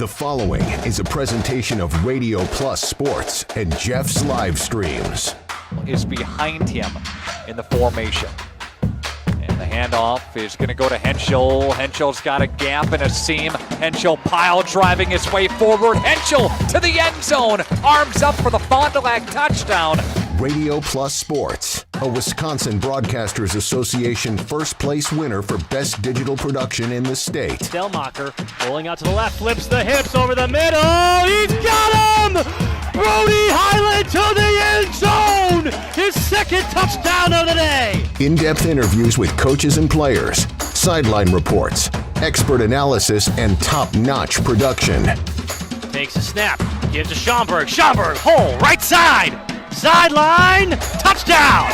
The following is a presentation of Radio Plus Sports and Jeff's live streams. Is behind him in the formation. And the handoff is going to go to Henschel. Henschel's got a gap and a seam. Henschel pile driving his way forward. Henschel to the end zone. Arms up for the Fond du Lac touchdown. Radio Plus Sports, a Wisconsin Broadcasters Association first place winner for best digital production in the state. Delmacher rolling out to the left, flips the hips over the middle. He's got him! Brody Highland to the end zone! His second touchdown of the day! In-depth interviews with coaches and players, sideline reports, expert analysis, and top-notch production. Takes a snap, gives to Schomburg. Schomburg, hole, right side! Sideline, touchdown!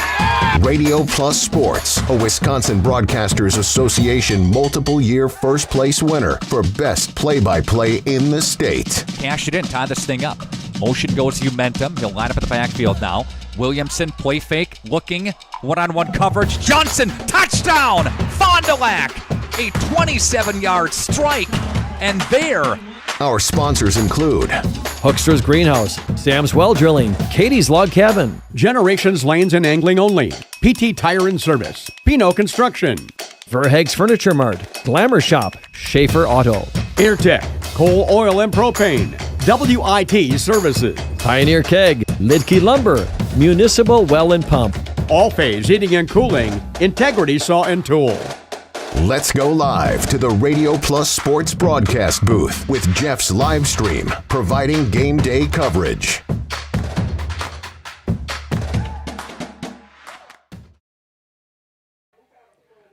Radio Plus Sports, a Wisconsin Broadcasters Association multiple-year first-place winner for best play-by-play in the state. Cash it in, tie this thing up. Motion goes to Umentum. He'll line up at the backfield now. Williamson, play fake, looking, one-on-one coverage. Johnson, touchdown! Fond du Lac, a 27-yard strike. And there, our sponsors include Hookster's Greenhouse, Sam's Well Drilling, Katie's Log Cabin, Generations Lanes and Angling Only, PT Tire and Service, Pino Construction, Verheg's Furniture Mart, Glamour Shop, Schaefer Auto, Airtech, Coal, Oil and Propane, WIT Services, Pioneer Keg, Lidke Lumber, Municipal Well and Pump, All Phase Heating and Cooling, Integrity Saw and Tool. Let's go live to the Radio Plus Sports broadcast booth with Jeff's live stream, providing game day coverage.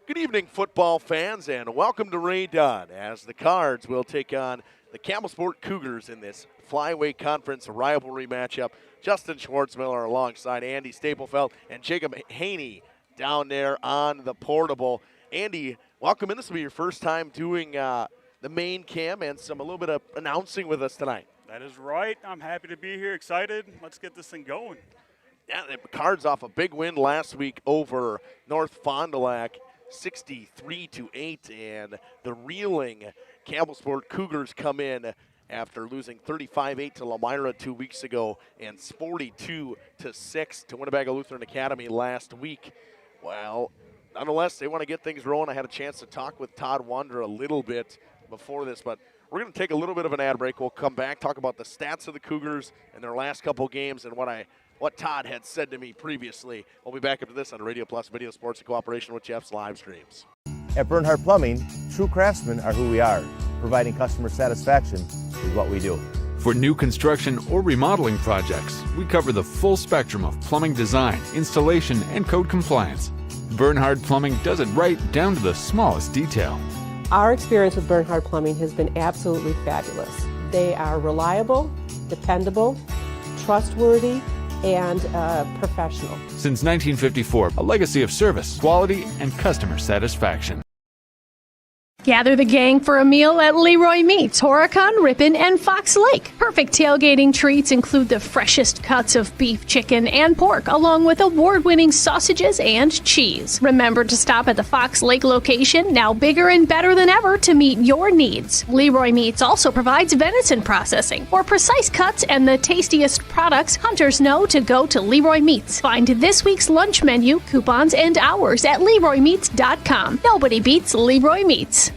Good evening, football fans, and welcome to Ray Dunn as the Cards will take on the Campbellsport Cougars in this Flyweight Conference rivalry matchup. Justin Schwartzmiller alongside Andy Staplefeld and Jacob Haney down there on the portable. Andy, welcome in. This will be your first time doing the main cam and a little bit of announcing with us tonight. That is right. I'm happy to be here, excited. Let's get this thing going. Yeah, the Cards off a big win last week over North Fond du Lac, 63-8, and the reeling Campbellsport Cougars come in after losing 35-8 to Lamira 2 weeks ago and 42-6 to Winnebago Lutheran Academy last week. Well, nonetheless, they want to get things rolling. I had a chance to talk with Todd Wander a little bit before this, but we're going to take a little bit of an ad break. We'll come back, talk about the stats of the Cougars and their last couple games and what Todd had said to me previously. We'll be back after this on Radio Plus Video Sports in cooperation with Jeff's live streams. At Bernhardt Plumbing, true craftsmen are who we are. Providing customer satisfaction is what we do. For new construction or remodeling projects, we cover the full spectrum of plumbing design, installation, and code compliance. Bernhardt Plumbing does it right down to the smallest detail. Our experience with Bernhardt Plumbing has been absolutely fabulous. They are reliable, dependable, trustworthy, and professional. Since 1954, a legacy of service, quality, and customer satisfaction. Gather the gang for a meal at Leroy Meats, Horicon, Ripon, and Fox Lake. Perfect tailgating treats include the freshest cuts of beef, chicken, and pork, along with award-winning sausages and cheese. Remember to stop at the Fox Lake location, now bigger and better than ever, to meet your needs. Leroy Meats also provides venison processing. For precise cuts and the tastiest products, hunters know to go to Leroy Meats. Find this week's lunch menu, coupons, and hours at LeroyMeats.com. Nobody beats Leroy Meats.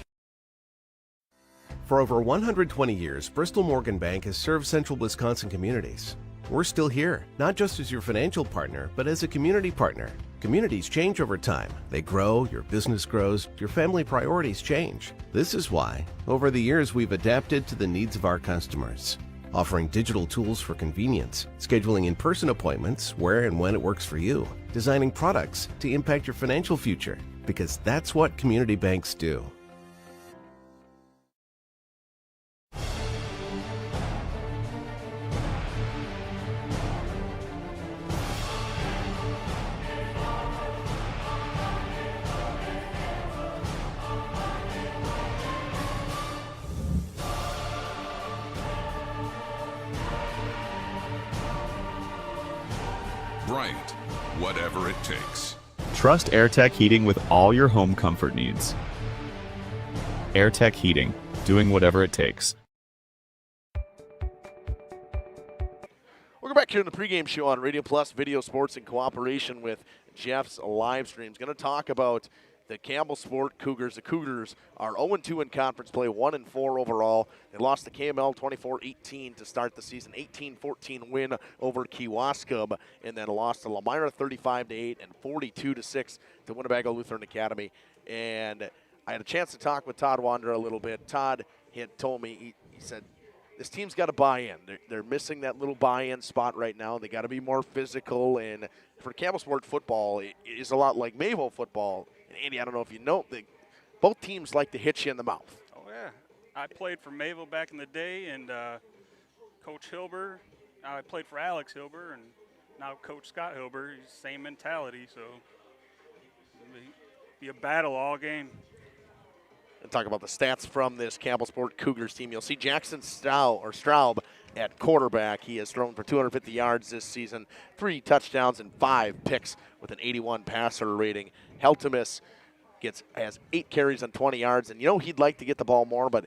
For over 120 years, Bristol Morgan Bank has served central Wisconsin communities. We're still here, not just as your financial partner, but as a community partner. Communities change over time. They grow, your business grows, your family priorities change. This is why, over the years, we've adapted to the needs of our customers, offering digital tools for convenience, scheduling in-person appointments where and when it works for you, designing products to impact your financial future, because that's what community banks do. Bright, whatever it takes. Trust AirTech Heating with all your home comfort needs. AirTech Heating, doing whatever it takes. back here in the pregame show on Radio Plus Video Sports in cooperation with Jeff's live streams. Going to talk about the Campbellsport Cougars. The Cougars are 0-2 in conference play, 1-4 overall. They lost to KML 24-18 to start the season, 18-14 win over Kewaskum, and then lost to Lamira 35-8 and 42-6 to Winnebago Lutheran Academy. And I had a chance to talk with Todd Wander a little bit. Todd had told me, he said, this team's got to buy in. They're missing that little buy-in spot right now. They got to be more physical. And for Campbellsport football, it is a lot like Mayville football. And Andy, I don't know if you know, both teams like to hit you in the mouth. Oh, yeah. I played for Mayville back in the day, and Coach Hilber, I played for Alex Hilber, and now Coach Scott Hilber, same mentality. So it'll be a battle all game. And talk about the stats from this Campbellsport Cougars team. You'll see Jackson Straub at quarterback. He has thrown for 250 yards this season, 3 touchdowns and 5 picks with an 81 passer rating. Heltemus has 8 carries on 20 yards, and he'd like to get the ball more, but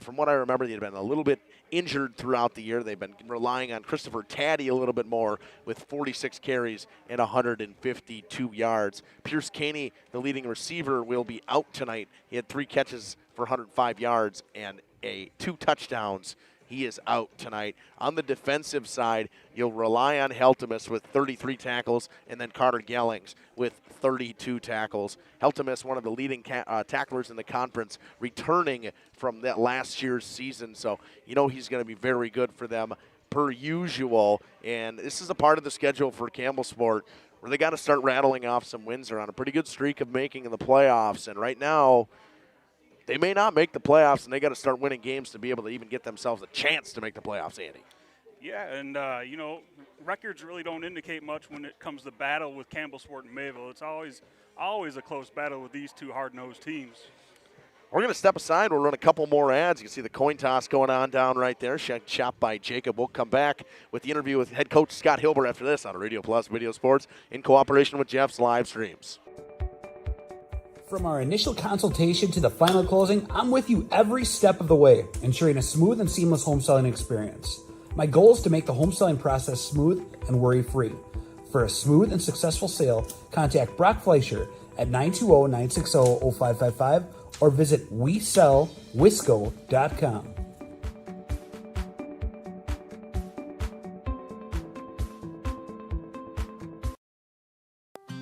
from what I remember, they'd been a little bit injured throughout the year. They've been relying on Christopher Taddy a little bit more with 46 carries and 152 yards. Pierce Caney, the leading receiver, will be out tonight. He had 3 catches for 105 yards and 2 touchdowns. He is out tonight. On the defensive side, you'll rely on Heltemus with 33 tackles, and then Carter Gellings with 32 tackles. Heltemus, one of the leading tacklers in the conference, returning from that last year's season. So he's going to be very good for them per usual. And this is a part of the schedule for Campbellsport where they got to start rattling off some wins. They're on a pretty good streak of making the playoffs. And right now, they may not make the playoffs, and they got to start winning games to be able to even get themselves a chance to make the playoffs, Andy. Yeah, and, records really don't indicate much when it comes to battle with Campbellsport and Mayville. It's always a close battle with these two hard-nosed teams. We're going to step aside. We'll run a couple more ads. You can see the coin toss going on down right there, chopped by Jacob. We'll come back with the interview with head coach Scott Hilber after this on Radio Plus Video Sports in cooperation with Jeff's live streams. From our initial consultation to the final closing, I'm with you every step of the way, ensuring a smooth and seamless home selling experience. My goal is to make the home selling process smooth and worry-free. For a smooth and successful sale, contact Brock Fleischer at 920-960-0555 or visit WeSellWisco.com.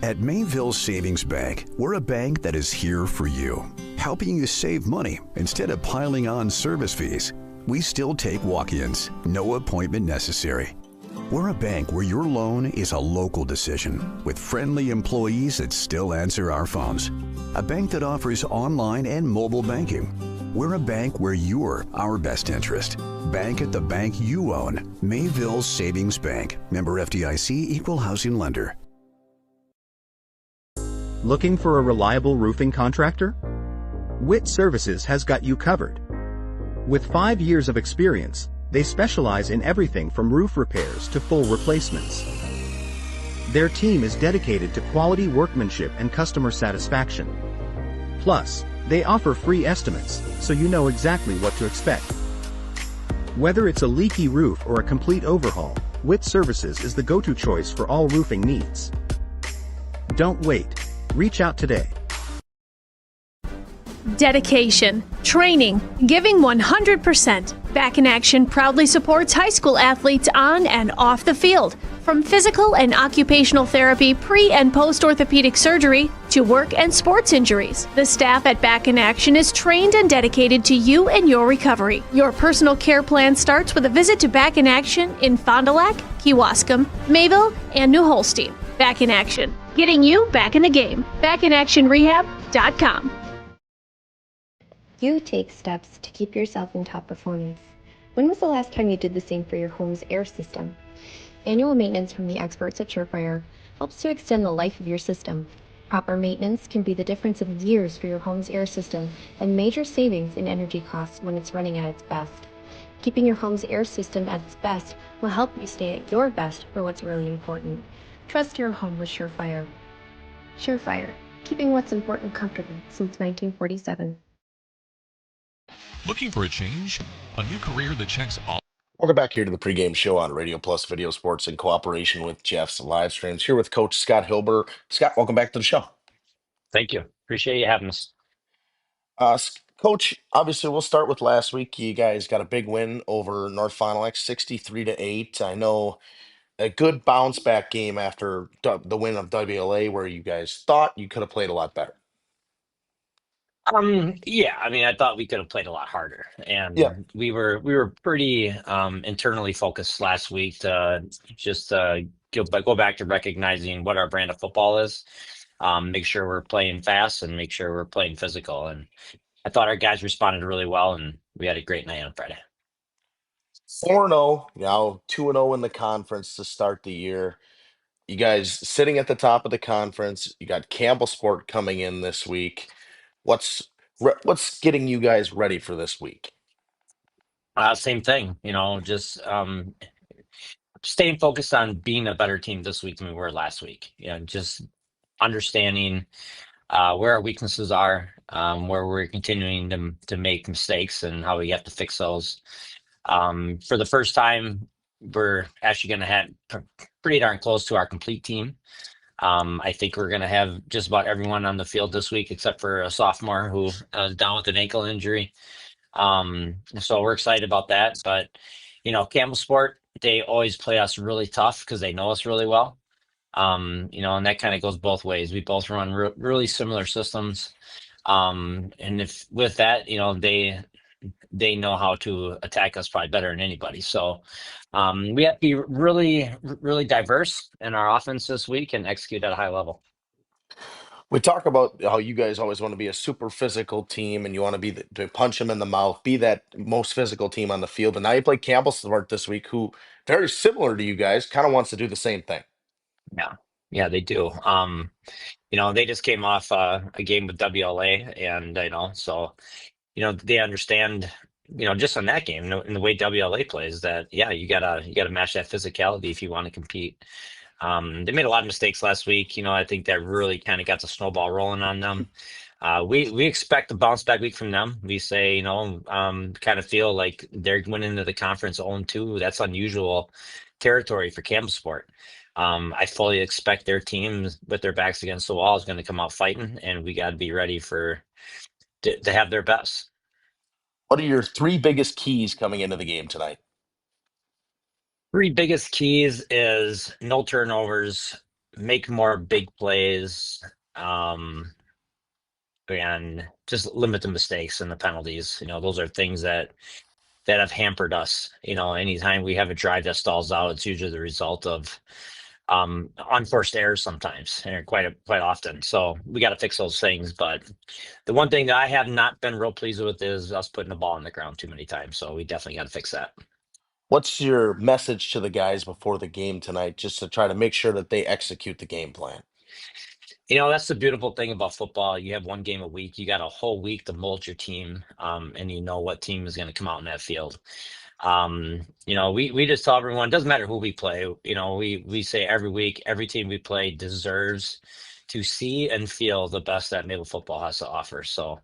At Mayville Savings Bank, we're a bank that is here for you, helping you save money instead of piling on service fees. We still take walk-ins, no appointment necessary. We're a bank where your loan is a local decision with friendly employees that still answer our phones. A bank that offers online and mobile banking. We're a bank where you're our best interest. Bank at the bank you own. Mayville Savings Bank. Member FDIC, Equal Housing Lender. Looking for a reliable roofing contractor? Witt Services has got you covered. With 5 years of experience, they specialize in everything from roof repairs to full replacements. Their team is dedicated to quality workmanship and customer satisfaction. Plus, they offer free estimates, so you know exactly what to expect. Whether it's a leaky roof or a complete overhaul, Witt Services is the go-to choice for all roofing needs. Don't wait. Reach out today. Dedication, training, giving 100%. Back in Action proudly supports high school athletes on and off the field. From physical and occupational therapy, pre- and post-orthopedic surgery, to work and sports injuries. The staff at Back in Action is trained and dedicated to you and your recovery. Your personal care plan starts with a visit to Back in Action in Fond du Lac, Kewaskum, Mayville, and New Holstein. Back in Action, getting you back in the game. BackinActionRehab.com. You take steps to keep yourself in top performance. When was the last time you did the same for your home's air system? Annual maintenance from the experts at Surefire helps to extend the life of your system. Proper maintenance can be the difference of years for your home's air system and major savings in energy costs when it's running at its best. Keeping your home's air system at its best will help you stay at your best for what's really important. Trust your home with Surefire. Surefire, keeping what's important comfortable since 1947. Looking for a change? A new career that checks all? Welcome back here to the pregame show on Radio Plus Video Sports in cooperation with Jeff's live streams. Here with Coach Scott Hilber. Scott, welcome back to the show. Thank you. Appreciate you having us. Coach, obviously we'll start with last week. You guys got a big win over North Fond du Lac, 63-8. I know a good bounce back game after the win of WLA, where you guys thought you could have played a lot better. Yeah, I mean, I thought we could have played a lot harder, Yeah. and we were pretty internally focused last week to just go back to recognizing what our brand of football is, make sure we're playing fast, and make sure we're playing physical. And I thought our guys responded really well, and we had a great night on Friday. 4-0, now 2-0 in the conference to start the year. You guys sitting at the top of the conference. You got Campbellsport coming in this week. What's getting you guys ready for this week? Same thing, just staying focused on being a better team this week than we were last week. Just understanding where our weaknesses are, where we're continuing to make mistakes, and how we have to fix those. For the first time, we're actually going to have pretty darn close to our complete team. I think we're going to have just about everyone on the field this week, except for a sophomore who is down with an ankle injury. So we're excited about that. But, Campbellsport, they always play us really tough because they know us really well. And that kind of goes both ways. We both run really similar systems. And if with that, they know how to attack us probably better than anybody. So we have to be really, really diverse in our offense this week and execute at a high level. We talk about how you guys always want to be a super physical team, and you want to to punch them in the mouth, be that most physical team on the field. And now you play Campbellsport this week, who very similar to you guys, kind of wants to do the same thing. Yeah, they do. They just came off a game with WLA, and so they understand, just on that game, in the way WLA plays, that you gotta match that physicality if you want to compete. They made a lot of mistakes last week. I think that really kind of got the snowball rolling on them. We expect a bounce back week from them. We say, kind of feel like they're going into the conference 0-2. That's unusual territory for Campbellsport. I fully expect their team with their backs against the wall is going to come out fighting, and we got to be ready to have their best. What are your 3 biggest keys coming into the game tonight? 3 biggest keys is no turnovers, make more big plays, and just limit the mistakes and the penalties. Those are things that have hampered us. Anytime we have a drive that stalls out, it's usually the result of unforced errors sometimes, and quite often. So we got to fix those things. But the one thing that I have not been real pleased with is us putting the ball on the ground too many times. So we definitely got to fix that. What's your message to the guys before the game tonight, just to try to make sure that they execute the game plan? That's the beautiful thing about football. You have one game a week. You got a whole week to mold your team, and you know what team is going to come out in that field. We just tell everyone, it doesn't matter who we play. We say every week, every team we play deserves to see and feel the best that Mayville football has to offer. So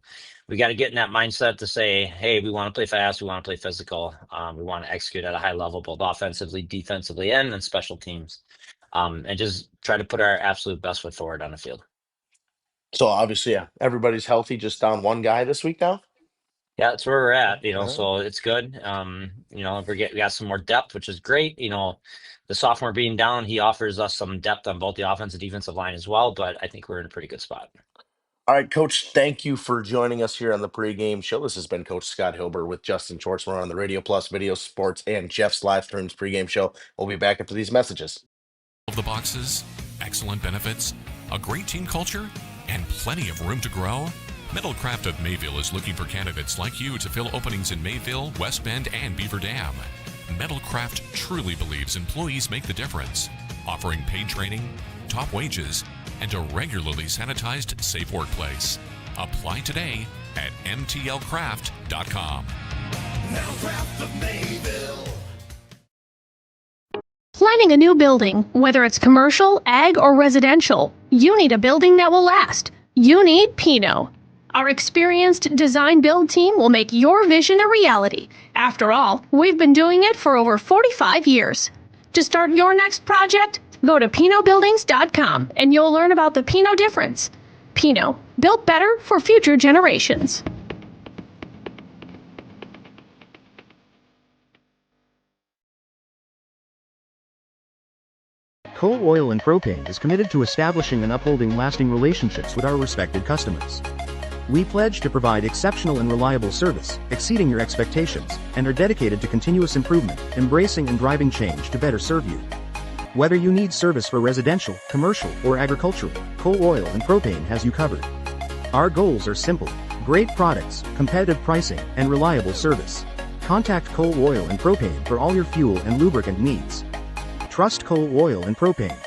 we got to get in that mindset to say, hey, we want to play fast, we want to play physical, we want to execute at a high level, both offensively, defensively, and in special teams, and just try to put our absolute best foot forward on the field. So obviously, everybody's healthy, just down one guy this week now? Yeah, that's where we're at, so it's good. We got some more depth, which is great. The sophomore being down, he offers us some depth on both the offensive and defensive line as well, but I think we're in a pretty good spot. All right, Coach, thank you for joining us here on the pregame show. This has been Coach Scott Hilber with Justin Schwartzman on the Radio Plus Video Sports and Jeff's Live Streams pregame show. We'll be back after these messages. Of the boxes, excellent benefits, a great team culture, and plenty of room to grow. Metalcraft of Mayville is looking for candidates like you to fill openings in Mayville, West Bend, and Beaver Dam. Metalcraft truly believes employees make the difference, offering paid training, top wages, and a regularly sanitized, safe workplace. Apply today at mtlcraft.com. Metalcraft of Mayville. Planning a new building, whether it's commercial, ag, or residential, you need a building that will last. You need Pino. Our experienced design build team will make your vision a reality. After all, we've been doing it for over 45 years. To start your next project, go to PinoBuildings.com and you'll learn about the Pino difference. Pino, built better for future generations. Coal Oil and Propane is committed to establishing and upholding lasting relationships with our respected customers. We pledge to provide exceptional and reliable service, exceeding your expectations, and are dedicated to continuous improvement, embracing and driving change to better serve you. Whether you need service for residential, commercial, or agricultural, Coal Oil and Propane has you covered. Our goals are simple: great products, competitive pricing, and reliable service. Contact Coal Oil and Propane for all your fuel and lubricant needs. Trust Coal Oil and Propane.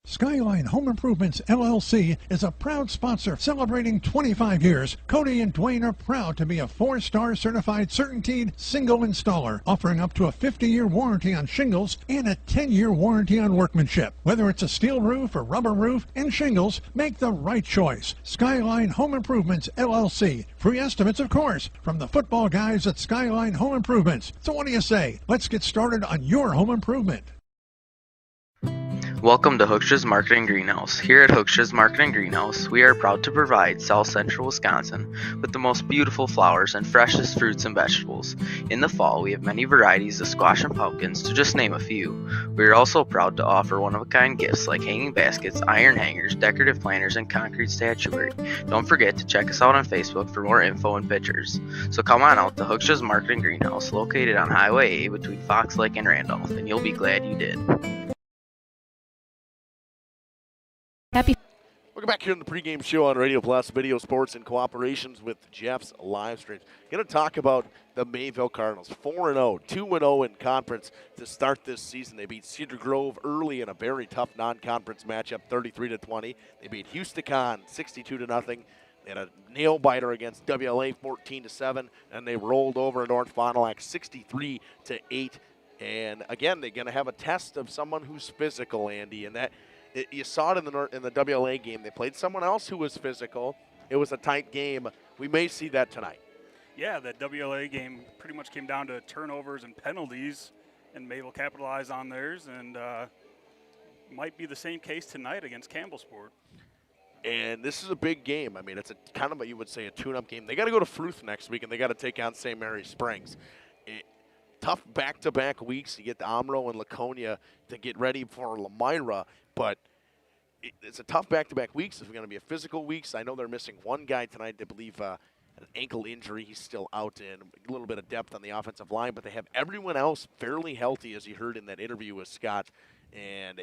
Skyline Home Improvements LLC is a proud sponsor celebrating 25 years. Cody and Dwayne are proud to be a 4-star certified CertainTeed single installer, offering up to a 50-year warranty on shingles and a 10-year warranty on workmanship. Whether it's a steel roof or rubber roof and shingles, make the right choice. Skyline Home Improvements LLC. Free estimates, of course, from the football guys at Skyline Home Improvements. So what do you say? Let's get started on your home improvement. Welcome to Hookstra's Marketing Greenhouse. Here at Hookstra's Marketing Greenhouse, we are proud to provide South Central Wisconsin with the most beautiful flowers and freshest fruits and vegetables. In the fall, we have many varieties of squash and pumpkins, to just name a few. We are also proud to offer one-of-a-kind gifts like hanging baskets, iron hangers, decorative planters, and concrete statuary. Don't forget to check us out on Facebook for more info and pictures. So come on out to Hookstra's Marketing Greenhouse, located on Highway A between Fox Lake and Randolph, and you'll be glad you did. Welcome back here on the pregame show on Radio Plus Video Sports in cooperations with Jeff's live streams. Going to talk about the Mayville Cardinals, 4-0, 2-0 in conference to start this season. They beat Cedar Grove early in a very tough non-conference matchup, 33-20. They beat Houston 62-0. They had a nail biter against WLA, 14-7, and they rolled over North Fond du Lac, 63-8. And again, they're going to have a test of someone who's physical, Andy, and that. You saw it in the WLA game. They played someone else who was physical. It was a tight game. We may see that tonight. Yeah, that WLA game pretty much came down to turnovers and penalties, and Mayville capitalized on theirs, and might be the same case tonight against Campbellsport. And this is a big game. I mean, it's a kind of you would say a tune-up game. They got to go to Fruth next week, and they got to take on St. Mary's Springs. Tough back-to-back weeks to get the Omro and Laconia to get ready for Lamira, but it's a tough back-to-back weeks. It's going to be a physical weeks. I know they're missing one guy tonight. They believe an ankle injury. He's still out, and a little bit of depth on the offensive line, but they have everyone else fairly healthy, as you heard in that interview with Scott. And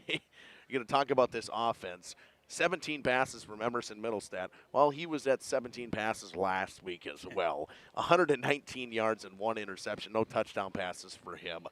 you're going to talk about this offense. 17 passes from Emerson Middlestat. Well, he was at 17 passes last week as well. 119 yards and 1 interception. No touchdown passes for him.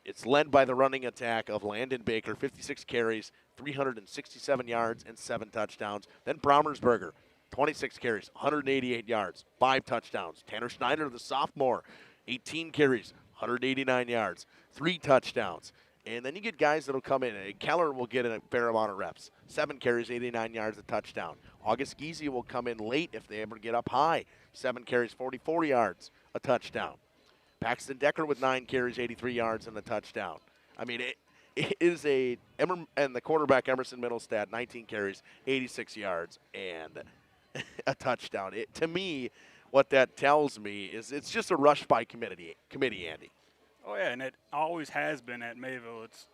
It's led by the running attack of Landon Baker, 56 carries, 367 yards, and 7 touchdowns. Then Braumersberger, 26 carries, 188 yards, 5 touchdowns. Tanner Schneider, the sophomore, 18 carries, 189 yards, 3 touchdowns. And then you get guys that will come in. Keller will get a fair amount of reps. 7 carries, 89 yards, a touchdown. August Giese will come in late if they ever get up high. 7 carries, 44 yards, a touchdown. Paxton Decker with 9 carries, 83 yards, and a touchdown. I mean, it is and the quarterback, Emerson Middlestat, 19 carries, 86 yards, and a touchdown. To me, what that tells me is it's just a rush by committee, Andy. Oh, yeah, and it always has been at Mayville. It's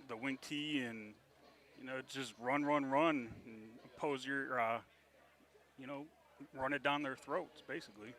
the wing tee and, it's just run, and oppose your, run it down their throats, basically.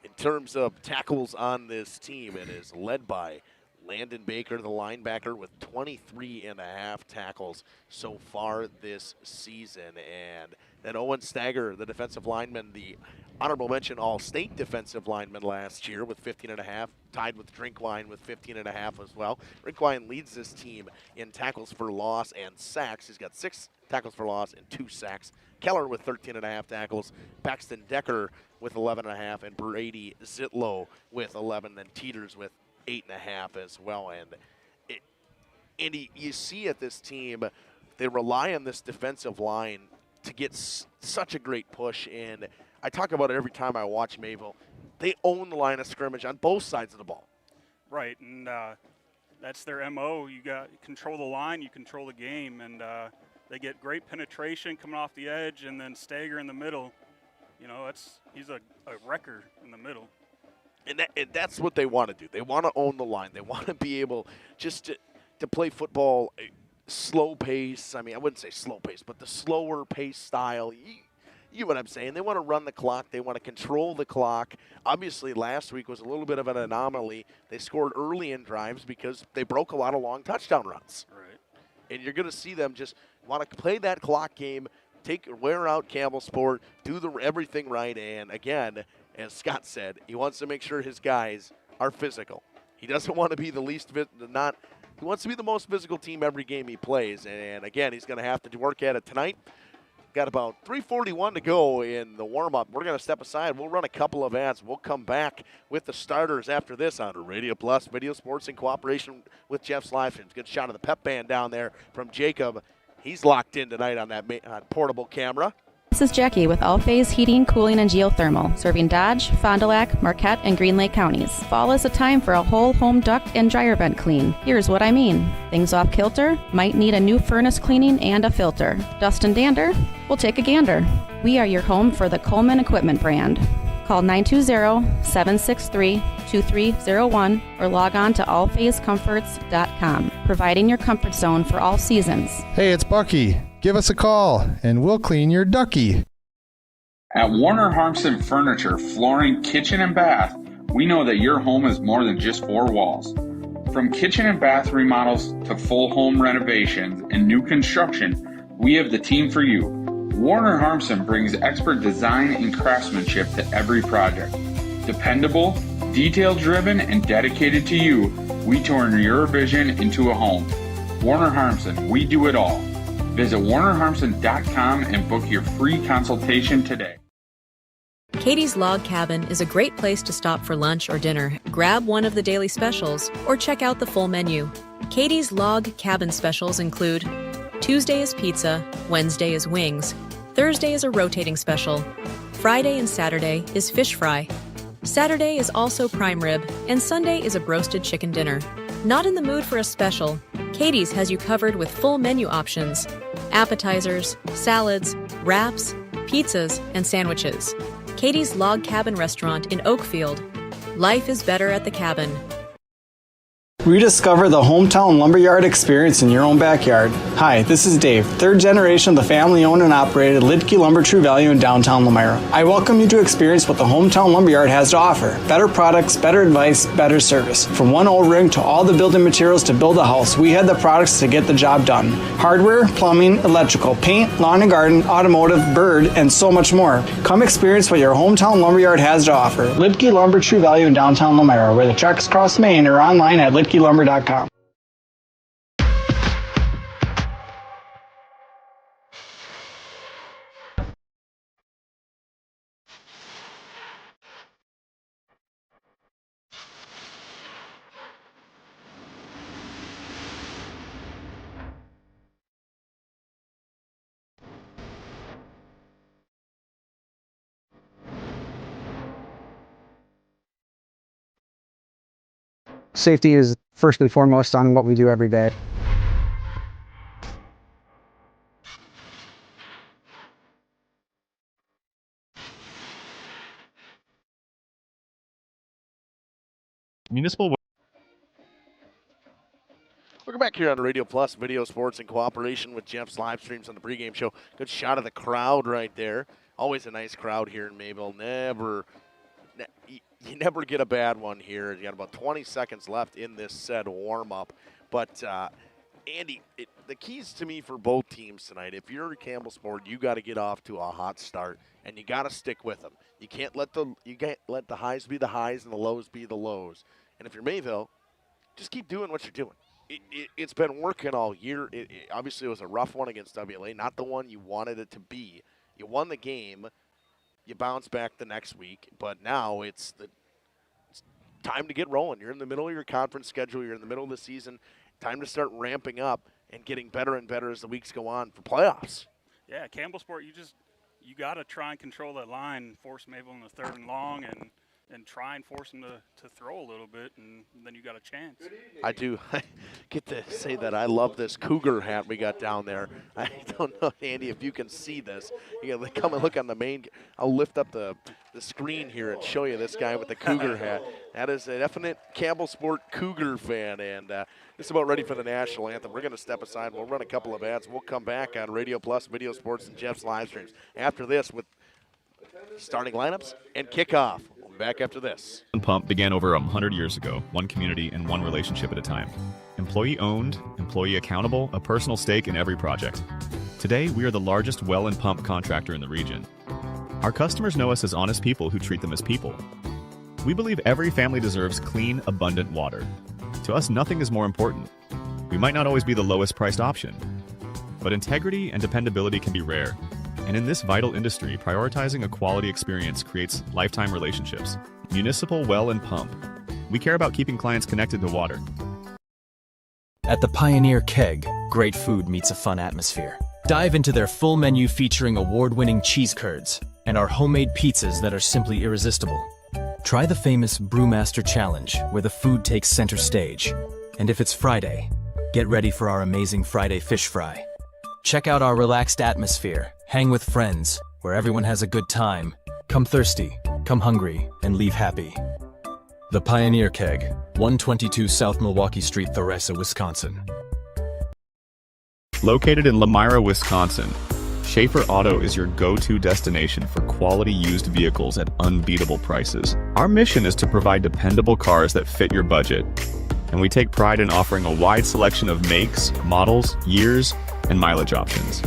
In terms of tackles on this team, it is led by Landon Baker, the linebacker, with 23.5 tackles so far this season. And then Owen Stagger, the defensive lineman, the honorable mention All-State defensive lineman last year with 15.5, tied with Drinkwine with 15.5 as well. Drinkwine leads this team in tackles for loss and sacks. He's got 6 tackles for loss and 2 sacks. Keller with 13.5 tackles. Paxton Decker with 11.5, and Brady Zitlow with 11, then Teeters with 8.5 as well. And you see at this team, they rely on this defensive line to get such a great push. And I talk about it every time I watch Mayville. They own the line of scrimmage on both sides of the ball. Right, and that's their MO. You control the line, you control the game, and they get great penetration coming off the edge and then stagger in the middle. You know, he's a wrecker in the middle. And that's what they want to do. They want to own the line. They want to be able just to play football slow pace. I mean, I wouldn't say slow pace, but the slower pace style. You know what I'm saying? They want to run the clock. They want to control the clock. Obviously, last week was a little bit of an anomaly. They scored early in drives because they broke a lot of long touchdown runs. Right. And you're going to see them just want to play that clock game, wear out Campbellsport, do everything right. And again, as Scott said, he wants to make sure his guys are physical. He doesn't want to be the he wants to be the most physical team every game he plays. And again, he's going to have to work at it tonight. Got about 3:41 to go in the warm-up. We're going to step aside. We'll run a couple of ads. We'll come back with the starters after this on Radio Plus Video Sports in cooperation with Jeff's Live Streams. Good shot of the pep band down there from Jacob. He's locked in tonight on that portable camera. This is Jackie with All Phase Heating, Cooling, and Geothermal, serving Dodge, Fond du Lac, Marquette, and Green Lake counties. Fall is a time for a whole home duct and dryer vent clean. Here's what I mean. Things off kilter, might need a new furnace cleaning and a filter. Dust and dander? We'll take a gander. We are your home for the Coleman Equipment brand. Call 920-763-2301 or log on to allphasecomforts.com, providing your comfort zone for all seasons. Hey, it's Bucky. Give us a call, and we'll clean your ducky. At Warner Harmson Furniture, Flooring, Kitchen, and Bath, we know that your home is more than just four walls. From kitchen and bath remodels to full home renovations and new construction, we have the team for you. Warner Harmson brings expert design and craftsmanship to every project. Dependable, detail-driven, and dedicated to you, we turn your vision into a home. Warner Harmson, we do it all. Visit WarnerHarmson.com and book your free consultation today. Katie's Log Cabin is a great place to stop for lunch or dinner, grab one of the daily specials, or check out the full menu. Katie's Log Cabin specials include Tuesday is pizza, Wednesday is wings, Thursday is a rotating special, Friday and Saturday is fish fry, Saturday is also prime rib, and Sunday is a broasted chicken dinner. Not in the mood for a special? Katie's has you covered with full menu options, appetizers, salads, wraps, pizzas, and sandwiches. Katie's Log Cabin Restaurant in Oakfield. Life is better at the cabin. Rediscover the hometown lumberyard experience in your own backyard. Hi, this is Dave, third generation of the family-owned and operated Lidke Lumber True Value in downtown Lamira. I welcome you to experience what the hometown lumberyard has to offer. Better products, better advice, better service. From one O-ring to all the building materials to build a house, we had the products to get the job done. Hardware, plumbing, electrical, paint, lawn and garden, automotive, bird, and so much more. Come experience what your hometown lumberyard has to offer. Lidke Lumber True Value in downtown Lamira, where the tracks cross Main, or online at lidkelumber.com. Safety is first and foremost on what we do every day. Municipal. Welcome back here on Radio Plus Video Sports in cooperation with Jeff's Live Streams on the pregame show. Good shot of the crowd right there. Always a nice crowd here in Mayville. You never get a bad one here. You got about 20 seconds left in this said warm-up. But, Andy, the keys to me for both teams tonight, if you're Campbellsport, you got to get off to a hot start, and you got to stick with them. You can't let the highs be the highs and the lows be the lows. And if you're Mayville, just keep doing what you're doing. It's been working all year. Obviously, it was a rough one against WLA, not the one you wanted it to be. You won the game. You bounce back the next week, but now it's time to get rolling. You're in the middle of your conference schedule. You're in the middle of the season. Time to start ramping up and getting better and better as the weeks go on for playoffs. Yeah, Campbellsport, you got to try and control that line, force Mayville in the 3rd and long, and try and force them to throw a little bit, and then you got a chance. I do get to say that I love this Cougar hat we got down there. I don't know, Andy, if you can see this. You gotta come and look on the main. I'll lift up the screen here and show you this guy with the Cougar hat. That is a definite Campbellsport Cougar fan, and just about ready for the national anthem. We're going to step aside. We'll run a couple of ads. We'll come back on Radio Plus, Video Sports, and Jeff's live streams. After this, with starting lineups and kickoff. We'll be back after this. Pump began over 100 years ago, one community and one relationship at a time. Employee owned, employee accountable, a personal stake in every project. Today, we are the largest well and pump contractor in the region. Our customers know us as honest people who treat them as people. We believe every family deserves clean, abundant water. To us, nothing is more important. We might not always be the lowest priced option, but integrity and dependability can be rare. And in this vital industry, prioritizing a quality experience creates lifetime relationships. Municipal Well and Pump. We care about keeping clients connected to water. At the Pioneer Keg, great food meets a fun atmosphere. Dive into their full menu featuring award-winning cheese curds and our homemade pizzas that are simply irresistible. Try the famous Brewmaster Challenge, where the food takes center stage. And if it's Friday, get ready for our amazing Friday fish fry. Check out our relaxed atmosphere, hang with friends, where everyone has a good time. Come thirsty, come hungry, and leave happy. The Pioneer Keg, 122 South Milwaukee Street, Theresa, Wisconsin. Located in Lamira, Wisconsin, Schaefer Auto is your go-to destination for quality used vehicles at unbeatable prices. Our mission is to provide dependable cars that fit your budget, and we take pride in offering a wide selection of makes, models, years, and mileage options.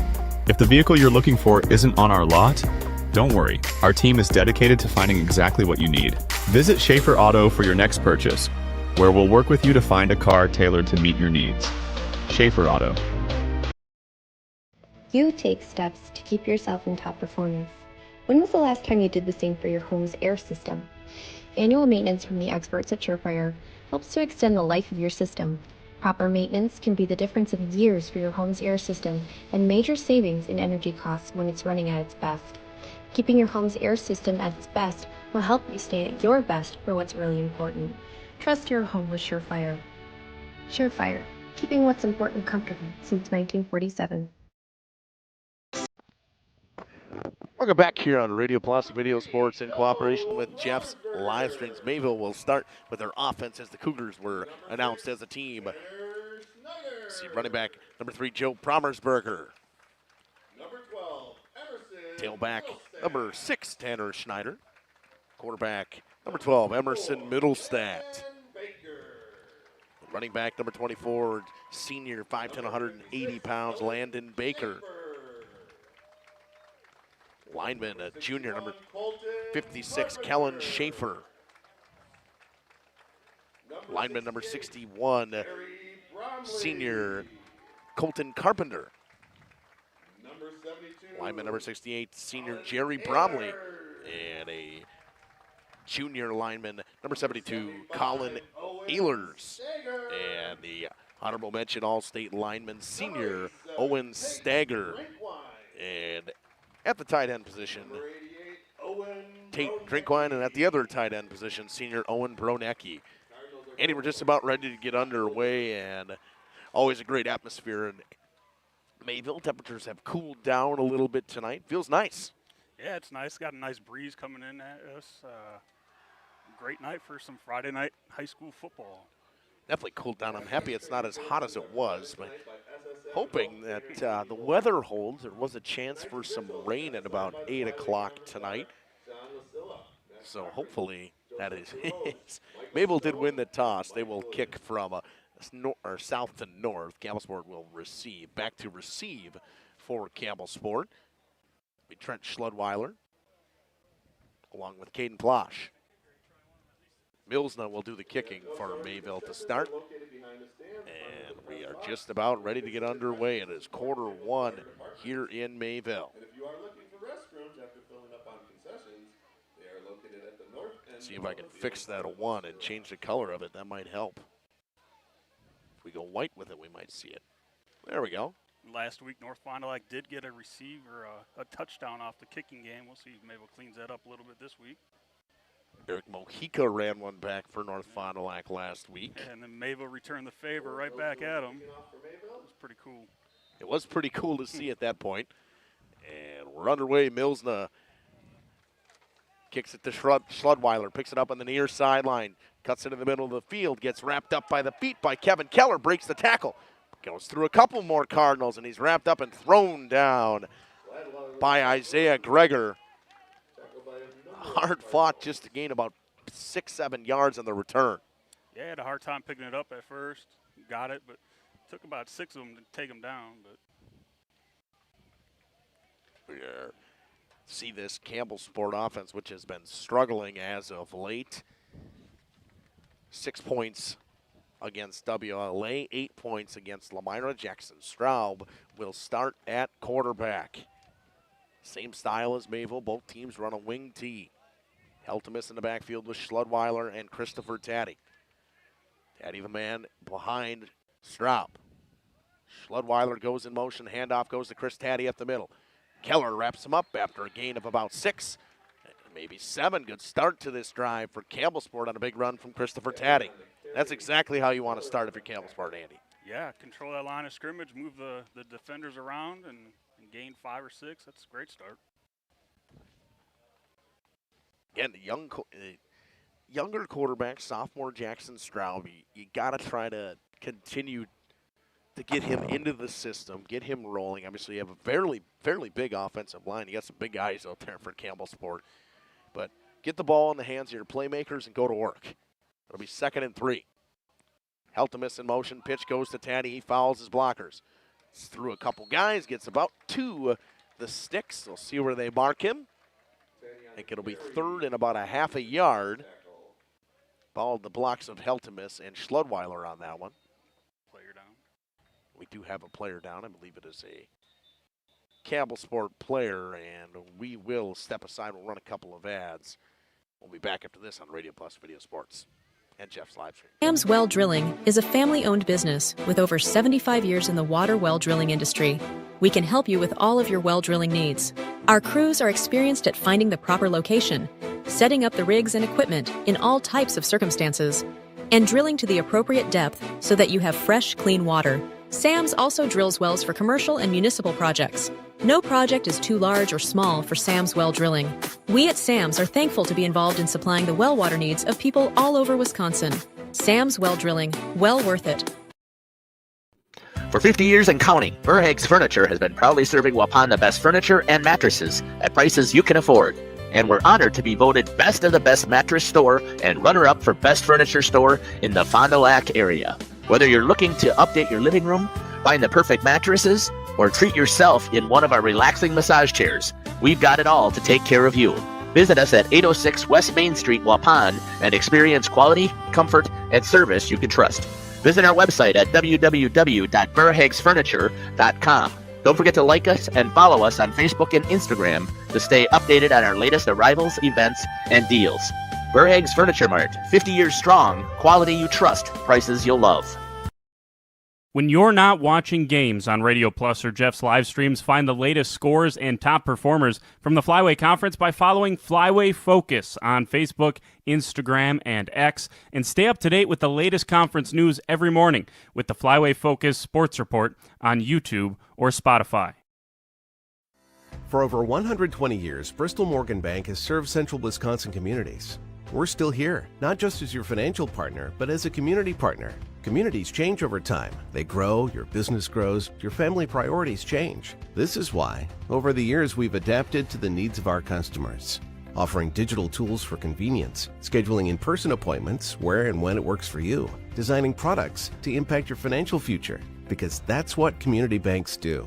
If the vehicle you're looking for isn't on our lot, don't worry. Our team is dedicated to finding exactly what you need. Visit Schaefer Auto for your next purchase, where we'll work with you to find a car tailored to meet your needs. Schaefer Auto. You take steps to keep yourself in top performance. When was the last time you did the same for your home's air system? Annual maintenance from the experts at Surefire helps to extend the life of your system. Proper maintenance can be the difference of years for your home's air system and major savings in energy costs when it's running at its best. Keeping your home's air system at its best will help you stay at your best for what's really important. Trust your home with Surefire. Surefire, keeping what's important comfortable since 1947. Welcome back here on Radio Plus Video Sports in cooperation with Jeff's live streams. Mayville will start with their offense as the Cougars were announced as a team. See running back number 3, Joe Promersberger. Number 12, Emerson. Tailback number 6, Tanner Schneider. Quarterback number 12, Emerson Middlestadt. Running back number 24, senior, 5'10", 180 pounds, Landon Baker. Lineman, a junior, number 56, Kellen Schaefer. Lineman number 61, senior, Colton Carpenter. Lineman number 68, senior, Jerry Bromley. And a junior lineman, number 72, Colin Ehlers. And the honorable mention all-state lineman, senior, Owen Stagger. And at the tight end position, Tate Drinkwine, and at the other tight end position, senior Owen Bronecki. Andy, we're just about ready to get underway, and always a great atmosphere in Mayville. Temperatures have cooled down a little bit tonight. Feels nice. Yeah, it's nice. Got a nice breeze coming in at us. Great night for some Friday night high school football. Definitely cooled down. I'm happy it's not as hot as it was, but hoping that the weather holds. There was a chance for some rain at about 8 o'clock tonight. So hopefully that is Mayville did win the toss. They will kick from south to north. Campbellsport will receive. Back to receive for Campbellsport. Trent Schludweiler along with Caden Plosh. Milsna will do the kicking for Mayville to start. And we are just about ready to get underway. It is quarter one here in Mayville. And if you are looking for restrooms after filling up on concessions, they are located at the north end. See if I can fix that 1 and change the color of it. That might help. If we go white with it, we might see it. There we go. Last week, North Fond du Lac did get a touchdown off the kicking game. We'll see if Mayville cleans that up a little bit this week. Eric Mojica ran one back for North Fond du Lac last week. And then Mayville returned the favor right back at him. It was pretty cool. It was pretty cool to see at that point. And we're underway. Milsna kicks it to Schludweiler, picks it up on the near sideline, cuts it in the middle of the field, gets wrapped up by the feet by Kevin Keller, breaks the tackle, goes through a couple more Cardinals, and he's wrapped up and thrown down by Isaiah Greger. Hard fought just to gain about 6-7 yards on the return. Yeah, had a hard time picking it up at first. Got it, but took about 6 of them to take him down. But see this Campbellsport offense, which has been struggling as of late. 6 points against WLA, 8 points against Lamira. Jackson Straub will start at quarterback. Same style as Mayville. Both teams run a wing tee. Heltemus in the backfield with Schludweiler and Christopher Taddy. Taddy the man behind Straub. Schludweiler goes in motion. Handoff goes to Chris Taddy up the middle. Keller wraps him up after a gain of about 6, maybe 7. Good start to this drive for Campbellsport on a big run from Christopher Taddy. That's exactly how you want to start if you're Campbellsport, Andy. Yeah, control that line of scrimmage, move the defenders around, and gain 5 or 6. That's a great start. Again, the younger quarterback, sophomore Jackson Straub, you got to try to continue to get him into the system, get him rolling. Obviously, you have a fairly big offensive line. You got some big guys out there for Campbellsport. But get the ball in the hands of your playmakers and go to work. It'll be 2nd and 3. Heltemus in motion. Pitch goes to Taddy. He fouls his blockers. It's through a couple guys. Gets about 2 the sticks. We'll see where they mark him. I think it'll be 3rd and about a half a yard. Followed the blocks of Heltemus and Schludweiler on that one. Player down. We do have a player down. I believe it is a Campbellsport player, and we will step aside. We'll run a couple of ads. We'll be back after this on Radio Plus Video Sports and Jeff's live stream. Sam's Well Drilling is a family-owned business with over 75 years in the water well drilling industry. We can help you with all of your well drilling needs. Our crews are experienced at finding the proper location, setting up the rigs and equipment in all types of circumstances, and drilling to the appropriate depth so that you have fresh, clean water. Sam's also drills wells for commercial and municipal projects. No project is too large or small for Sam's Well Drilling. We at Sam's are thankful to be involved in supplying the well water needs of people all over Wisconsin. Sam's Well Drilling, well worth it. For 50 years and counting, Verhaeg's Furniture has been proudly serving Waupun the best furniture and mattresses at prices you can afford. And we're honored to be voted Best of the Best Mattress Store and runner-up for Best Furniture Store in the Fond du Lac area. Whether you're looking to update your living room, find the perfect mattresses, or treat yourself in one of our relaxing massage chairs, we've got it all to take care of you. Visit us at 806 West Main Street, Waupun, and experience quality, comfort, and service you can trust. Visit our website at www.verhaegsfurniture.com. Don't forget to like us and follow us on Facebook and Instagram to stay updated on our latest arrivals, events, and deals. Verhaeg's Furniture Mart, 50 years strong, quality you trust, prices you'll love. When you're not watching games on Radio Plus or Jeff's live streams, find the latest scores and top performers from the Flyway Conference by following Flyway Focus on Facebook, Instagram, and X, and stay up to date with the latest conference news every morning with the Flyway Focus Sports Report on YouTube or Spotify. For over 120 years, Bristol Morgan Bank has served central Wisconsin communities. We're still here, not just as your financial partner, but as a community partner. Communities change over time. They grow, your business grows, your family priorities change. This is why, over the years, we've adapted to the needs of our customers, offering digital tools for convenience, scheduling in-person appointments where and when it works for you, designing products to impact your financial future, because that's what community banks do.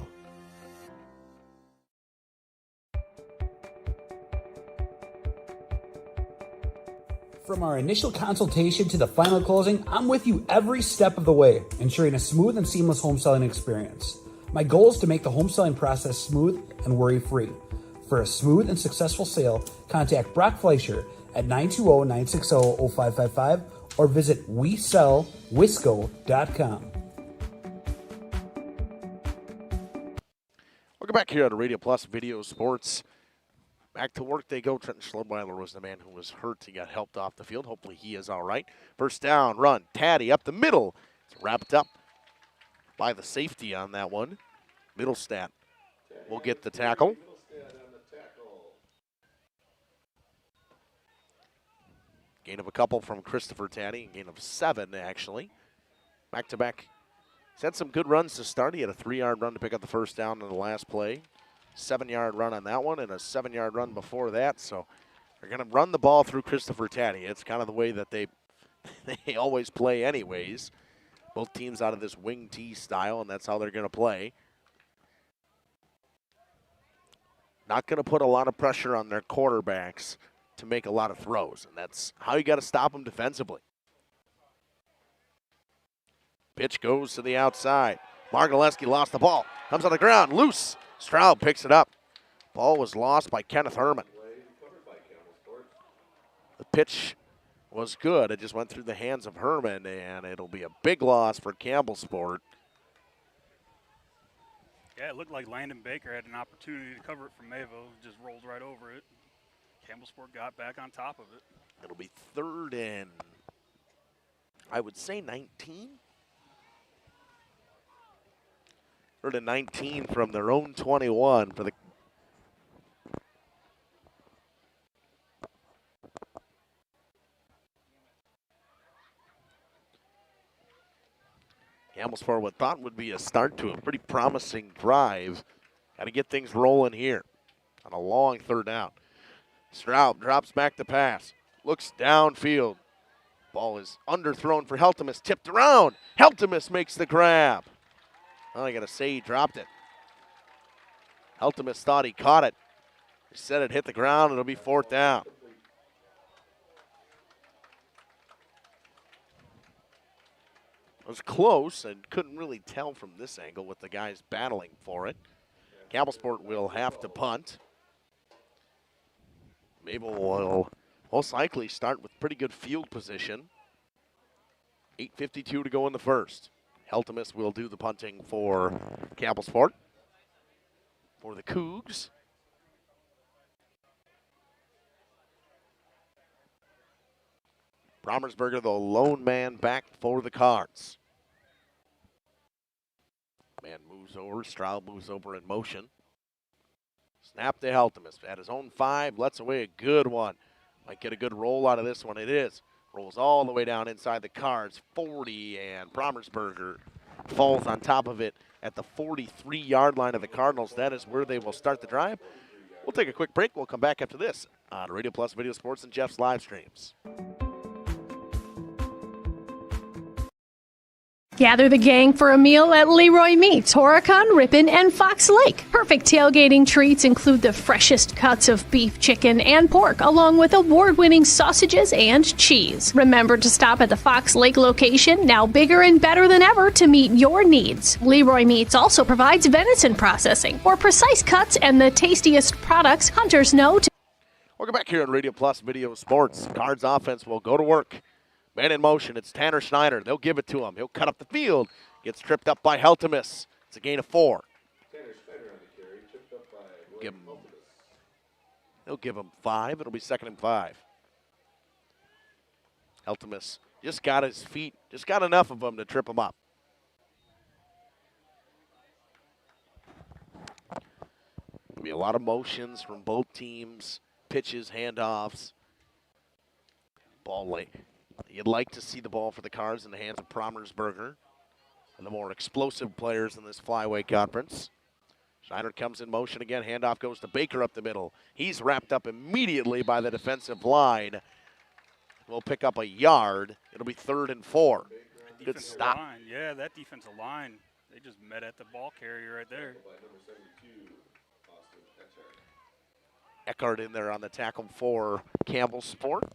From our initial consultation to the final closing, I'm with you every step of the way, ensuring a smooth and seamless home selling experience. My goal is to make the home selling process smooth and worry-free. For a smooth and successful sale, contact Brock Fleischer at 920-960-0555 or visit WeSellWisco.com. back here on Radio Plus Video Sports. Back to work they go. Trenton Schlebweiler was the man who was hurt. He got helped off the field. Hopefully he is all right. First down, run. Taddy up the middle. It's wrapped up by the safety on that one. Middlestat will get the tackle. Gain of a couple from Christopher Taddy. Gain of 7, actually. Back-to-back. He's had some good runs to start. He had a 3-yard run to pick up the first down in the last play. 7-yard run on that one and a 7-yard run before that. So they're going to run the ball through Christopher Taddy. It's kind of the way that they always play anyways. Both teams out of this wing T style, and that's how they're going to play. Not going to put a lot of pressure on their quarterbacks to make a lot of throws, and that's how you got to stop them defensively. Pitch goes to the outside. Margoleski lost the ball. Comes on the ground, loose. Stroud picks it up. Ball was lost by Kenneth Herman. The pitch was good. It just went through the hands of Herman, and it'll be a big loss for Campbellsport. Yeah, it looked like Landon Baker had an opportunity to cover it from Mayville. Just rolled right over it. Campbellsport got back on top of it. It'll be 3rd and, I would say, 19. 3rd and 19 from their own 21 for the Campbellsport, what thought would be a start to a pretty promising drive. Got to get things rolling here on a long 3rd down. Stroud drops back to pass. Looks downfield. Ball is underthrown for Heltemus. Tipped around. Heltemus makes the grab. Oh, I got to say he dropped it. Heltemus thought he caught it. He said it hit the ground. It'll be 4th down. It was close and couldn't really tell from this angle with the guys battling for it. Campbellsport will have to punt. Mayville will most likely start with pretty good field position. 8:52 to go in the first. Heltemus will do the punting for Campbellsport. For the Cougs. Brommersberger, the lone man back for the Cards. Man moves over. Stroud moves over in motion. Snap to Heltemus at his own 5. Lets away a good one. Might get a good roll out of this one. It is. Rolls all the way down inside the Cards. 40, and Brommersberger falls on top of it at the 43-yard line of the Cardinals. That is where they will start the drive. We'll take a quick break. We'll come back after this on Radio Plus Video Sports and Jeff's live streams. Gather the gang for a meal at Leroy Meats, Horicon, Ripon, and Fox Lake. Perfect tailgating treats include the freshest cuts of beef, chicken, and pork, along with award-winning sausages and cheese. Remember to stop at the Fox Lake location, now bigger and better than ever, to meet your needs. Leroy Meats also provides venison processing for precise cuts and the tastiest products hunters know. Welcome back here on Radio Plus Video Sports. Cards offense will go to work. Man in motion, it's Tanner Schneider. They'll give it to him. He'll cut up the field. Gets tripped up by Heltemus. It's a gain of 4. Tanner Schneider on the carry, tripped up by They'll give him 5. It'll be 2nd and 5. Heltemus just got his feet, just got enough of them to trip him up. There'll be a lot of motions from both teams. Pitches, handoffs. Ball late. You'd like to see the ball for the Cards in the hands of Brommersberger and the more explosive players in this flyweight conference. Schneider comes in motion again. Handoff goes to Baker up the middle. He's wrapped up immediately by the defensive line. We'll pick up a yard. It'll be 3rd and 4. Good stop. Line. Yeah, that defensive line, they just met at the ball carrier right there. Eckhart in there on the tackle for Campbellsport.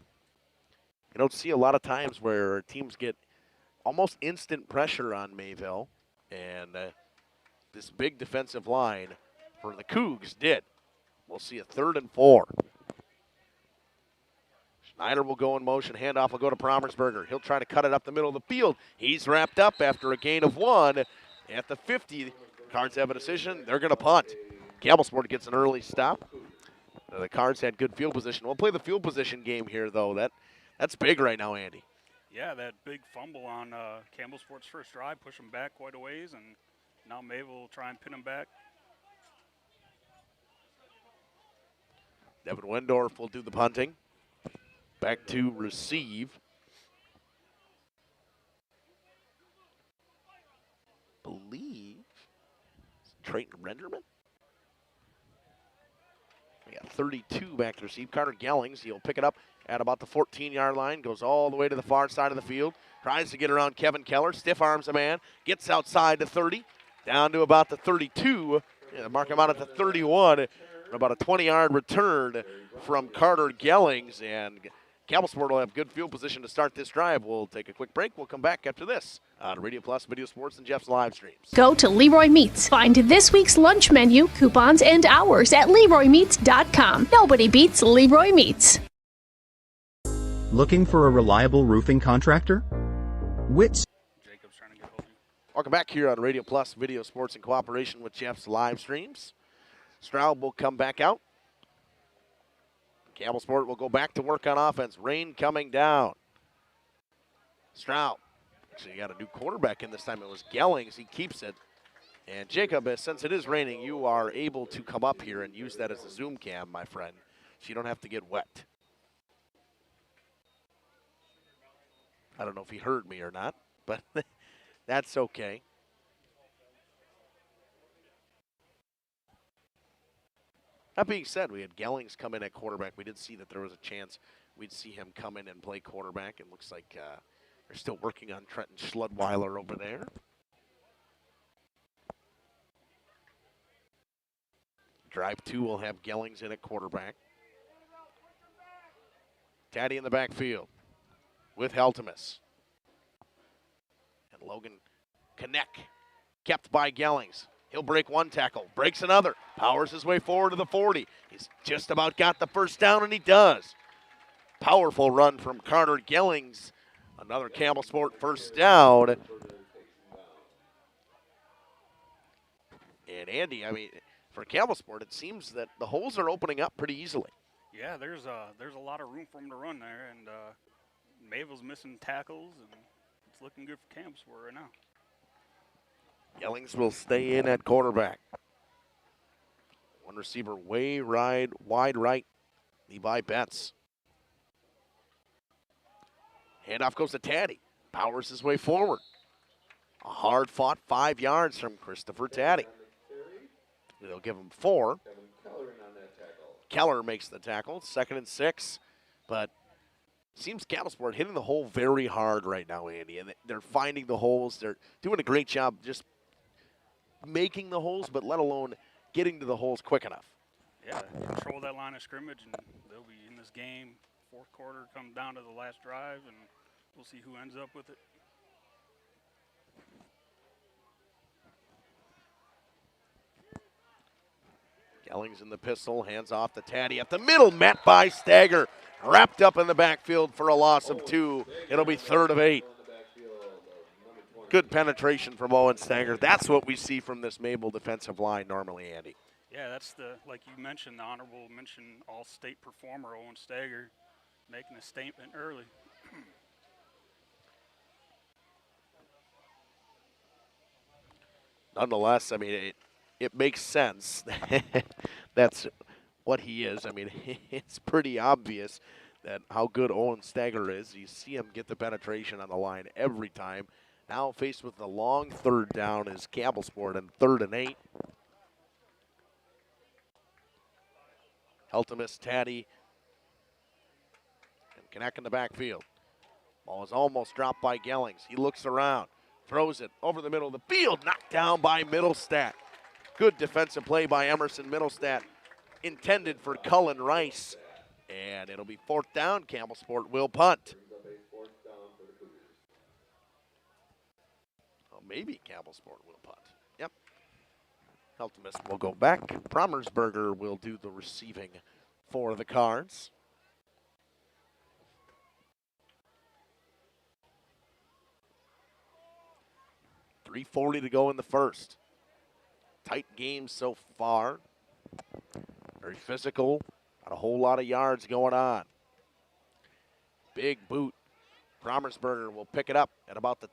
You don't see a lot of times where teams get almost instant pressure on Mayville, and this big defensive line for the Cougs did. We'll see a 3rd and 4. Schneider will go in motion. Handoff will go to Brommersberger. He'll try to cut it up the middle of the field. He's wrapped up after a gain of 1 at the 50. Cards have a decision. They're going to punt. Campbellsport gets an early stop. The Cards had good field position. We'll play the field position game here, though. That's big right now, Andy. Yeah, that big fumble on Campbellsport's first drive pushed them back quite a ways, and now Mayville will try and pin them back. Devin Wendorf will do the punting. Back to receive. Believe Trayton Renderman. We got 32 back to receive. Carter Gellings, he'll pick it up at about the 14-yard line, goes all the way to the far side of the field, tries to get around Kevin Keller, stiff arms a man, gets outside to 30, down to about the 32, mark him out at the 31, about a 20-yard return from Carter Gellings, and Campbellsport will have good field position to start this drive. We'll take a quick break. We'll come back after this on Radio Plus, Video Sports, and Jeff's live streams. Go to Leroy Meats. Find this week's lunch menu, coupons, and hours at LeroyMeats.com. Nobody beats Leroy Meats. Looking for a reliable roofing contractor? Wits. Welcome back here on Radio Plus, Video Sports, in cooperation with Jeff's live streams. Stroud will come back out. Campbellsport will go back to work on offense. Rain coming down. Stroud. Actually, got a new quarterback in this time. It was Gellings. He keeps it. And Jacob, since it is raining, you are able to come up here and use that as a Zoom cam, my friend, so you don't have to get wet. I don't know if he heard me or not, but that's okay. That being said, we had Gellings come in at quarterback. We did see that there was a chance we'd see him come in and play quarterback. It looks like they're still working on Trenton Schludweiler over there. Drive 2 will have Gellings in at quarterback. Taddy in the backfield with Heltemus. And Logan Kneck, kept by Gellings. He'll break one tackle, breaks another, powers his way forward to the 40. He's just about got the first down, and he does. Powerful run from Carter Gellings. Another Campbellsport first down. And Andy, I mean, for Campbellsport, it seems that the holes are opening up pretty easily. Yeah, there's a lot of room for him to run there, and Mayville's missing tackles, and it's looking good for Campbellsport right now. Gellings will stay in at quarterback. One receiver way wide right, Levi Betts. Handoff goes to Taddy. Powers his way forward. A hard-fought 5 yards from Christopher Taddy. They'll give him 4. Keller makes the tackle, 2nd and 6. But seems Campbellsport hitting the hole very hard right now, Andy. And they're finding the holes. They're doing a great job just making the holes, but let alone getting to the holes quick enough. Yeah, control that line of scrimmage, and they'll be in this game. Fourth quarter comes down to the last drive, and we'll see who ends up with it. Gellings in the pistol, hands off to Taddy at the middle, met by Stagger. Wrapped up in the backfield for a loss of 2. It'll be 3rd and 8. Good penetration from Owen Stagger. That's what we see from this Mayville defensive line normally, Andy. Yeah, that's like you mentioned, the honorable mention all-state performer, Owen Stagger, making a statement early. Nonetheless, I mean, it makes sense. That's what he is. I mean, it's pretty obvious that how good Owen Stagger is. You see him get the penetration on the line every time. Now faced with the long 3rd down is Campbellsport and 3rd and 8. Heltemus, Taddy, and Kneck in the backfield. Ball is almost dropped by Gellings. He looks around, throws it over the middle of the field, knocked down by Middlestat. Good defensive play by Emerson Middlestat, intended for Cullen Rice. And it'll be 4th down. Campbellsport will punt. Maybe Campbellsport will punt. Yep. Heltemus will go back. Promersberger will do the receiving for the Cards. .340 to go in the first. Tight game so far. Very physical, got a whole lot of yards going on. Big boot. Brommersberger will pick it up at about the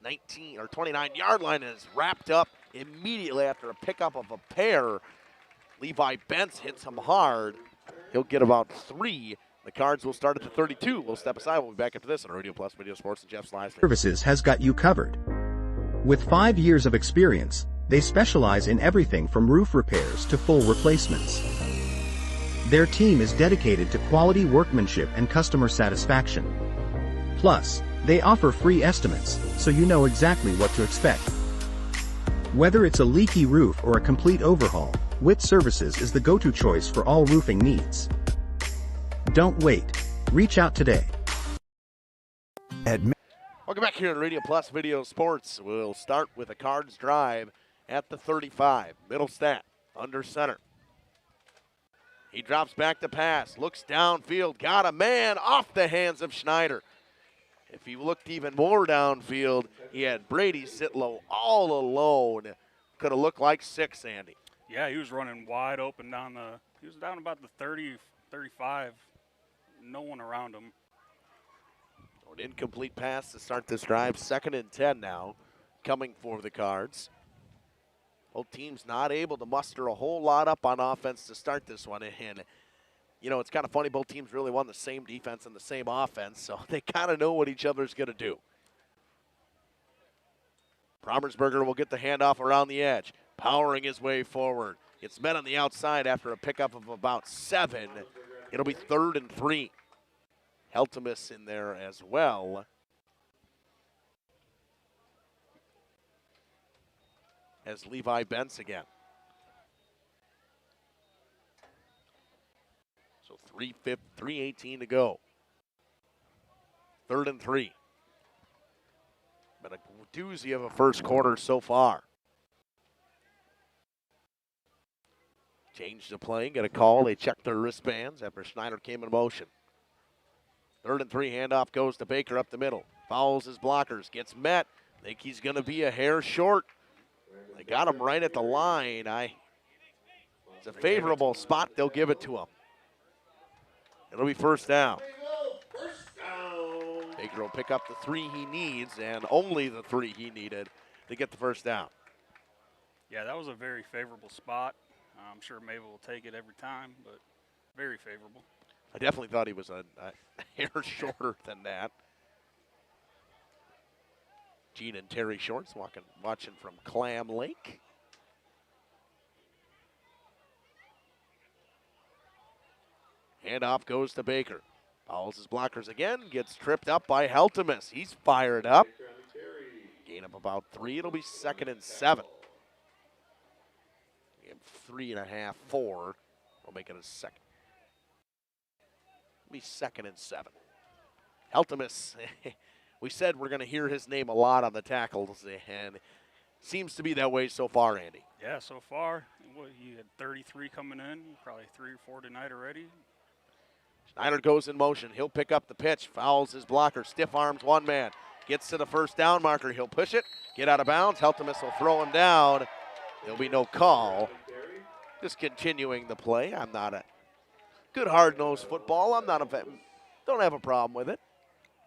19 or 29-yard line and is wrapped up immediately after a pickup of a pair. Levi Bentz hits him hard. He'll get about 3. The Cards will start at the 32. We'll step aside. We'll be back after this on Radio Plus Video Sports and Jeff's Live Stream. Services has got you covered. With 5 years of experience, they specialize in everything from roof repairs to full replacements. Their team is dedicated to quality workmanship and customer satisfaction. Plus, they offer free estimates, so you know exactly what to expect. Whether it's a leaky roof or a complete overhaul, Witt Services is the go-to choice for all roofing needs. Don't wait. Reach out today. Welcome back here on Radio Plus Video Sports. We'll start with a Cards drive at the 35. Middlestat under center. He drops back to pass, looks downfield, got a man off the hands of Schneider. If he looked even more downfield, he had Brady Sitlow all alone. Could have looked like 6, Andy. Yeah, he was running wide open he was down about the 30, 35. No one around him. An incomplete pass to start this drive. 2nd and 10 now, coming for the Cards. Both teams not able to muster a whole lot up on offense to start this one. And, you know, it's kind of funny. Both teams really won the same defense and the same offense, so they kind of know what each other's going to do. Brommersberger will get the handoff around the edge, powering his way forward. It's met on the outside after a pickup of about 7. It'll be 3rd and 3. Heltemus in there as well. As Levi Bentz again. So 3:18 to go. 3rd and 3. Been a doozy of a first quarter so far. Change the play, get a call. They check their wristbands after Schneider came in motion. 3rd and 3, handoff goes to Baker up the middle. Fouls his blockers, gets met. Think he's going to be a hair short. They got him right at the line. It's a favorable spot. They'll give it to him. It'll be 1st down. Baker will pick up the 3 he needs, and only the 3 he needed to get the 1st down. Yeah, that was a very favorable spot. I'm sure Mayville will take it every time, but very favorable. I definitely thought he was a hair shorter than that. Gene and Terry Shorts watching from Clam Lake. Handoff goes to Baker. Fouls his blockers again, gets tripped up by Heltemus. He's fired up. Gain up about 3. It'll be 2nd and 7. 3.5, 4. We'll make it a 2nd. It'll be 2nd and 7. Heltemus, we said we're going to hear his name a lot on the tackles, and seems to be that way so far, Andy. Yeah, so far, he had 33 coming in, probably 3 or 4 tonight already. Schneider goes in motion. He'll pick up the pitch, fouls his blocker, stiff arms one man, gets to the 1st down marker. He'll push it, get out of bounds. Heltemus will throw him down. There'll be no call. Just continuing the play. I'm not a good hard-nosed football. Don't have a problem with it.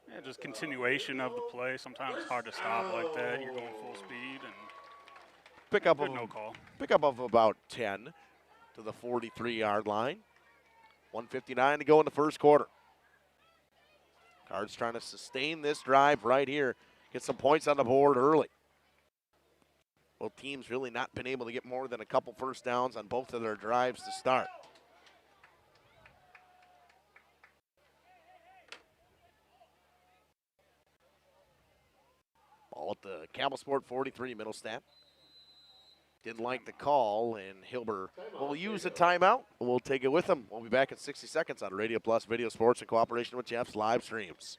Yeah, just continuation of the play. Sometimes it's hard to stop like that. You're going full speed and no call. Pickup of about 10 to the 43-yard line. 1:59 to go in the 1st quarter. Cards trying to sustain this drive right here. Get some points on the board early. Both teams really not been able to get more than a couple 1st downs on both of their drives to start. Ball at the Campbellsport 43, Middlestat. Didn't like the call, and Hilber will use a timeout. We'll take it with him. We'll be back in 60 seconds on Radio Plus Video Sports in cooperation with Jeff's live streams.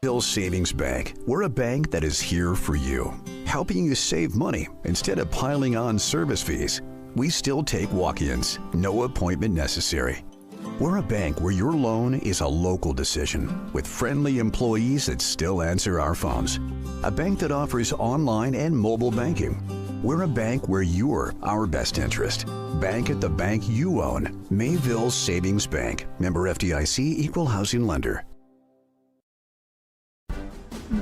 Hill Savings Bank. We're a bank that is here for you, helping you save money instead of piling on service fees. We still take walk-ins, no appointment necessary. We're a bank where your loan is a local decision with friendly employees that still answer our phones. A bank that offers online and mobile banking. We're a bank where you're our best interest. Bank at the bank you own. Mayville Savings Bank. Member FDIC, Equal Housing Lender.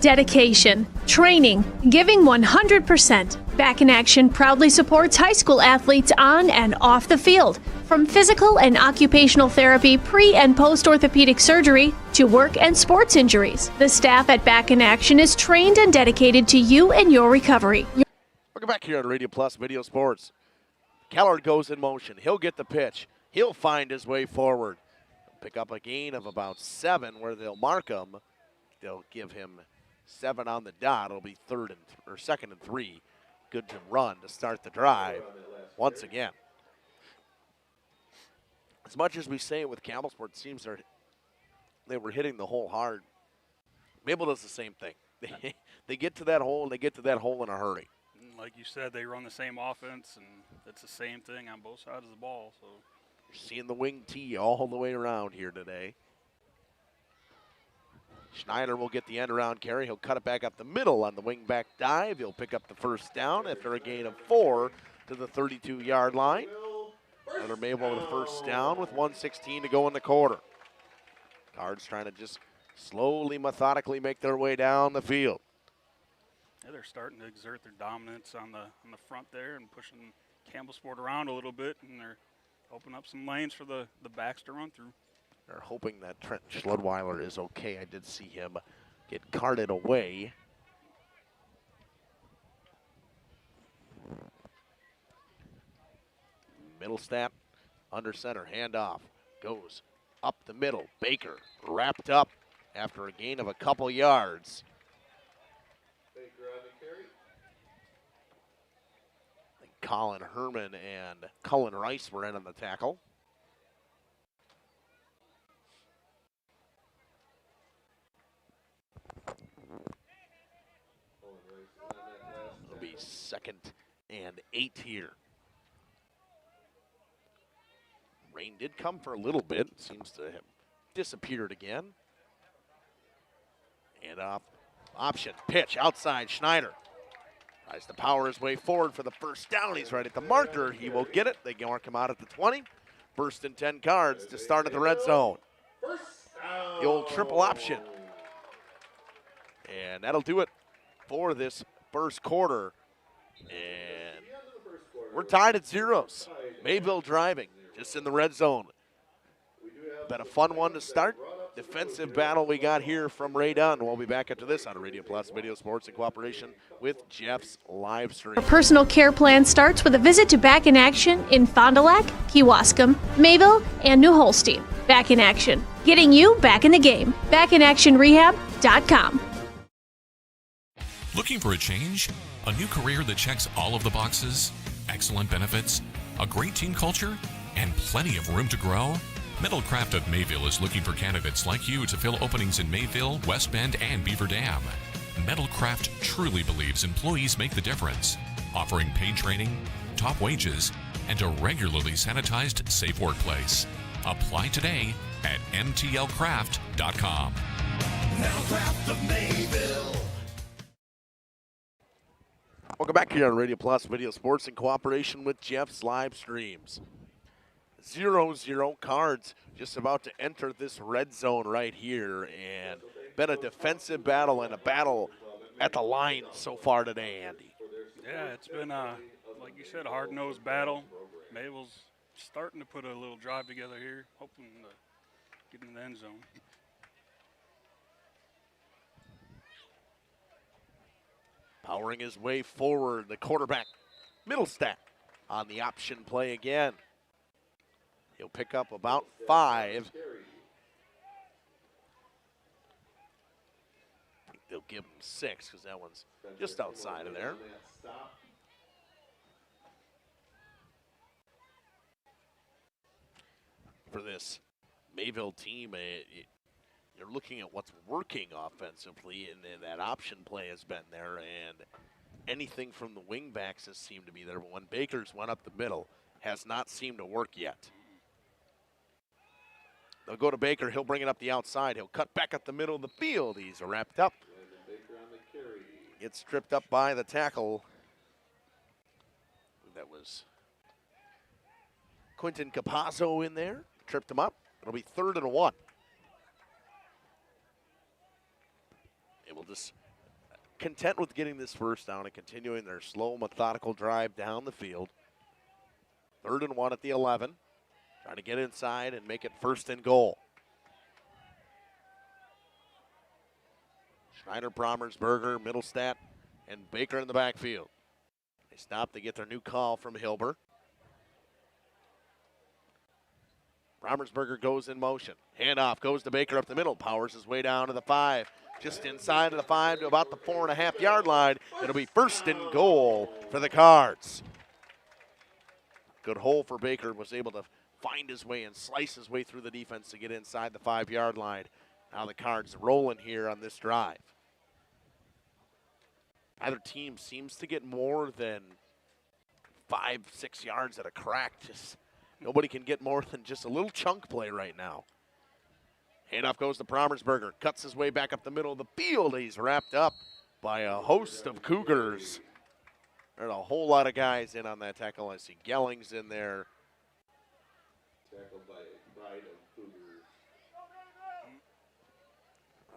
Dedication, training, giving 100%. Back in Action proudly supports high school athletes on and off the field. From physical and occupational therapy, pre- and post-orthopedic surgery, to work and sports injuries. The staff at Back in Action is trained and dedicated to you and your recovery. Welcome back here on Radio Plus Video Sports. Keller goes in motion. He'll get the pitch. He'll find his way forward. Pick up a gain of about 7 where they'll mark him. They'll give him 7 on the dot. It'll be second and 3. Good to run to start the drive once again. As much as we say it with Campbellsport, it seems they were hitting the hole hard. Mayville does the same thing. They get to that hole, and they get to that hole in a hurry. Like you said, they run the same offense, and it's the same thing on both sides of the ball. So you're seeing the wing tee all the way around here today. Schneider will get the end around carry. He'll cut it back up the middle on the wing back dive. He'll pick up the first down after a gain of 4 to the 32-yard line. Another Mayville with a first down with 1:16 to go in the quarter. Cards trying to just slowly, methodically make their way down the field. yeah, they're starting to exert their dominance on the front there and pushing Campbellsport around a little bit, and they're opening up some lanes for the backs to run through. They're hoping that Trent Schludweiler is okay. I did see him get carted away. Middlestat under center, handoff, goes up the middle. Baker wrapped up after a gain of a couple yards. Colin Herman and Cullen Rice were in on the tackle. It'll be 2nd and 8 here. Rain did come for a little bit. Seems to have disappeared again. And option, pitch outside Schneider. Tries to power his way forward for the first down. He's right at the marker. He will get it. They mark him out at the 20. First and 10 cards to start at the red zone. The old triple option. And that'll do it for this first quarter. And we're tied at zeros. Mayville driving just in the red zone. Been a fun one to start. Defensive battle we got here from Ray Dunn. We'll be back after this on Radio Plus Video Sports in cooperation with Jeff's live stream. A personal care plan starts with a visit to Back in Action in Fond du Lac, Kewaskum, Mayville, and New Holstein. Back in Action, getting you back in the game. BackinActionRehab.com. Looking for a change? A new career that checks all of the boxes? Excellent benefits? A great team culture? And plenty of room to grow? Metalcraft of Mayville is looking for candidates like you to fill openings in Mayville, West Bend, and Beaver Dam. Metalcraft truly believes employees make the difference, offering paid training, top wages, and a regularly sanitized, safe workplace. Apply today at mtlcraft.com. Metalcraft of Mayville. Welcome back here on Radio Plus Video Sports in cooperation with Jeff's live streams. 0-0 Cards just about to enter this red zone right here, and been a defensive battle and a battle at the line so far today, Andy. Yeah, it's been, like you said, a hard-nosed battle. Mayville's starting to put a little drive together here, hoping to get in the end zone. Powering his way forward, the quarterback, Middlestat, on the option play again. He'll pick up about 5. I think they'll give him 6 because that one's just outside of there. For this Mayville team, you're looking at what's working offensively, and that option play has been there, and anything from the wingbacks has seemed to be there. But when Baker's went up the middle, has not seemed to work yet. They'll go to Baker. He'll bring it up the outside. He'll cut back up the middle of the field. He's wrapped up. Gets tripped up by the tackle. that was Quentin Capazzo in there. Tripped him up. It'll be 3rd and 1. It will just content with getting this first down and continuing their slow, methodical drive down the field. 3rd and 1 at the 11. Trying to get inside and make it 1st and goal. Schneider, Brommersberger, Middlestat, and Baker in the backfield. They stop. They get their new call from Hilber. Brommersberger goes in motion. Handoff goes to Baker up the middle. Powers his way down to the 5. Just inside of the 5 to about the 4.5-yard line. It'll be 1st and goal for the Cards. Good hole for Baker. Was able to find his way and slice his way through the defense to get inside the 5-yard line. Now the Cards rolling here on this drive. Either team seems to get more than 5-6 yards at a crack. Just nobody can get more than just a little chunk play right now. Handoff goes to Brommersberger. Cuts his way back up the middle of the field. He's wrapped up by a host of Cougars. There's a whole lot of guys in on that tackle. I see Gelling's in there. Tackled by Pride of Cougars.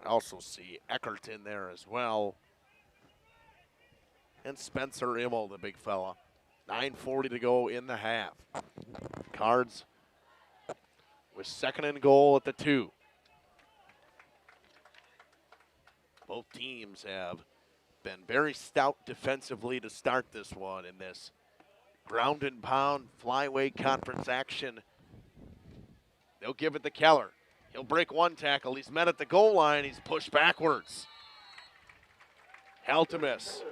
I also see Eckert in there as well. And Spencer Immel, the big fella. 9:40 to go in the half. Cards with 2nd and goal at the 2. Both teams have been very stout defensively to start this one in this ground and pound flyweight conference action. They'll give it to Keller. He'll break one tackle. He's met at the goal line. He's pushed backwards. Haltemus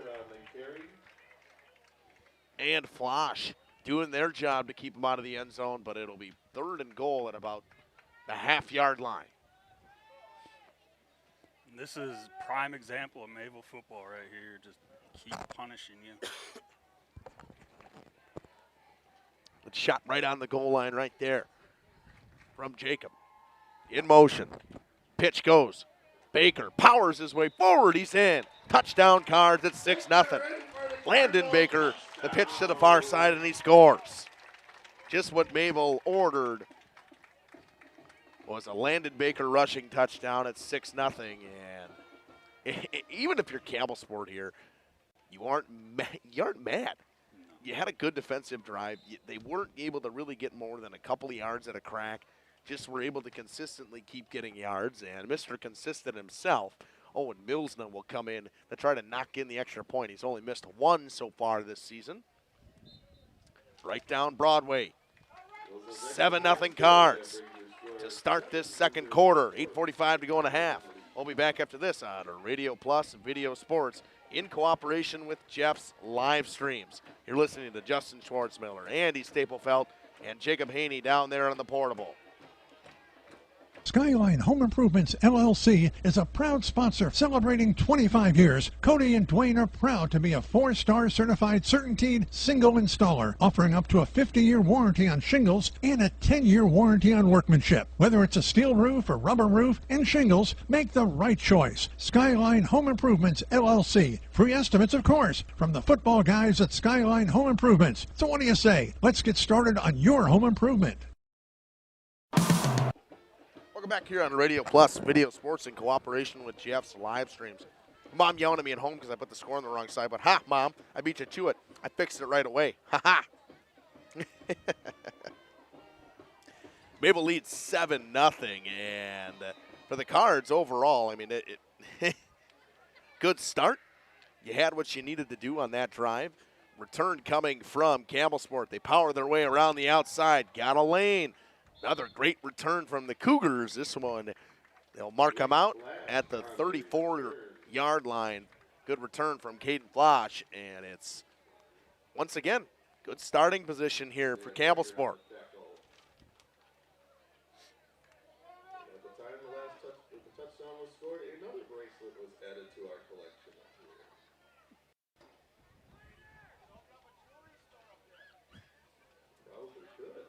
and Flosh doing their job to keep him out of the end zone, but it'll be 3rd and goal at about the half-yard line. This is prime example of Mayville football right here. Just keep punishing you. It's shot right on the goal line right there from Jacob. In motion. Pitch goes. Baker powers his way forward. He's in. Touchdown Cards at 6-0. Landon Baker, the pitch to the far side, and he scores. Just what Mayville ordered was a Landon Baker rushing touchdown at 6-0. And even if you're Campbellsport here, you aren't mad. You had a good defensive drive. They weren't able to really get more than a couple of yards at a crack. Just were able to consistently keep getting yards. And Mr. Consistent himself, Owen Milsna, will come in to try to knock in the extra point. He's only missed 1 so far this season. Right down Broadway. 7-0 Cards to start this second quarter. 8:45 to go in a half. We'll be back after this on Radio Plus and Video Sports in cooperation with Jeff's live streams. You're listening to Justin Schwartzmiller, Andy Staplefelt, and Jacob Haney down there on the portable. Skyline Home Improvements, LLC is a proud sponsor celebrating 25 years. Cody and Dwayne are proud to be a 4-star certified CertainTeed single installer, offering up to a 50-year warranty on shingles and a 10-year warranty on workmanship. Whether it's a steel roof or rubber roof and shingles, make the right choice. Skyline Home Improvements, LLC. Free estimates, of course, from the football guys at Skyline Home Improvements. So what do you say? Let's get started on your home improvement. Welcome back here on Radio Plus Video Sports in cooperation with Jeff's live streams. Mom yelling at me at home because I put the score on the wrong side, but ha, Mom, I beat you to it. I fixed it right away. Ha ha. Mayville leads 7-0, and for the Cards overall, I mean, good start. You had what you needed to do on that drive. Return coming from Campbellsport. They power their way around the outside. Got a lane. Another great return from the Cougars. This one, they'll mark them out at the 34-yard line. Good return from Caden Flosh, and it's, once again, good starting position here for Campbellsport. At the time the touchdown was scored, another bracelet was added to our collection up here. Those are good.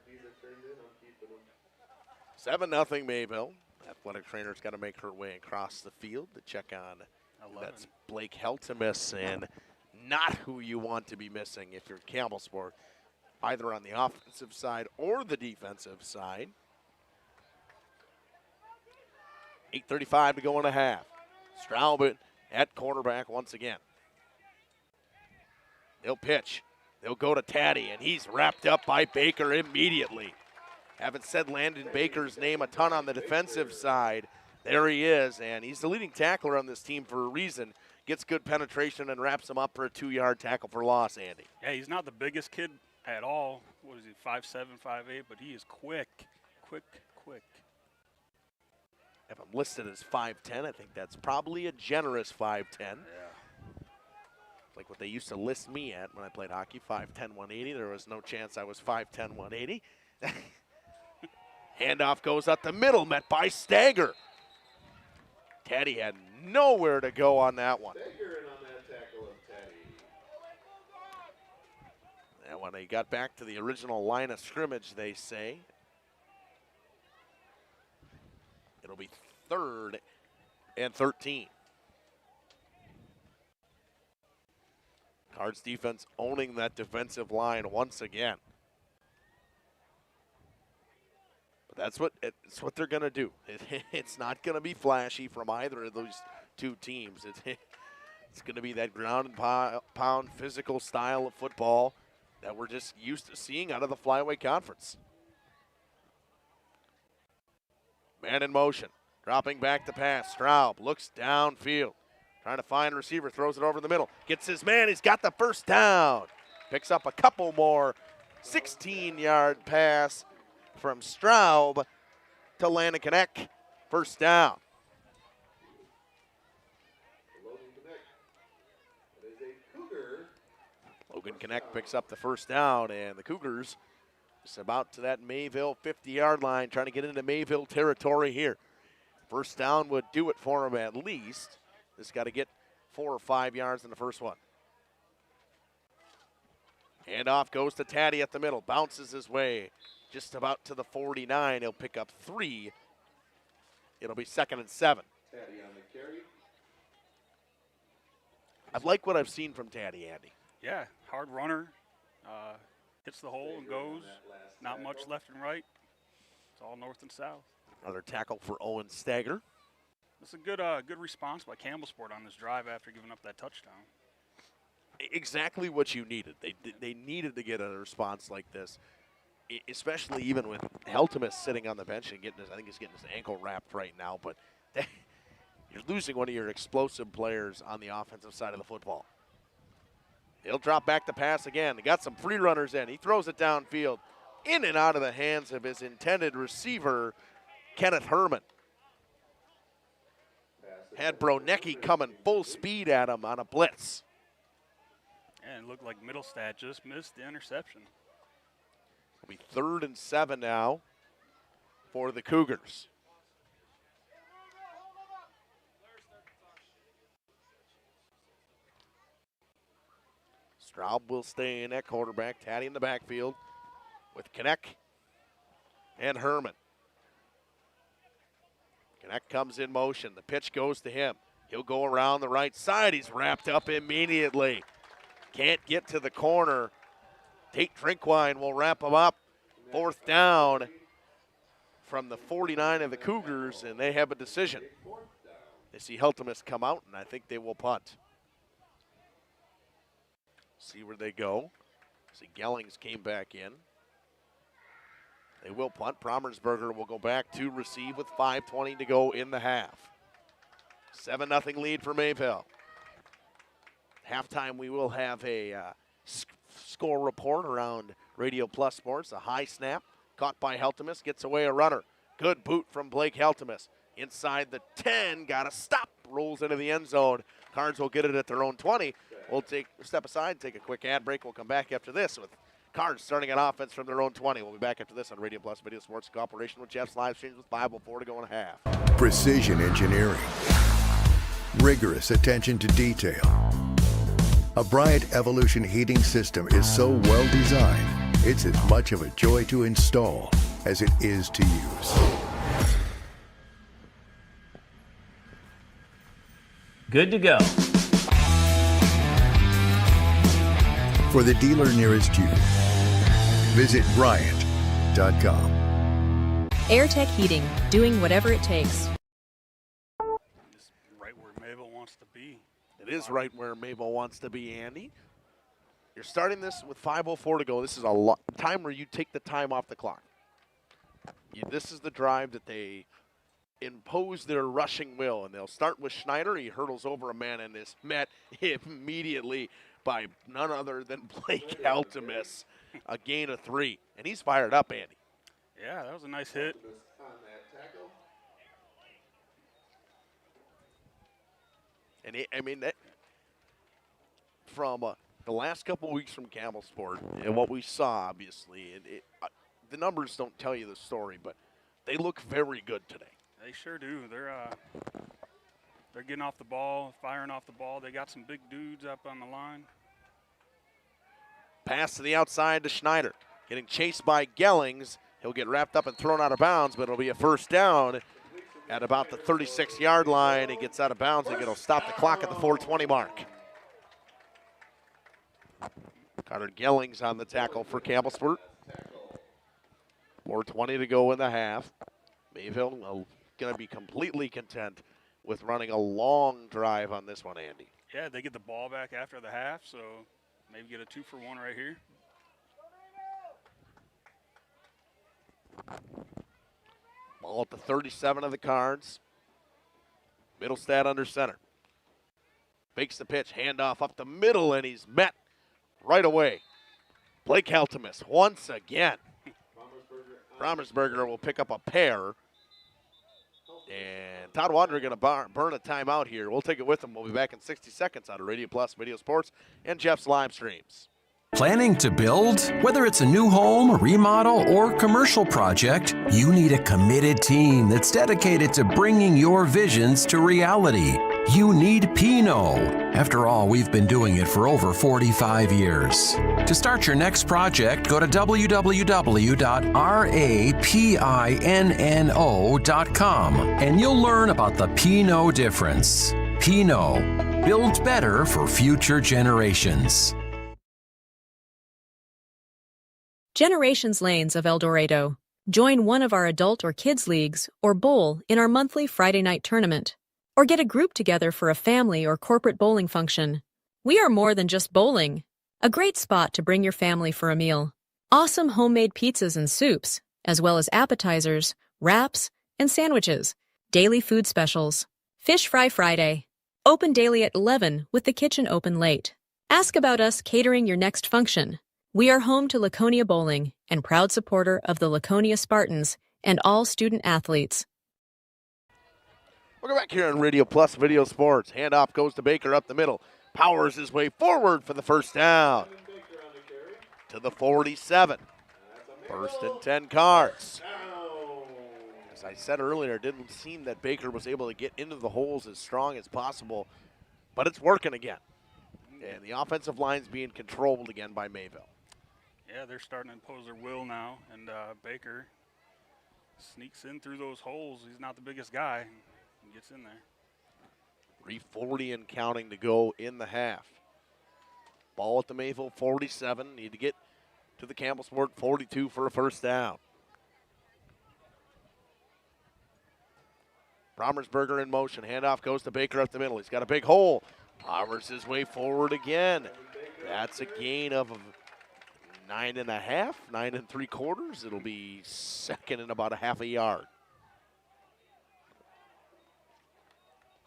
These are turned in, I'm keeping them. 7-0 Mayville. Athletic trainer's got to make her way across the field to check on That's Blake Heltemus, and not who you want to be missing if you're Campbellsport, either on the offensive side or the defensive side. 8:35 to go in a half. Straub at quarterback once again. They'll pitch. They'll go to Taddy, and he's wrapped up by Baker immediately. Haven't said Landon Baker's name a ton on the defensive side. There he is, and he's the leading tackler on this team for a reason. Gets good penetration and wraps him up for a 2-yard tackle for loss, Andy. Yeah, he's not the biggest kid at all. What is he, 5'7", 5'8", but he is quick. If I'm listed as 5'10", I think that's probably a generous 5'10". Yeah. Like what they used to list me at when I played hockey, 5'10", 180. There was no chance I was 5'10", 180. Handoff goes up the middle, met by Stager. Teddy had nowhere to go on that one. Stager in on that tackle of Teddy. And when they got back to the original line of scrimmage, they say, it'll be 3rd and 13. Cards defense owning that defensive line once again. But that's what they're going to do. It's not going to be flashy from either of those two teams. It's going to be that ground and pound physical style of football that we're just used to seeing out of the Flyway Conference. Man in motion. Dropping back to pass. Straub looks downfield. Trying to find a receiver. Throws it over the middle. Gets his man. He's got the first down. Picks up a couple more. 16-yard pass from Straub to Landon Knecht. First down. Logan Knecht picks up the first down, and the Cougars just about to that Mayville 50-yard line, trying to get into Mayville territory here. First down would do it for him at least. Just got to get 4 or 5 yards in the first one. Handoff goes to Taddy at the middle. Bounces his way just about to the 49. He'll pick up 3. It'll be 2nd and 7. Taddy on the carry. I like what I've seen from Taddy, Andy. Yeah, hard runner. Hits the hole and goes. Not much left and right. It's all north and south. Another tackle for Owen Stager. It's a good response by Campbellsport on this drive after giving up that touchdown. Exactly what you needed. They needed to get a response like this, especially even with Heltemus sitting on the bench and I think he's getting his ankle wrapped right now. But you're losing one of your explosive players on the offensive side of the football. He'll drop back to pass again. He got some free runners in. He throws it downfield, in and out of the hands of his intended receiver, Kenneth Herman. Had Bronecki coming full speed at him on a blitz. And it looked like Middlestad just missed the interception. It'll be 3rd and 7 now for the Cougars. Straub will stay in at quarterback. Taddy in the backfield with Knecht and Herman. Knecht comes in motion. The pitch goes to him. He'll go around the right side. He's wrapped up immediately. Can't get to the corner. Tate Drinkwine will wrap him up. 4th down from the 49 of the Cougars, and they have a decision. They see Heltemus come out, and I think they will punt. See where they go. See Gellings came back in. They will punt. Promersberger will go back to receive with 5:20 to go in the half. 7-0 lead for Mayville. Halftime, we will have a score report around Radio Plus Sports. A high snap caught by Heltemus. Gets away a runner. Good boot from Blake Heltemus. Inside the 10. Got a stop. Rolls into the end zone. Cards will get it at their own 20. We'll step aside, take a quick ad break. We'll come back after this with Cards starting on offense from their own 20. We'll be back after this on Radio Plus Video Sports Cooperation with Jeff's live streams with 5:04 to go in a half. Precision engineering. Rigorous attention to detail. A Bryant Evolution heating system is so well designed, it's as much of a joy to install as it is to use. good to go. For the dealer nearest you, visit Bryant.com. AirTech Heating, doing whatever it takes. Right where Mayville wants to be. It is right where Mayville wants to be, Andy. You're starting this with 5:04 to go. This is a time where you take the time off the clock. This is the drive that they impose their rushing will, and they'll start with Schneider. He hurdles over a man and is met immediately by none other than Blake Altemus, a gain of 3. And he's fired up, Andy. Yeah, that was a nice hit. And from the last couple of weeks from Campbellsport and what we saw, obviously, the numbers don't tell you the story, but they look very good today. They sure do. They're getting off the ball, firing off the ball. They got some big dudes up on the line. Pass to the outside to Schneider. Getting chased by Gellings. He'll get wrapped up and thrown out of bounds, but it'll be a first down at about the 36-yard line. He gets out of bounds, and it'll stop the clock at the 4:20 mark. Carter Gellings on the tackle for Campbellsport. 4:20 to go in the half. Mayville going to be completely content with running a long drive on this one, Andy. Yeah, they get the ball back after the half, so maybe get a 2-for-1 right here. Ball at the 37 of the Cards. Middlestad under center. Fakes the pitch, handoff up the middle, and he's met right away. Blake Altemus once again. Brommersberger will pick up a pair. And Todd Wander going to burn a timeout here. We'll take it with him. We'll be back in 60 seconds on Radio Plus, Video Sports, and Jeff's live streams. Planning to build? Whether it's a new home, remodel, or commercial project, you need a committed team that's dedicated to bringing your visions to reality. You need Pinot. After all, we've been doing it for over 45 years. To start your next project, go to www.rapinno.com and you'll learn about the Pinot difference. Pinot, build better for future generations. Generations Lanes of El Dorado. Join one of our adult or kids leagues or bowl in our monthly Friday night tournament. Or get a group together for a family or corporate bowling function. We are more than just bowling. A great spot to bring your family for a meal. Awesome homemade pizzas and soups, as well as appetizers, wraps, and sandwiches. Daily food specials. Fish Fry Friday. Open daily at 11 with the kitchen open late. Ask about us catering your next function. We are home to Laconia Bowling and proud supporter of the Laconia Spartans and all student athletes. Welcome back here on Radio Plus Video Sports. Handoff goes to Baker up the middle. Powers his way forward for the first down. To the 47. First and 10 Cards. As I said earlier, it didn't seem that Baker was able to get into the holes as strong as possible, but it's working again. And the offensive line's being controlled again by Mayville. Yeah, they're starting to impose their will now, and Baker sneaks in through those holes. He's not the biggest guy. He gets in there. 3:40 and counting to go in the half. Ball at the Mayville 47. Need to get to the Campbellsport 42 for a first down. Brommersberger in motion. Handoff goes to Baker up the middle. He's got a big hole. Powers his way forward again. That's a gain of 9.5, 9 3/4. It'll be second and about a half a yard.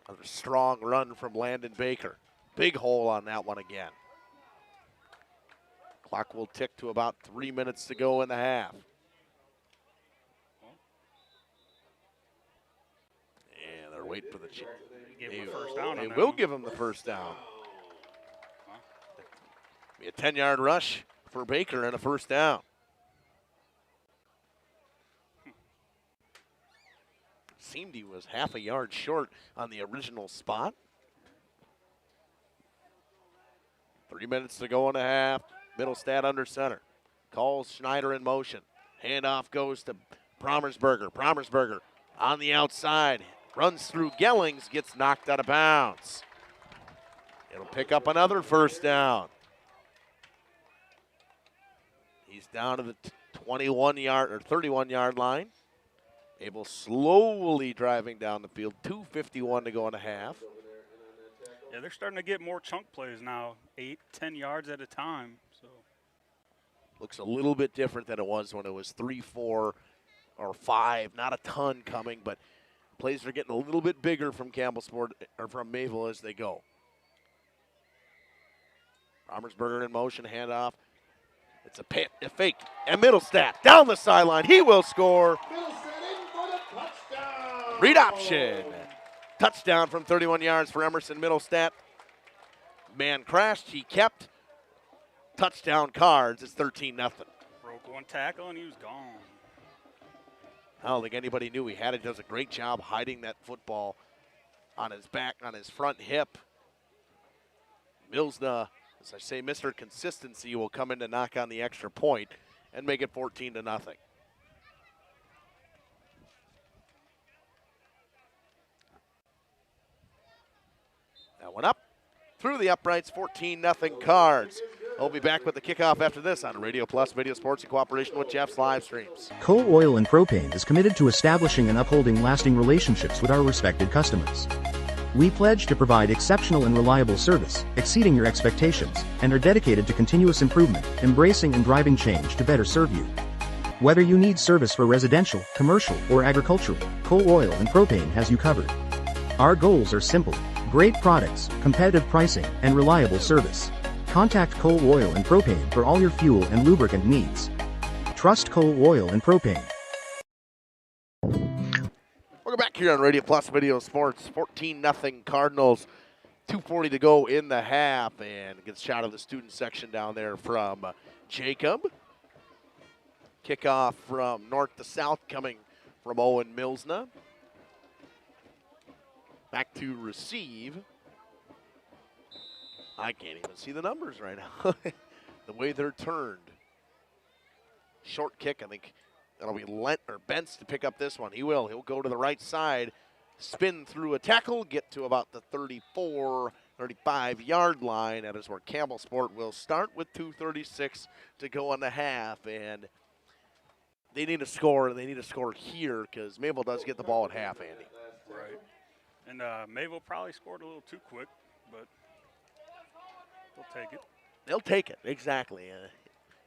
Another strong run from Landon Baker. Big hole on that one again. Clock will tick to about 3 minutes to go in the half. And they're waiting for the chance. They will give him the first down. Be a 10-yard rush for Baker and a first down. Seemed he was half a yard short on the original spot. 3 minutes to go in the half. Middlestad under center. Calls Schneider in motion. Handoff goes to Brommersberger. Brommersberger on the outside. Runs through Gellings, gets knocked out of bounds. It'll pick up another first down. He's down to the 21-yard or 31-yard line. Abel slowly driving down the field. 2:51 to go in a half. Yeah, they're starting to get more chunk plays now, 8, 10 yards at a time. So Looks a little bit different than it was when it was 3, 4, or 5. Not a ton coming, but plays are getting a little bit bigger from Campbellsport or from Mayville as they go. Romersberger in motion, handoff. It's a fake. And Middlestat down the sideline. He will score. Read option. Touchdown from 31 yards for Emerson Middlestat. Man crashed. He kept. Touchdown Cards. It's 13-0. broke one tackle and he was gone. I don't think anybody knew he had it. Does a great job hiding that football on his back, on his front hip. Milsna, as I say, Mr. Consistency will come in to knock on the extra point and make it 14-0. That one up through the uprights, 14-0 Cards. We'll be back with the kickoff after this on Radio Plus Video Sports in cooperation with Jeff's live streams. Coal Oil and Propane is committed to establishing and upholding lasting relationships with our respected customers. We pledge to provide exceptional and reliable service, exceeding your expectations, and are dedicated to continuous improvement, embracing and driving change to better serve you. Whether you need service for residential, commercial, or agricultural, Coal Oil and Propane has you covered. Our goals are simple: great products, competitive pricing, and reliable service. Contact Coal Oil and Propane for all your fuel and lubricant needs. Trust Coal Oil and Propane. Welcome back here on Radio Plus Video Sports. 14-0 Cardinals. 2:40 to go in the half, and gets shot of the student section down there from Jacob. Kickoff from north to south coming from Owen Milsna. Back to receive. I can't even see the numbers right now. The way they're turned. Short kick, I think that'll be Bentz to pick up this one. He will. He'll go to the right side, spin through a tackle, get to about the 34, 35-yard line. That is where Campbellsport will start with 2:36 to go in the half. And they need a score, and they need a score here because Mayville does get the ball at half, Andy. Right. And Mayville probably scored a little too quick, but they'll take it. They'll take it, exactly.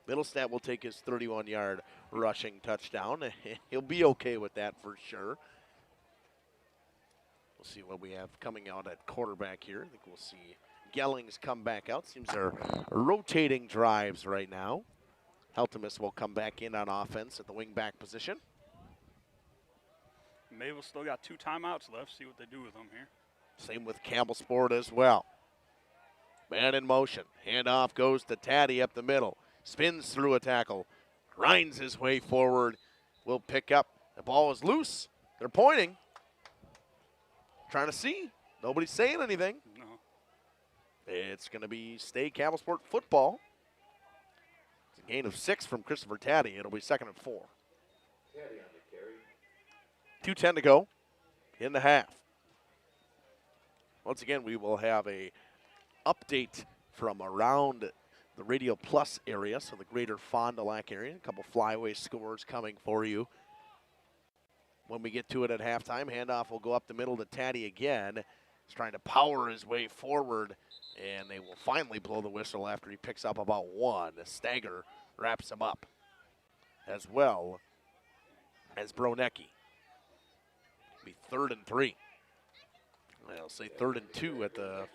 Middlestat will take his 31-yard rushing touchdown. He'll be okay with that for sure. We'll see what we have coming out at quarterback here. I think we'll see Gellings come back out. Seems they're rotating drives right now. Heltemus will come back in on offense at the wing-back position. Mayville still got 2 timeouts left. See what they do with them here. Same with Campbellsport as well. Man in motion. Handoff goes to Taddy up the middle. Spins through a tackle. Grinds his way forward. Will pick up. The ball is loose. They're pointing. Trying to see. Nobody's saying anything. No. It's going to be stay Campbellsport football. It's a gain of 6 from Christopher Taddy. It'll be 2nd and 4. 2:10 to go in the half. Once again, we will have a update from around the Radio Plus area, so the greater Fond du Lac area. A couple flyaway scores coming for you. When we get to it at halftime, handoff will go up the middle to Taddy again. He's trying to power his way forward, and they will finally blow the whistle after he picks up about 1. The stagger wraps him up, as well as Bronecki. Be 3rd and 3. I'll say 3rd and 2 at the.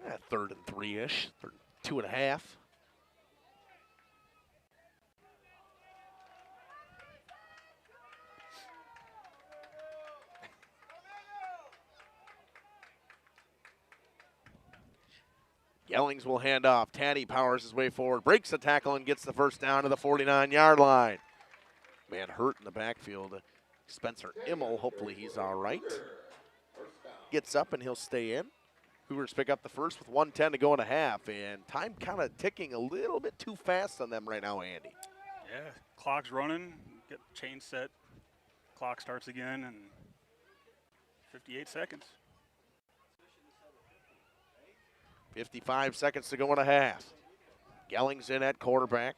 Yeah, 3rd and 3-ish, 2.5. Yellings will hand off. Taddy powers his way forward, breaks the tackle, and gets the first down to the 49-yard line. Man hurt in the backfield. Spencer Immel, hopefully he's all right. Gets up and he'll stay in. Cougars pick up the first with 1:10 to go in a half, and time kind of ticking a little bit too fast on them right now, Andy. Yeah, clock's running. Get chain set. Clock starts again, and 58 seconds. 55 seconds to go in a half. Gellings in at quarterback.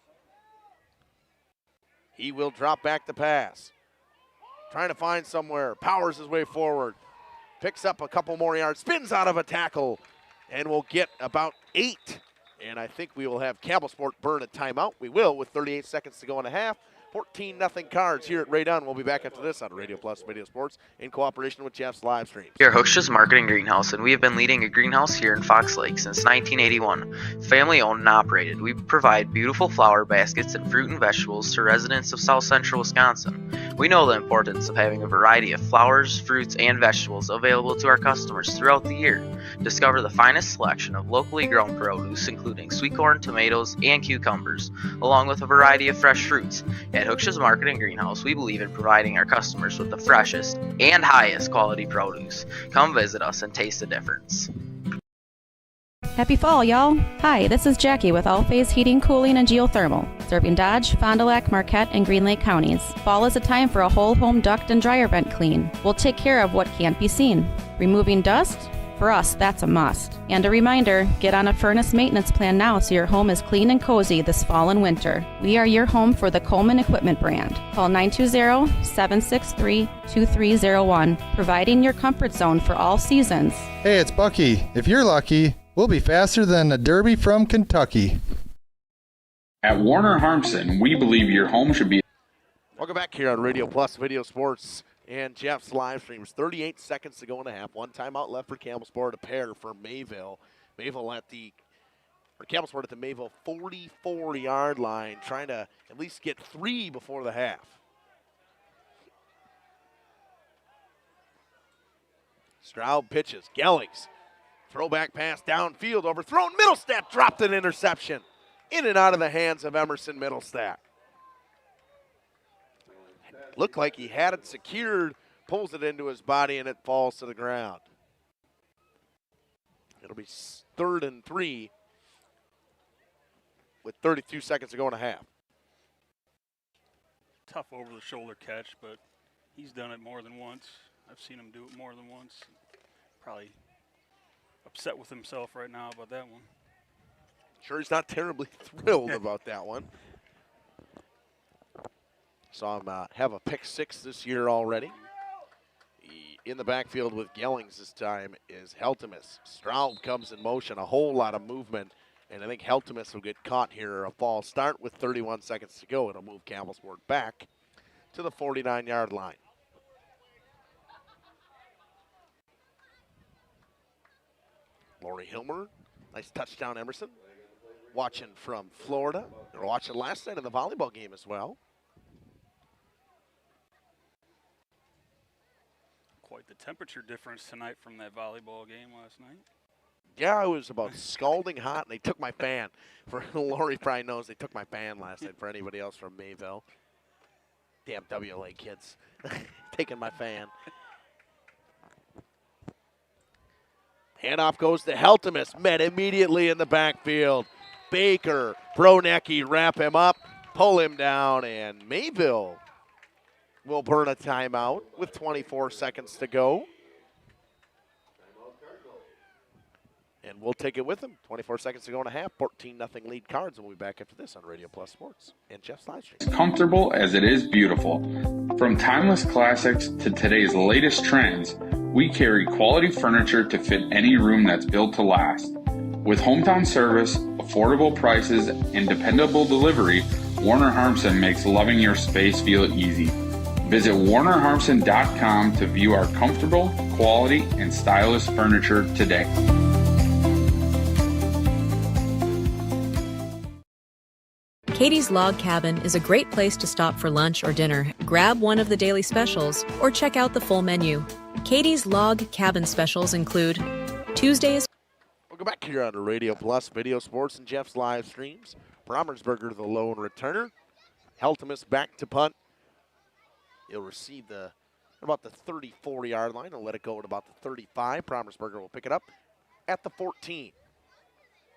He will drop back the pass. Trying to find somewhere. Powers his way forward. Picks up a couple more yards. Spins out of a tackle. And will get about 8. And I think we will have Campbellsport burn a timeout. We will with 38 seconds to go in a half. 14-0 Cards here at Ray Dunn. We'll be back after this on Radio Plus Video Sports in cooperation with Jeff's live streams. We are Hochschild Marketing Greenhouse, and we have been leading a greenhouse here in Fox Lake since 1981. Family owned and operated, we provide beautiful flower baskets and fruit and vegetables to residents of South Central Wisconsin. We know the importance of having a variety of flowers, fruits, and vegetables available to our customers throughout the year. Discover the finest selection of locally grown produce, including sweet corn, tomatoes, and cucumbers, along with a variety of fresh fruits. At Hochschild Marketing Greenhouse, we believe in providing our customers with the freshest and highest quality produce. Come visit us and taste the difference. Happy fall, y'all. Hi, this is Jackie with All Phase Heating, Cooling, and Geothermal, serving Dodge, Fond du Lac, Marquette, and Green Lake counties. Fall is a time for a whole home duct and dryer vent clean. We'll take care of what can't be seen. Removing dust? For us, that's a must. And a reminder, get on a furnace maintenance plan now so your home is clean and cozy this fall and winter. We are your home for the Coleman Equipment brand. Call 920-763-2301, providing your comfort zone for all seasons. Hey, it's Bucky. If you're lucky, we'll be faster than a Derby from Kentucky. At Warner Harmson, we believe your home should be... Welcome back here on Radio Plus Video Sports and Jeff's live streams. 38 seconds to go in a half. One timeout left for Campbellsport, a pair for Mayville. Campbellsport at the Mayville 44-yard line, trying to at least get 3 before the half. Stroud pitches. Gellings. Throwback pass downfield, overthrown. Middlestat dropped an interception. In and out of the hands of Emerson Middlestat. Looked like he had it secured, pulls it into his body, and it falls to the ground. It'll be 3rd and 3 with 32 seconds to go in a half. Tough over-the-shoulder catch, but he's done it more than once. I've seen him do it more than once. Probably upset with himself right now about that one. Sure, he's not terribly thrilled about that one. Saw him have a pick 6 this year already. In the backfield with Gellings this time is Heltemus. Stroud comes in motion, a whole lot of movement, and I think Heltemus will get caught here. A false start with 31 seconds to go. It'll move Campbellsport back to the 49-yard line. Lori Hilmer, nice touchdown, Emerson. Watching from Florida. They were watching last night in the volleyball game as well. Quite the temperature difference tonight from that volleyball game last night. Yeah, it was about scalding hot, and they took my fan. For Lori probably knows they took my fan last night. For anybody else from Mayville. Damn WLA kids. Taking my fan. Handoff goes to Heltemus. Met immediately in the backfield. Baker, Bronecki wrap him up, pull him down, and Mayville will burn a timeout with 24 seconds to go. And we'll take it with them. 24 seconds to go in a half. 14-0 lead Cards. We'll be back after this on Radio Plus Sports and Jeff's live stream. As comfortable as it is beautiful. From timeless classics to today's latest trends, we carry quality furniture to fit any room that's built to last. With hometown service, affordable prices, and dependable delivery, Warner Harmson makes loving your space feel easy. Visit WarnerHarmson.com to view our comfortable, quality, and stylish furniture today. Katie's Log Cabin is a great place to stop for lunch or dinner. Grab one of the daily specials or check out the full menu. Katie's Log Cabin specials include Tuesdays. Welcome back here on the Radio Plus Video Sports and Jeff's live streams. Brommersberger, the lone returner. Heltemus back to punt. He'll receive about the 34-yard line. He'll let it go at about the 35. Brommersberger will pick it up at the 14.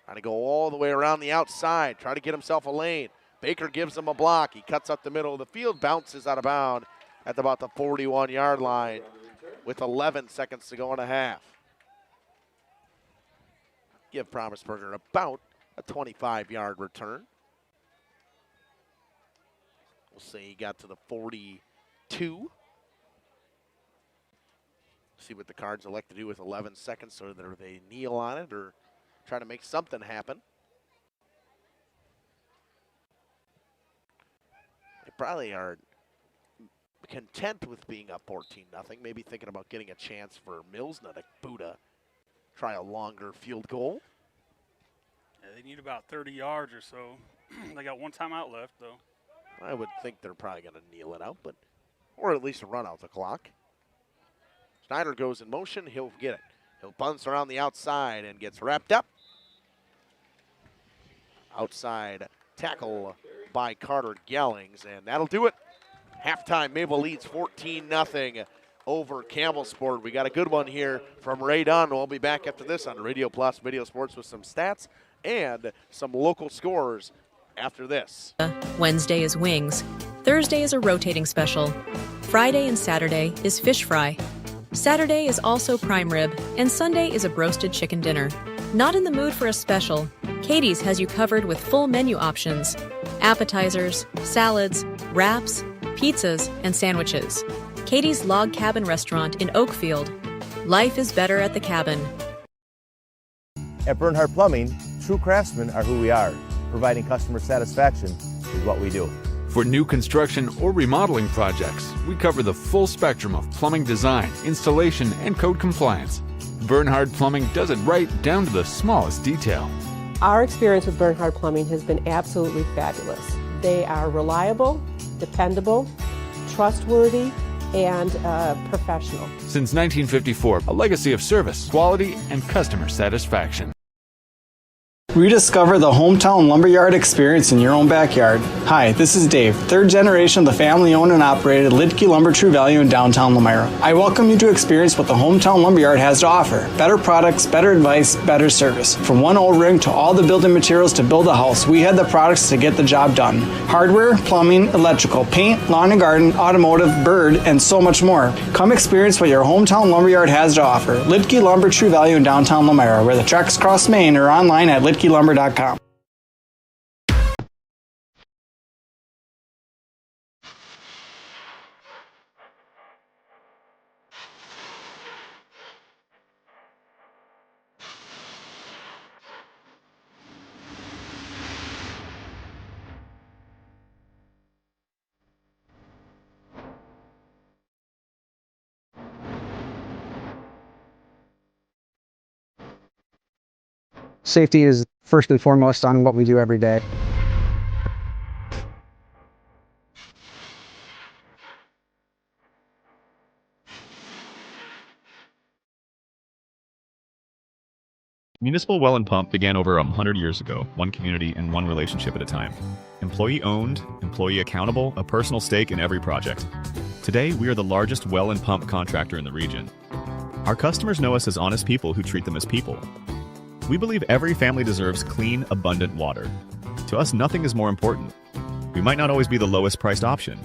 Trying to go all the way around the outside. Try to get himself a lane. Baker gives him a block. He cuts up the middle of the field. Bounces out of bounds at about the 41-yard line. with 11 seconds to go in a half. Give Promisberger about a 25-yard return. We'll say he got to the 42. See what the Cards elect to do with 11 seconds, or whether they kneel on it or try to make something happen. They probably are content with being up 14-0, maybe thinking about getting a chance for Milsna to try a longer field goal. Yeah, they need about 30 yards or so. They got one timeout left, though. I would think they're probably going to kneel it out, or at least run out the clock. Schneider goes in motion. He'll get it. He'll bounce around the outside and gets wrapped up. Outside tackle by Carter Gellings, and that'll do it. Halftime, Mayville leads 14-0 over Campbellsport. We got a good one here from Ray Dunn. We'll be back after this on Radio Plus Video Sports with some stats and some local scores after this. Wednesday is wings. Thursday is a rotating special. Friday and Saturday is fish fry. Saturday is also prime rib, and Sunday is a broasted chicken dinner. Not in the mood for a special? Katie's has you covered with full menu options. Appetizers, salads, wraps, pizzas, and sandwiches. Katie's Log Cabin Restaurant in Oakfield. Life is better at the cabin. At Bernhardt Plumbing, true craftsmen are who we are. Providing customer satisfaction is what we do. For new construction or remodeling projects, we cover the full spectrum of plumbing design, installation, and code compliance. Bernhardt Plumbing does it right down to the smallest detail. Our experience with Bernhardt Plumbing has been absolutely fabulous. They are reliable, dependable, trustworthy, and professional. Since 1954, a legacy of service, quality, and customer satisfaction. Rediscover the hometown lumberyard experience in your own backyard. Hi, this is Dave, third generation of the family-owned and operated Lidke Lumber True Value in downtown Lamira. I welcome you to experience what the hometown lumberyard has to offer. Better products, better advice, better service. From one old ring to all the building materials to build a house, we have the products to get the job done. Hardware, plumbing, electrical, paint, lawn and garden, automotive, bird, and so much more. Come experience what your hometown lumberyard has to offer. Lidke Lumber True Value in downtown Lamira, where the tracks cross Main, or online at lidkelumber.com. Safety is first and foremost on what we do every day. Municipal Well and Pump began over 100 years ago, one community and one relationship at a time. Employee owned, employee accountable, a personal stake in every project. Today, we are the largest well and pump contractor in the region. Our customers know us as honest people who treat them as people. We believe every family deserves clean, abundant water. To us, nothing is more important. We might not always be the lowest priced option,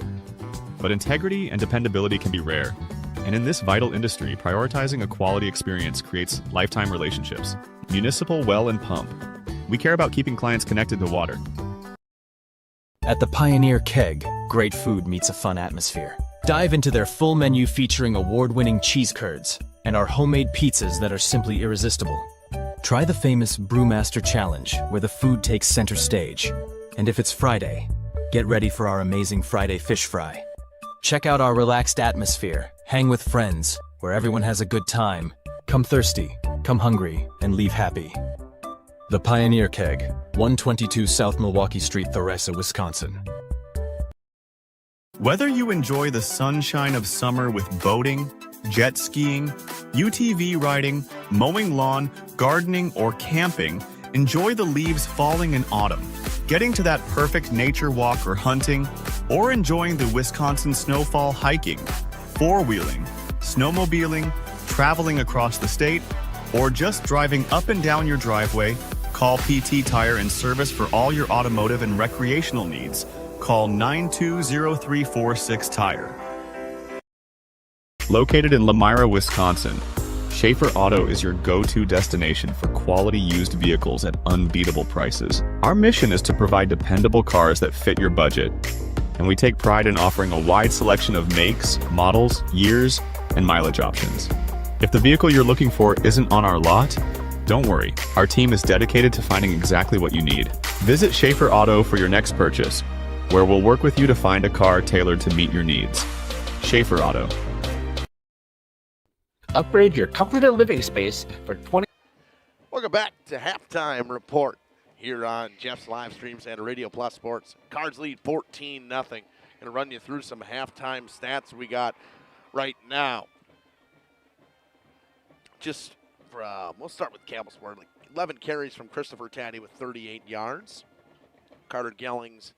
but integrity and dependability can be rare. And in this vital industry, prioritizing a quality experience creates lifetime relationships. Municipal Well and Pump. We care about keeping clients connected to water. At the Pioneer Keg, great food meets a fun atmosphere. Dive into their full menu featuring award-winning cheese curds and our homemade pizzas that are simply irresistible. Try the famous Brewmaster Challenge, where the food takes center stage. And if it's Friday, get ready for our amazing Friday fish fry. Check out our relaxed atmosphere, hang with friends, where everyone has a good time. Come thirsty, come hungry, and leave happy. The Pioneer Keg, 122 South Milwaukee Street, Theresa, Wisconsin. Whether you enjoy the sunshine of summer with boating, jet skiing, UTV riding, mowing lawn, gardening, or camping, enjoy the leaves falling in autumn, getting to that perfect nature walk or hunting, or enjoying the Wisconsin snowfall hiking, four-wheeling, snowmobiling, traveling across the state, or just driving up and down your driveway, call PT Tire and Service for all your automotive and recreational needs. Call 920-346-TIRE. Located in Lamira, Wisconsin, Schaefer Auto is your go-to destination for quality used vehicles at unbeatable prices. Our mission is to provide dependable cars that fit your budget, and we take pride in offering a wide selection of makes, models, years, and mileage options. If the vehicle you're looking for isn't on our lot, don't worry. Our team is dedicated to finding exactly what you need. Visit Schaefer Auto for your next purchase, where we'll work with you to find a car tailored to meet your needs. Schaefer Auto. Upgrade your comfort and living space for 20. Welcome back to Halftime Report here on Jeff's live streams and Radio Plus Sports. Cards lead 14-0. Going to run you through some halftime stats we got right now. Just we'll start with Campbellsport. 11 carries from Christopher Taddy with 38 yards. Carter Gellings,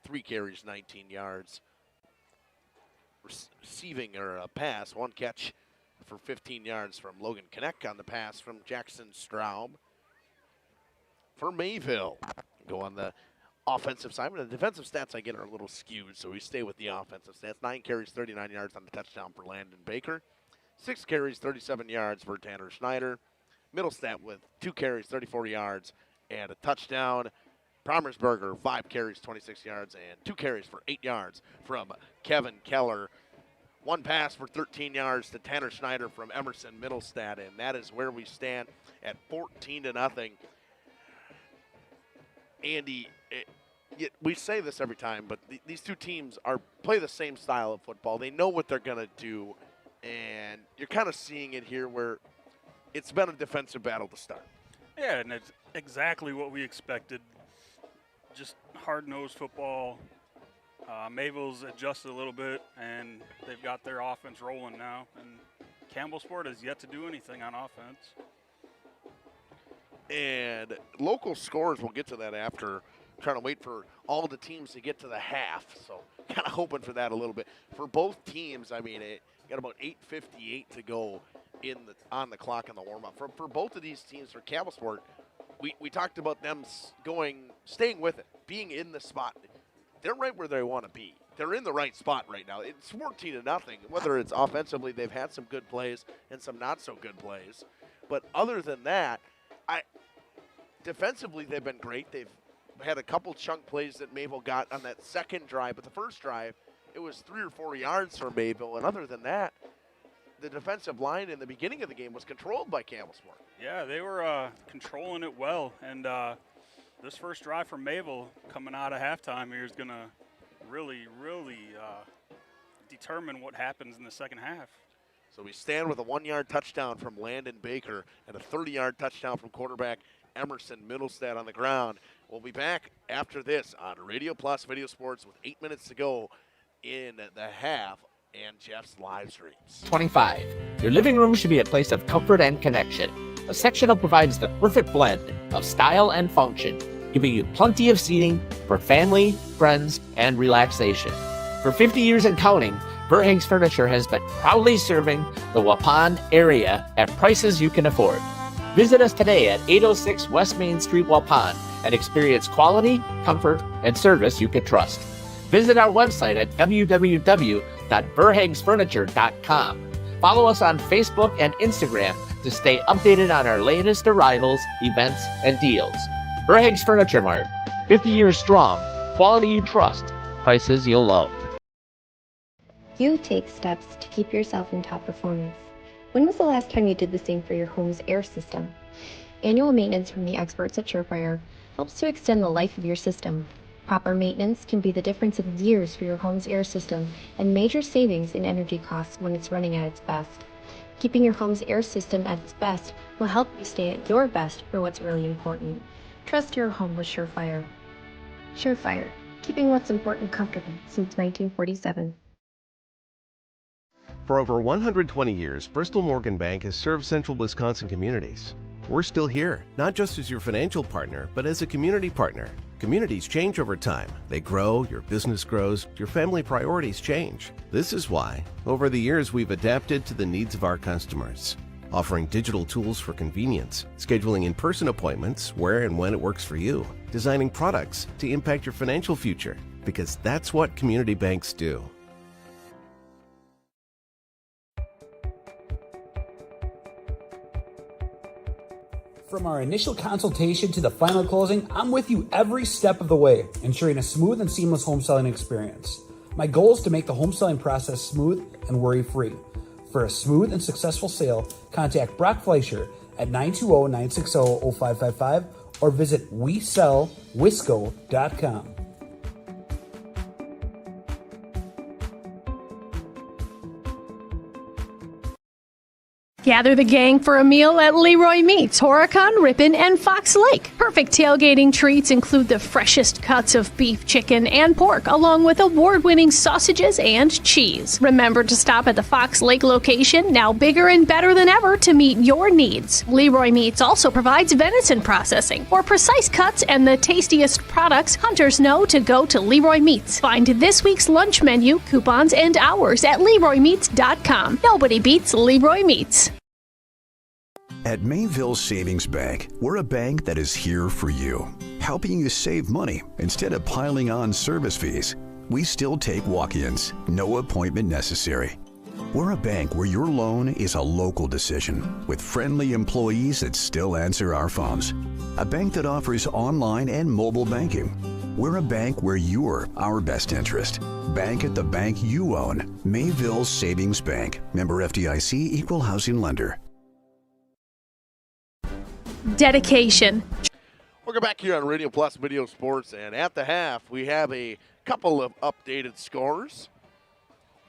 3 carries, 19 yards. Receiving or a pass, 1 catch for 15 yards from Logan Kneck on the pass from Jackson Straub. For Mayville, go on the offensive side. But the defensive stats I get are a little skewed, so we stay with the offensive stats. 9 carries, 39 yards on the touchdown for Landon Baker. 6 carries, 37 yards for Tanner Schneider. Middlestat with 2 carries, 34 yards, and a touchdown. Promersberger, 5 carries, 26 yards, and 2 carries for 8 yards from Kevin Keller. 1 pass for 13 yards to Tanner Schneider from Emerson Middlestat, and that is where we stand at 14-0. Andy, we say this every time, but these two teams play the same style of football. They know what they're going to do, and you're kind of seeing it here where it's been a defensive battle to start. Yeah, and it's exactly what we expected. Just hard-nosed football. Mayville's adjusted a little bit, and they've got their offense rolling now. And Campbellsport has yet to do anything on offense. And local scores, we'll get to that after. Trying to wait for all the teams to get to the half, so kind of hoping for that a little bit. For both teams, I mean, it got about 8:58 to go on the clock in the warm-up. For both of these teams, for Campbellsport, we talked about them staying with it, being in the spot. They're right where they want to be. They're in the right spot right now. It's 14-0. Whether it's offensively, they've had some good plays and some not so good plays. But other than that, defensively they've been great. They've had a couple chunk plays that Mayville got on that second drive. But the first drive, it was 3 or 4 yards for Mayville. And other than that, the defensive line in the beginning of the game was controlled by Campbellsport. Yeah, they were controlling it well. And this first drive from Mayville coming out of halftime here is going to really determine what happens in the second half. So we stand with a 1-yard touchdown from Landon Baker and a 30-yard touchdown from quarterback Emerson Middlestat on the ground. We'll be back after this on Radio Plus Video Sports with 8 minutes to go in the half and Jeff's live streams. 25. Your living room should be a place of comfort and connection. A sectional provides the perfect blend of style and function, giving you plenty of seating for family, friends, and relaxation. For 50 years and counting, Verheg's Furniture has been proudly serving the Waupun area at prices you can afford. Visit us today at 806 West Main Street, Waupun, and experience quality, comfort, and service you can trust. Visit our website at www.verhegsfurniture.com. Follow us on Facebook and Instagram to stay updated on our latest arrivals, events, and deals. Verheg's Furniture Mart, 50 years strong, quality you trust, prices you'll love. You take steps to keep yourself in top performance. When was the last time you did the same for your home's air system? Annual maintenance from the experts at Surefire helps to extend the life of your system. Proper maintenance can be the difference of years for your home's air system and major savings in energy costs when it's running at its best. Keeping your home's air system at its best will help you stay at your best for what's really important. Trust your home with Surefire. Surefire, keeping what's important comfortable since 1947. For over 120 years, Bristol Morgan Bank has served central Wisconsin communities. We're still here, not just as your financial partner, but as a community partner. Communities change over time. They grow, your business grows, your family priorities change. This is why, over the years, we've adapted to the needs of our customers, offering digital tools for convenience, scheduling in-person appointments where and when it works for you, designing products to impact your financial future, because that's what community banks do. From our initial consultation to the final closing, I'm with you every step of the way, ensuring a smooth and seamless home selling experience. My goal is to make the home selling process smooth and worry-free. For a smooth and successful sale, contact Brock Fleischer at 920-960-0555 or visit WeSellWisco.com. Gather the gang for a meal at Leroy Meats, Horicon, Ripon, and Fox Lake. Perfect tailgating treats include the freshest cuts of beef, chicken, and pork, along with award-winning sausages and cheese. Remember to stop at the Fox Lake location, now bigger and better than ever, to meet your needs. Leroy Meats also provides venison processing. For precise cuts and the tastiest products, hunters know to go to Leroy Meats. Find this week's lunch menu, coupons, and hours at LeroyMeats.com. Nobody beats Leroy Meats. At Mayville Savings Bank, we're a bank that is here for you, helping you save money instead of piling on service fees. We still take walk-ins, no appointment necessary. We're a bank where your loan is a local decision with friendly employees that still answer our phones. A bank that offers online and mobile banking. We're a bank where you're our best interest. Bank at the bank you own. Mayville Savings Bank. Member FDIC, Equal Housing Lender. Dedication. Welcome back here on Radio Plus Video Sports, and at the half, we have a couple of updated scores.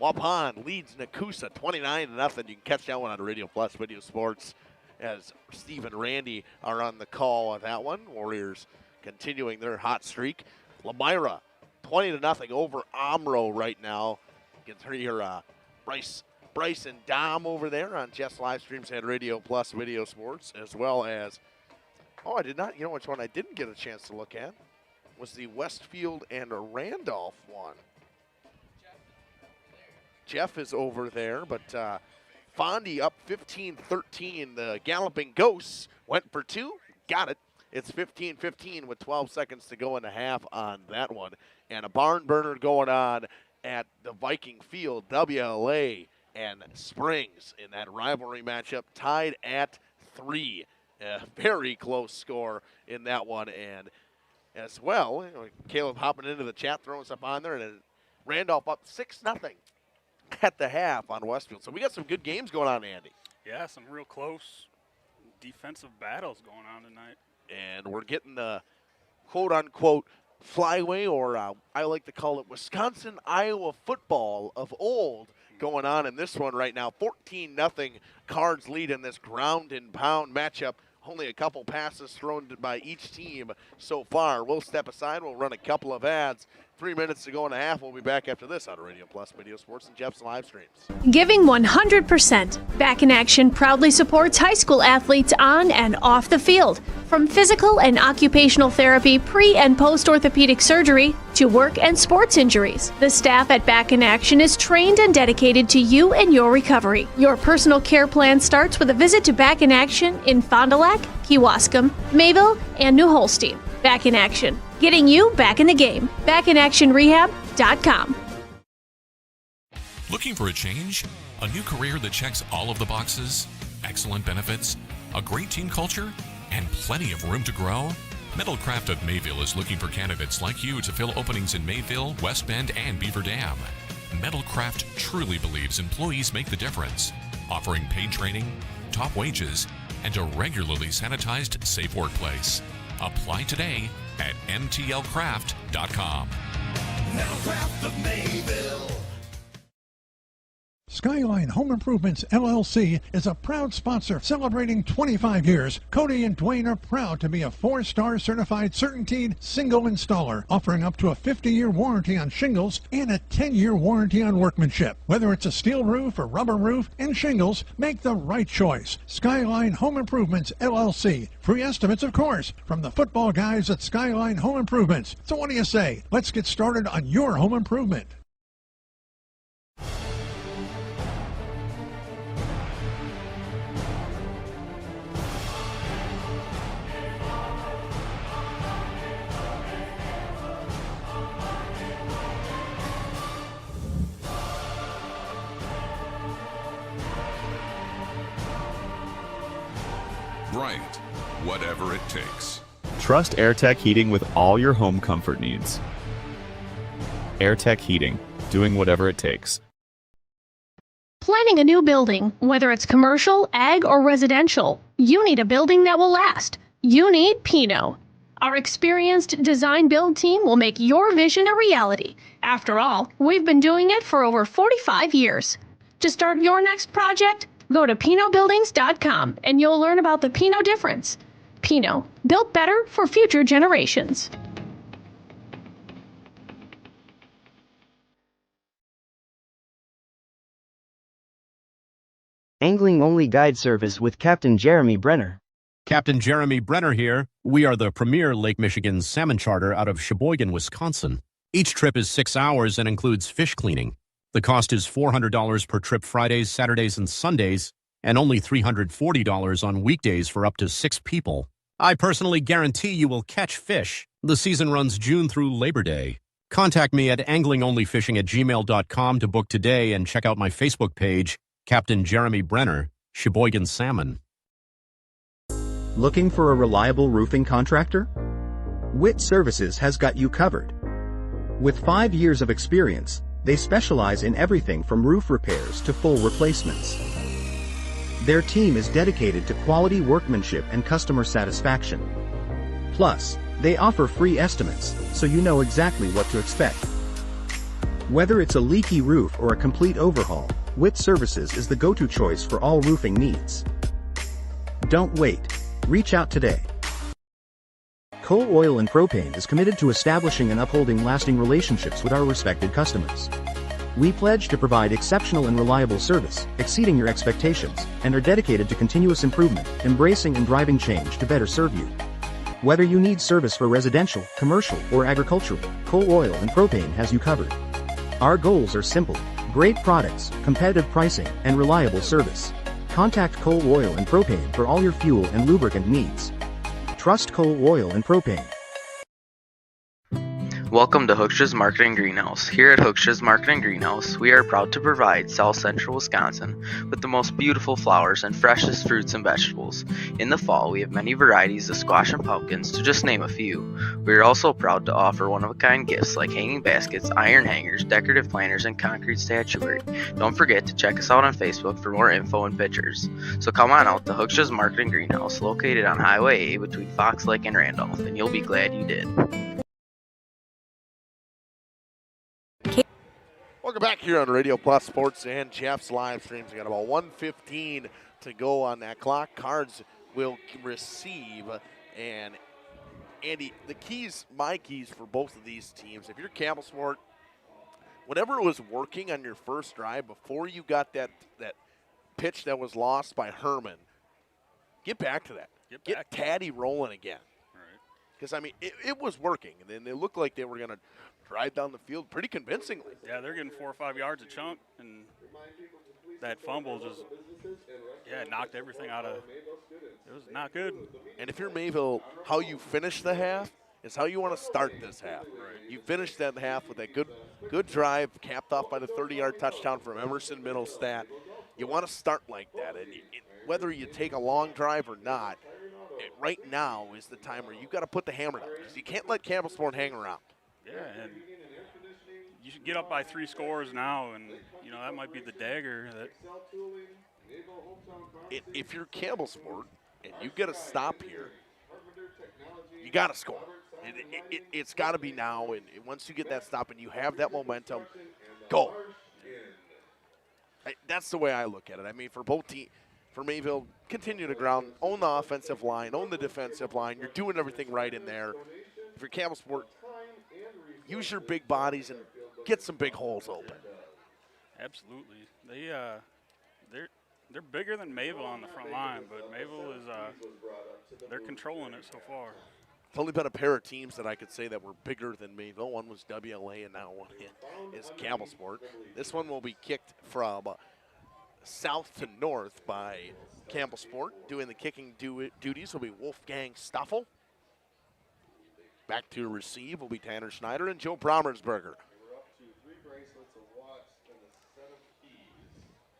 Waupun leads Nakusa 29-0. You can catch that one on Radio Plus Video Sports as Steve and Randy are on the call on that one. Warriors continuing their hot streak. Lamira 20-0 over Omro right now. You can hear Bryce and Dom over there on Jeff's live streams and Radio Plus Video Sports, as well as, I did not, which one I didn't get a chance to look at was the Westfield and Randolph one. Jeff is over there, but Fondy up 15-13. The Galloping Ghosts went for two, got it. It's 15-15 with 12 seconds to go in the half on that one. And a barn burner going on at the Viking Field. WLA and Springs in that rivalry matchup, tied at 3. A very close score in that one. And as well, Caleb hopping into the chat, throwing stuff on there, and Randolph up 6-0 at the half on Westfield. So we got some good games going on, Andy. Yeah, some real close defensive battles going on tonight. And we're getting the quote-unquote flyway, or I like to call it Wisconsin-Iowa football of old, going on in this one right now. 14-0 Cards lead in this ground and pound matchup. Only a couple passes thrown by each team so far. We'll step aside. We'll run a couple of ads. 3 minutes to go in a half. We'll be back after this on Radio Plus Video Sports and Jeff's live streams. Giving 100%. Back in Action proudly supports high school athletes on and off the field. From physical and occupational therapy, pre- and post-orthopedic surgery, to work and sports injuries. The staff at Back in Action is trained and dedicated to you and your recovery. Your personal care plan starts with a visit to Back in Action in Fond du Lac, Kewaskum, Mayville, and New Holstein. Back in Action, getting you back in the game. BackinActionRehab.com. Looking for a change? A new career that checks all of the boxes? Excellent benefits? A great team culture? And plenty of room to grow? Metalcraft of Mayville is looking for candidates like you to fill openings in Mayville, West Bend, and Beaver Dam. Metalcraft truly believes employees make the difference, offering paid training, top wages, and a regularly sanitized, safe workplace. Apply today at mtlcraft.com. Metalcraft of Mayville. Skyline Home Improvements, LLC is a proud sponsor celebrating 25 years. Cody and Dwayne are proud to be a 4-star certified CertainTeed single installer, offering up to a 50-year warranty on shingles and a 10-year warranty on workmanship. Whether it's a steel roof or rubber roof and shingles, make the right choice. Skyline Home Improvements, LLC. Free estimates, of course, from the football guys at Skyline Home Improvements. So what do you say? Let's get started on your home improvement. Bryant, whatever it takes. Trust AirTech Heating with all your home comfort needs. AirTech Heating, doing whatever it takes. Planning a new building, whether it's commercial, ag, or residential, you need a building that will last. You need Pino. Our experienced design build team will make your vision a reality. After all, we've been doing it for over 45 years. To start your next project, go to pinobuildings.com and you'll learn about the Pino difference. Pino, built better for future generations. Angling-only guide service with Captain Jeremy Brenner. Captain Jeremy Brenner here. We are the premier Lake Michigan salmon charter out of Sheboygan, Wisconsin. Each trip is 6 hours and includes fish cleaning. The cost is $400 per trip Fridays, Saturdays, and Sundays, and only $340 on weekdays for up to 6 people. I personally guarantee you will catch fish. The season runs June through Labor Day. Contact me at anglingonlyfishing@gmail.com to book today and check out my Facebook page, Captain Jeremy Brenner, Sheboygan Salmon. Looking for a reliable roofing contractor? Witt Services has got you covered. With 5 years of experience, they specialize in everything from roof repairs to full replacements. Their team is dedicated to quality workmanship and customer satisfaction. Plus, they offer free estimates, so you know exactly what to expect. Whether it's a leaky roof or a complete overhaul, Witt Services is the go-to choice for all roofing needs. Don't wait. Reach out today. Coal Oil and Propane is committed to establishing and upholding lasting relationships with our respected customers. We pledge to provide exceptional and reliable service, exceeding your expectations, and are dedicated to continuous improvement, embracing and driving change to better serve you. Whether you need service for residential, commercial, or agricultural, Coal Oil and Propane has you covered. Our goals are simple: great products, competitive pricing, and reliable service. Contact Coal Oil and Propane for all your fuel and lubricant needs. Trust Coal Oil and Propane. Welcome to Hooksha's Marketing Greenhouse. Here at Hooksha's Marketing Greenhouse, we are proud to provide South Central Wisconsin with the most beautiful flowers and freshest fruits and vegetables. In the fall, we have many varieties of squash and pumpkins, to just name a few. We are also proud to offer one-of-a-kind gifts like hanging baskets, iron hangers, decorative planters, and concrete statuary. Don't forget to check us out on Facebook for more info and pictures. So come on out to Hooksha's Marketing Greenhouse, located on Highway A between Fox Lake and Randolph, and you'll be glad you did. Welcome back here on Radio Plus Sports and Jeff's live streams. We got about 1:15 to go on that clock. Cards will receive, and Andy, my keys for both of these teams. If you're Campbellsport, whatever was working on your first drive before you got that pitch that was lost by Herman, get back to that. Get Taddy rolling again. Because, I mean, it was working, and then they looked like they were going to drive down the field pretty convincingly. Yeah, they're getting 4 or 5 yards a chunk, and that fumble just, knocked everything out of – it was not good. And if you're Mayville, how you finish the half is how you want to start this half. Right. You finish that half with a good drive, capped off by the 30-yard touchdown from Emerson Middlestat. You want to start like that, and whether you take a long drive or not, right now is the time where you got to put the hammer down, because you can't let Campbellsport hang around. Yeah, and you should get up by 3 scores now, and that might be the dagger. If you're Campbellsport and you get a stop here, you got to score. It's got to be now, and once you get that stop and you have that momentum, go. That's the way I look at it. I mean, for both teams. For Mayville, continue to ground, own the offensive line, own the defensive line. You're doing everything right in there. If you're Campbellsport, use your big bodies and get some big holes open. Absolutely. They're bigger than Mayville on the front line, but Mayville is they're controlling it so far. It's only been a pair of teams that I could say that were bigger than Mayville. One was WLA, and now one is Campbellsport. This one will be kicked from south to north by Campbellsport. Doing the kicking duties will be Wolfgang Stoffel. Back to receive will be Tanner Schneider and Joe Brommersberger.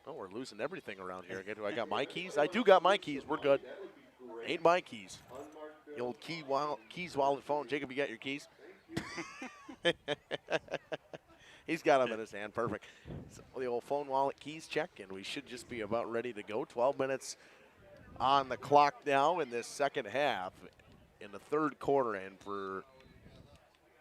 Oh, we're losing everything around here. Do I got my keys? I do got my keys. We're good. Ain't my keys. The old keys wallet phone. Jacob, you got your keys? He's got them in his hand. Perfect. So the old phone wallet keys check, and we should just be about ready to go. 12 minutes on the clock now in this second half in the third quarter. And for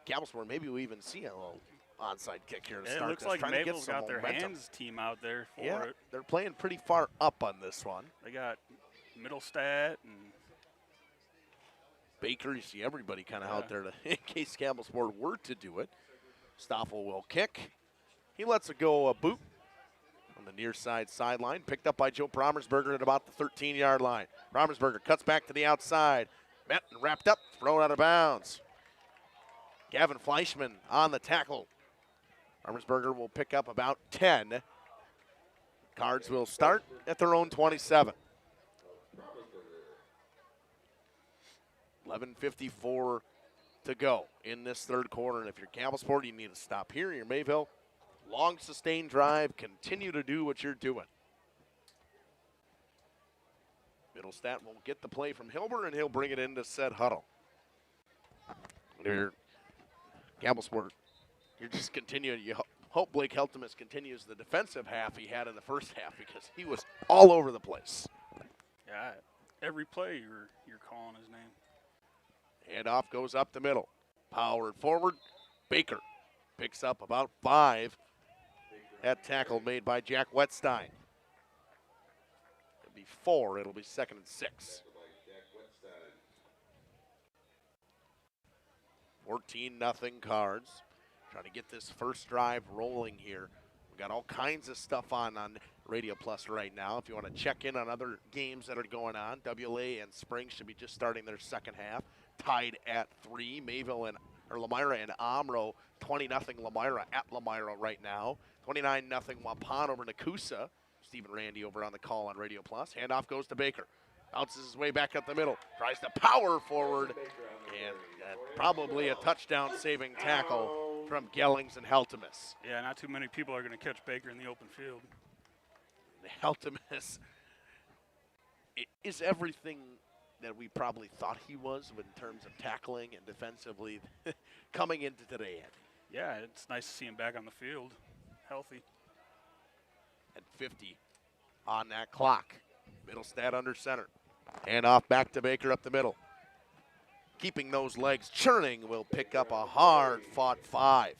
Campbellsport, maybe we even see a little onside kick here to start. It looks like Mayville's got their hands team out there for it. They're playing pretty far up on this one. They got Middlestat and Baker. You see everybody kind of out there in case Campbellsport were to do it. Stoffel will kick. He lets it go a boot on the near side sideline. Picked up by Joe Promersberger at about the 13-yard line. Promersberger cuts back to the outside. Met and wrapped up, thrown out of bounds. Gavin Fleischman on the tackle. Promersberger will pick up about 10. Cards will start at their own 27. 11:54 to go in this third quarter. And if you're Campbellsport, you need to stop here. You're Mayville. Long sustained drive. Continue to do what you're doing. Middlestat will get the play from Hilber, and he'll bring it into said huddle. Here, Campbellsport, you're just continuing. You hope Blake Heltemus continues the defensive half he had in the first half because he was all over the place. yeah, every play you're calling his name. Handoff goes up the middle. Powered forward. Baker picks up about 5. That tackle made by Jack Wetstein. It'll be 4. It'll be 2nd and 6. 14-0 Cards. Trying to get this first drive rolling here. We've got all kinds of stuff on Radio Plus right now. If you want to check in on other games that are going on, WLA and Spring should be just starting their second half. Tied at 3. Mayville and Lamira and Omro, 20-0 Lamira at Lamira right now. 29-0 Waupun over Nakusa. Stephen Randy over on the call on Radio Plus. Handoff goes to Baker. Bounces his way back up the middle. Tries to power forward. And probably a touchdown-saving tackle from Gellings and Heltemus. Yeah, not too many people are going to catch Baker in the open field. Heltemus is everything that we probably thought he was in terms of tackling and defensively coming into today. Yeah, it's nice to see him back on the field, healthy. At 50 on that clock. Middlestat under center. And off back to Baker up the middle. Keeping those legs churning will pick up a hard-fought 5.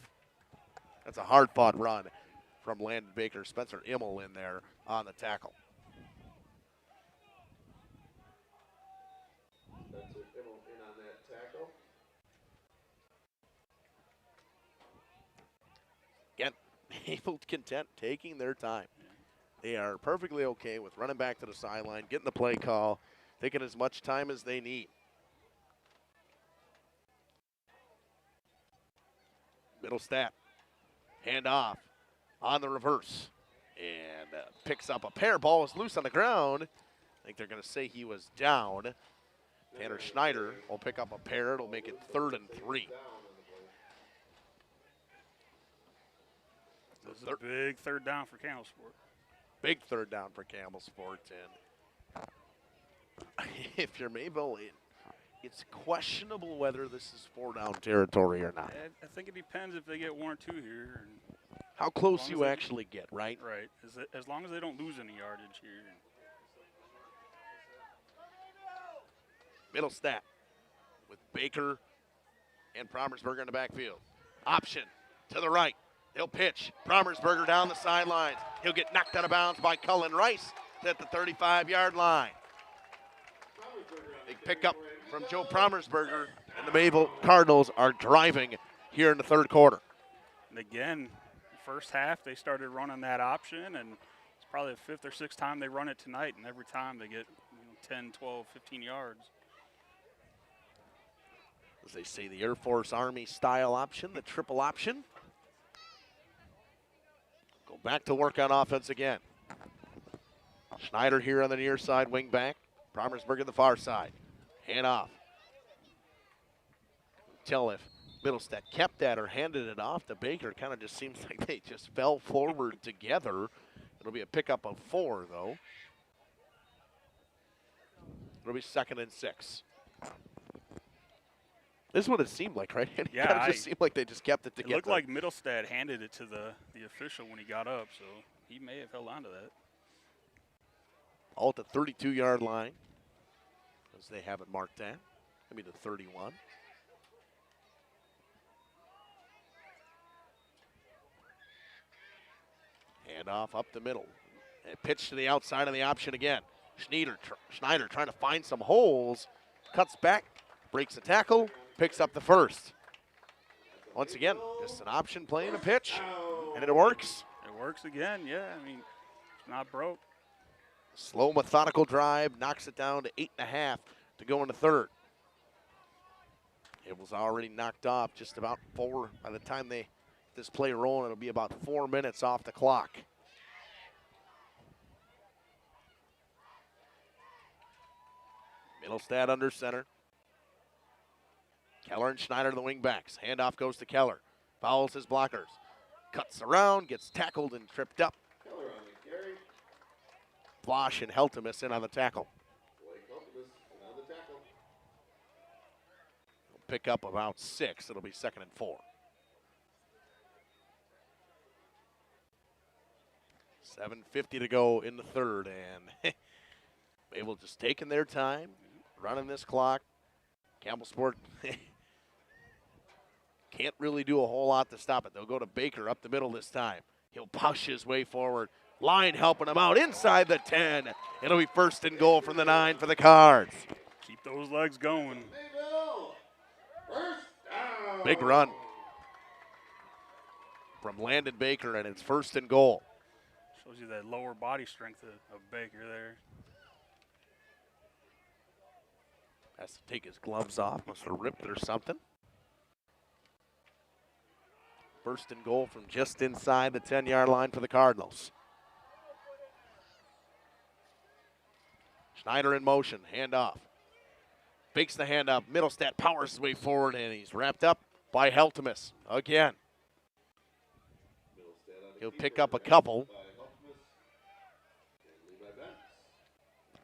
That's a hard-fought run from Landon Baker. Spencer Immel in there on the tackle. Again, Mayville content taking their time. They are perfectly okay with running back to the sideline, getting the play call, taking as much time as they need. Middlestat, hand off on the reverse, and picks up a pair. Ball is loose on the ground. I think they're going to say he was down. Tanner Schneider will pick up a pair. It'll make it 3rd and 3. This is a big third down for Campbellsport. Big third down for Campbellsport. And if you're Mayville, it's questionable whether this is 4-down territory or not. I think it depends if they get 1 or 2 here. How close you actually get, right? Right. As long as they don't lose any yardage here. Middlestat with Baker and Promersberger in the backfield. Option to the right. He'll pitch. Promersberger down the sidelines. He'll get knocked out of bounds by Cullen Rice at the 35-yard line. Big pickup from Joe Promersberger, and the Mayville Cardinals are driving here in the third quarter. And again, first half they started running that option, and it's probably the 5th or 6th time they run it tonight, and every time they get 10, 12, 15 yards. As they say, the Air Force Army style option, the triple option. Go back to work on offense again. Schneider here on the near side, wing back. Promersberger on the far side. Hand off. Until if Middlestat kept that or handed it off to Baker, it kind of just seems like they just fell forward together. It'll be a pickup of 4, though. It'll be 2nd and 6. This is what it seemed like, right? It Yeah, kind of just seemed like they just kept it together. It looked like Middlestad handed it to the official when he got up, so he may have held on to that. All at the 32-yard line, as they have it marked at. Maybe the 31. Hand off up the middle. And pitch to the outside of the option again. Schneider trying to find some holes. Cuts back, breaks the tackle, picks up the first. Once again, just an option play and a pitch, and it works. It works again, yeah. I mean, it's not broke. Slow, methodical drive, knocks it down to 8.5 to go into third. It was already knocked off just about 4. By the time they this play rolling, it'll be about 4 minutes off the clock. Middlestad under center. Keller and Schneider, the wing backs. Handoff goes to Keller. Fouls his blockers. Cuts around, gets tackled and tripped up. Flosh and Heltemus in on the tackle. He'll pick up about 6. It'll be 2nd and 4. 7:50 to go in the third, and Mayville just taking their time, running this clock. Campbellsport can't really do a whole lot to stop it. They'll go to Baker up the middle this time. He'll push his way forward. Line helping him out inside the 10. It'll be 1st and goal from the 9 for the Cards. Keep those legs going. Big run from Landon Baker, and it's 1st and goal. Shows you that lower body strength of Baker there. Has to take his gloves off. Must have ripped it or something. 1st and goal from just inside the 10-yard line for the Cardinals. Schneider in motion. Handoff. Fakes the handoff. Middlestad powers his way forward, and he's wrapped up by Heltemus again. He'll pick up a couple.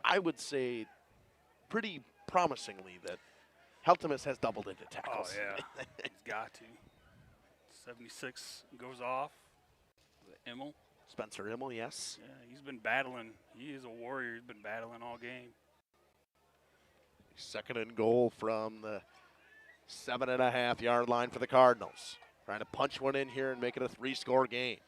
I would say pretty promisingly that Heltemus has doubled into tackles. Oh, yeah. He's got to. 76 goes off. Immel. Spencer Immel, yes. Yeah, he's been battling. He is a warrior. He's been battling all game. 2nd and goal from the 7.5-yard line for the Cardinals. Trying to punch one in here and make it a 3-score game.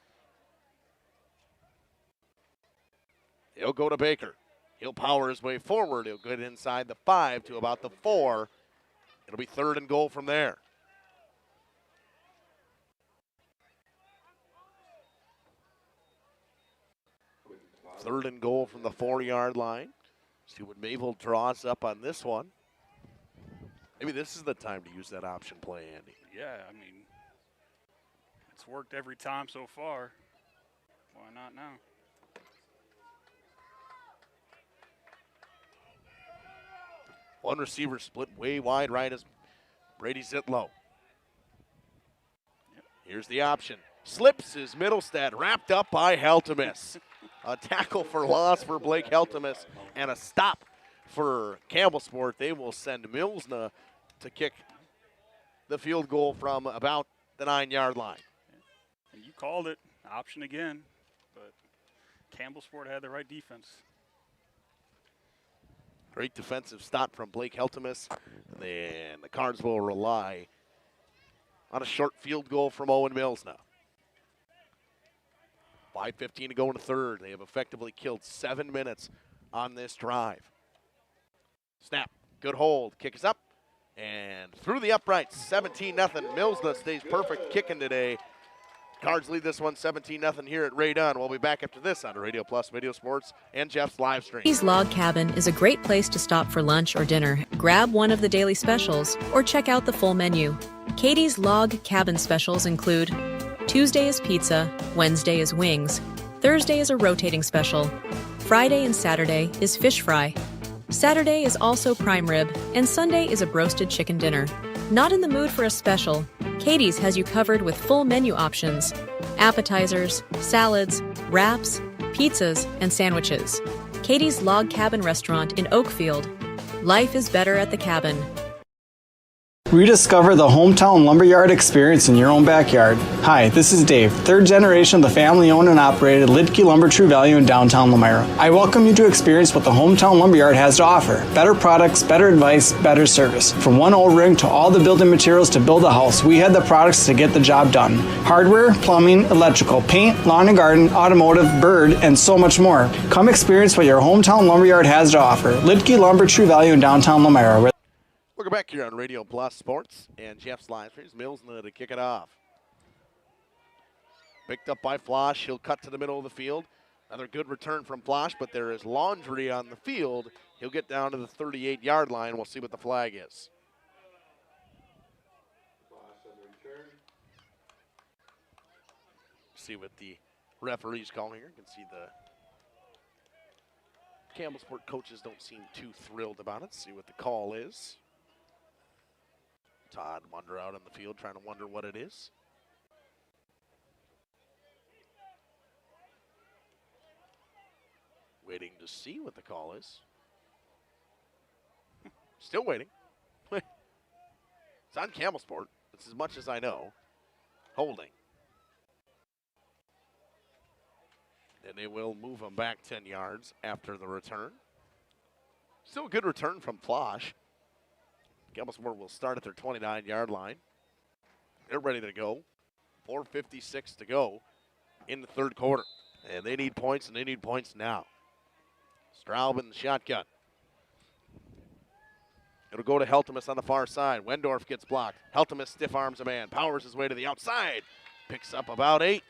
He'll go to Baker. He'll power his way forward. He'll get inside the 5 to about the 4. It'll be 3rd and goal from there. Third and goal from the 4-yard line. See what Mayville draws up on this one. Maybe this is the time to use that option play, Andy. Yeah, I mean, it's worked every time so far. Why not now? One receiver split way wide right as Brady Zitlow. Here's the option. Slips is Middlestad, wrapped up by Heltemus. A tackle for loss for Blake Heltemus and a stop for Campbellsport. They will send Milsna to kick the field goal from about the 9-yard line. And you called it, option again, but Campbellsport had the right defense. Great defensive stop from Blake Heltemus. And the Cards will rely on a short field goal from Owen Milsna. 5:15 to go in the third. They have effectively killed 7 minutes on this drive. Snap, good hold, kick is up, and through the uprights, 17-0. Milsna stays perfect kicking today. Cards lead this one 17-0 here at Ray Dunn. We'll be back after this on Radio Plus Video Sports and Jeff's live stream. Katie's Log Cabin is a great place to stop for lunch or dinner. Grab one of the daily specials or check out the full menu. Katie's Log Cabin specials include Tuesday is pizza, Wednesday is wings, Thursday is a rotating special, Friday and Saturday is fish fry, Saturday is also prime rib, and Sunday is a broasted chicken dinner. Not in the mood for a special? Katie's has you covered with full menu options, appetizers, salads, wraps, pizzas, and sandwiches. Katie's Log Cabin Restaurant in Oakfield. Life is better at the cabin. Rediscover the hometown lumberyard experience in your own backyard. Hi, this is Dave, third generation of the family-owned and operated Lidke Lumber True Value in downtown Elmira. I welcome you to experience what the hometown lumberyard has to offer. Better products, better advice, better service. From one O-ring to all the building materials to build a house, we had the products to get the job done. Hardware, plumbing, electrical, paint, lawn and garden, automotive, bird, and so much more. Come experience what your hometown lumberyard has to offer. Lidke Lumber True Value in downtown Elmira. Welcome back here on Radio Plus Sports and Jeff's live streams. Mills to kick it off. Picked up by Flosh. He'll cut to the middle of the field. Another good return from Flosh, but there is laundry on the field. He'll get down to the 38-yard line. We'll see what the flag is. See what the referee's calling here. You can see the Campbellsport coaches don't seem too thrilled about it. See what the call is. Todd Munder out on the field trying to wonder what it is. Waiting to see what the call is. Still waiting. It's on Campbellsport. That's as much as I know. Holding. And they will move him back 10 yards after the return. Still a good return from Flosh. Campbellsport will start at their 29-yard line. They're ready to go. 4:56 to go in the third quarter. And they need points, and they need points now. Straub in the shotgun. It'll go to Heltemus on the far side. Wendorf gets blocked. Heltemus stiff arms a man. Powers his way to the outside. Picks up about 8.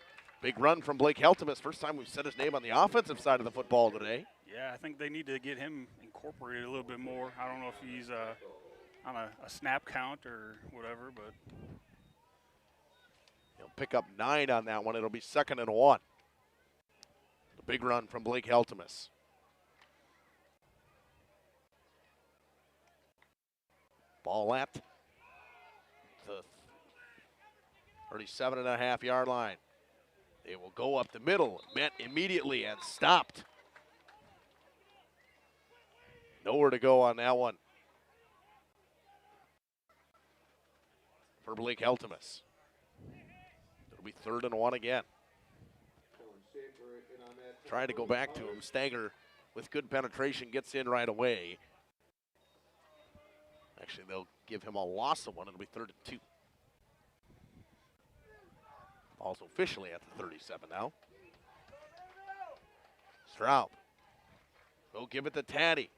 Big run from Blake Heltemus. First time we've said his name on the offensive side of the football today. Yeah, I think they need to get him incorporated a little bit more. I don't know if he's on a snap count or whatever, but he'll pick up 9 on that one. It'll be 2nd and 1. The big run from Blake Heltemus. Ball at the 37.5-yard line. They will go up the middle, met immediately and stopped. Nowhere to go on that one for Blake Heltemus. It'll be 3rd and 1 again. Trying to go back to him. Stanger with good penetration gets in right away. Actually, they'll give him a loss of 1. It'll be 3rd and 2. Also officially at the 37 now. Straub will give it to Taddy.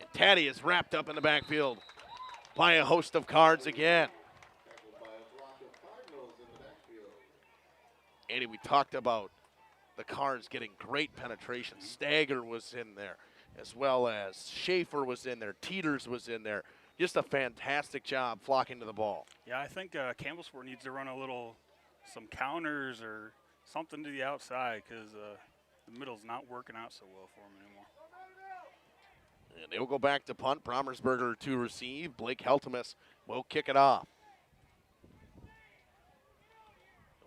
And Taddy is wrapped up in the backfield by a host of Cards again. Andy, we talked about the Cards getting great penetration. Stager was in there, as well as Schaefer was in there. Teeters was in there. Just a fantastic job flocking to the ball. yeah, I think Campbellsport needs to run some counters or something to the outside because the middle's not working out so well for them anymore. And they will go back to punt. Brommersberger to receive. Blake Heltemus will kick it off.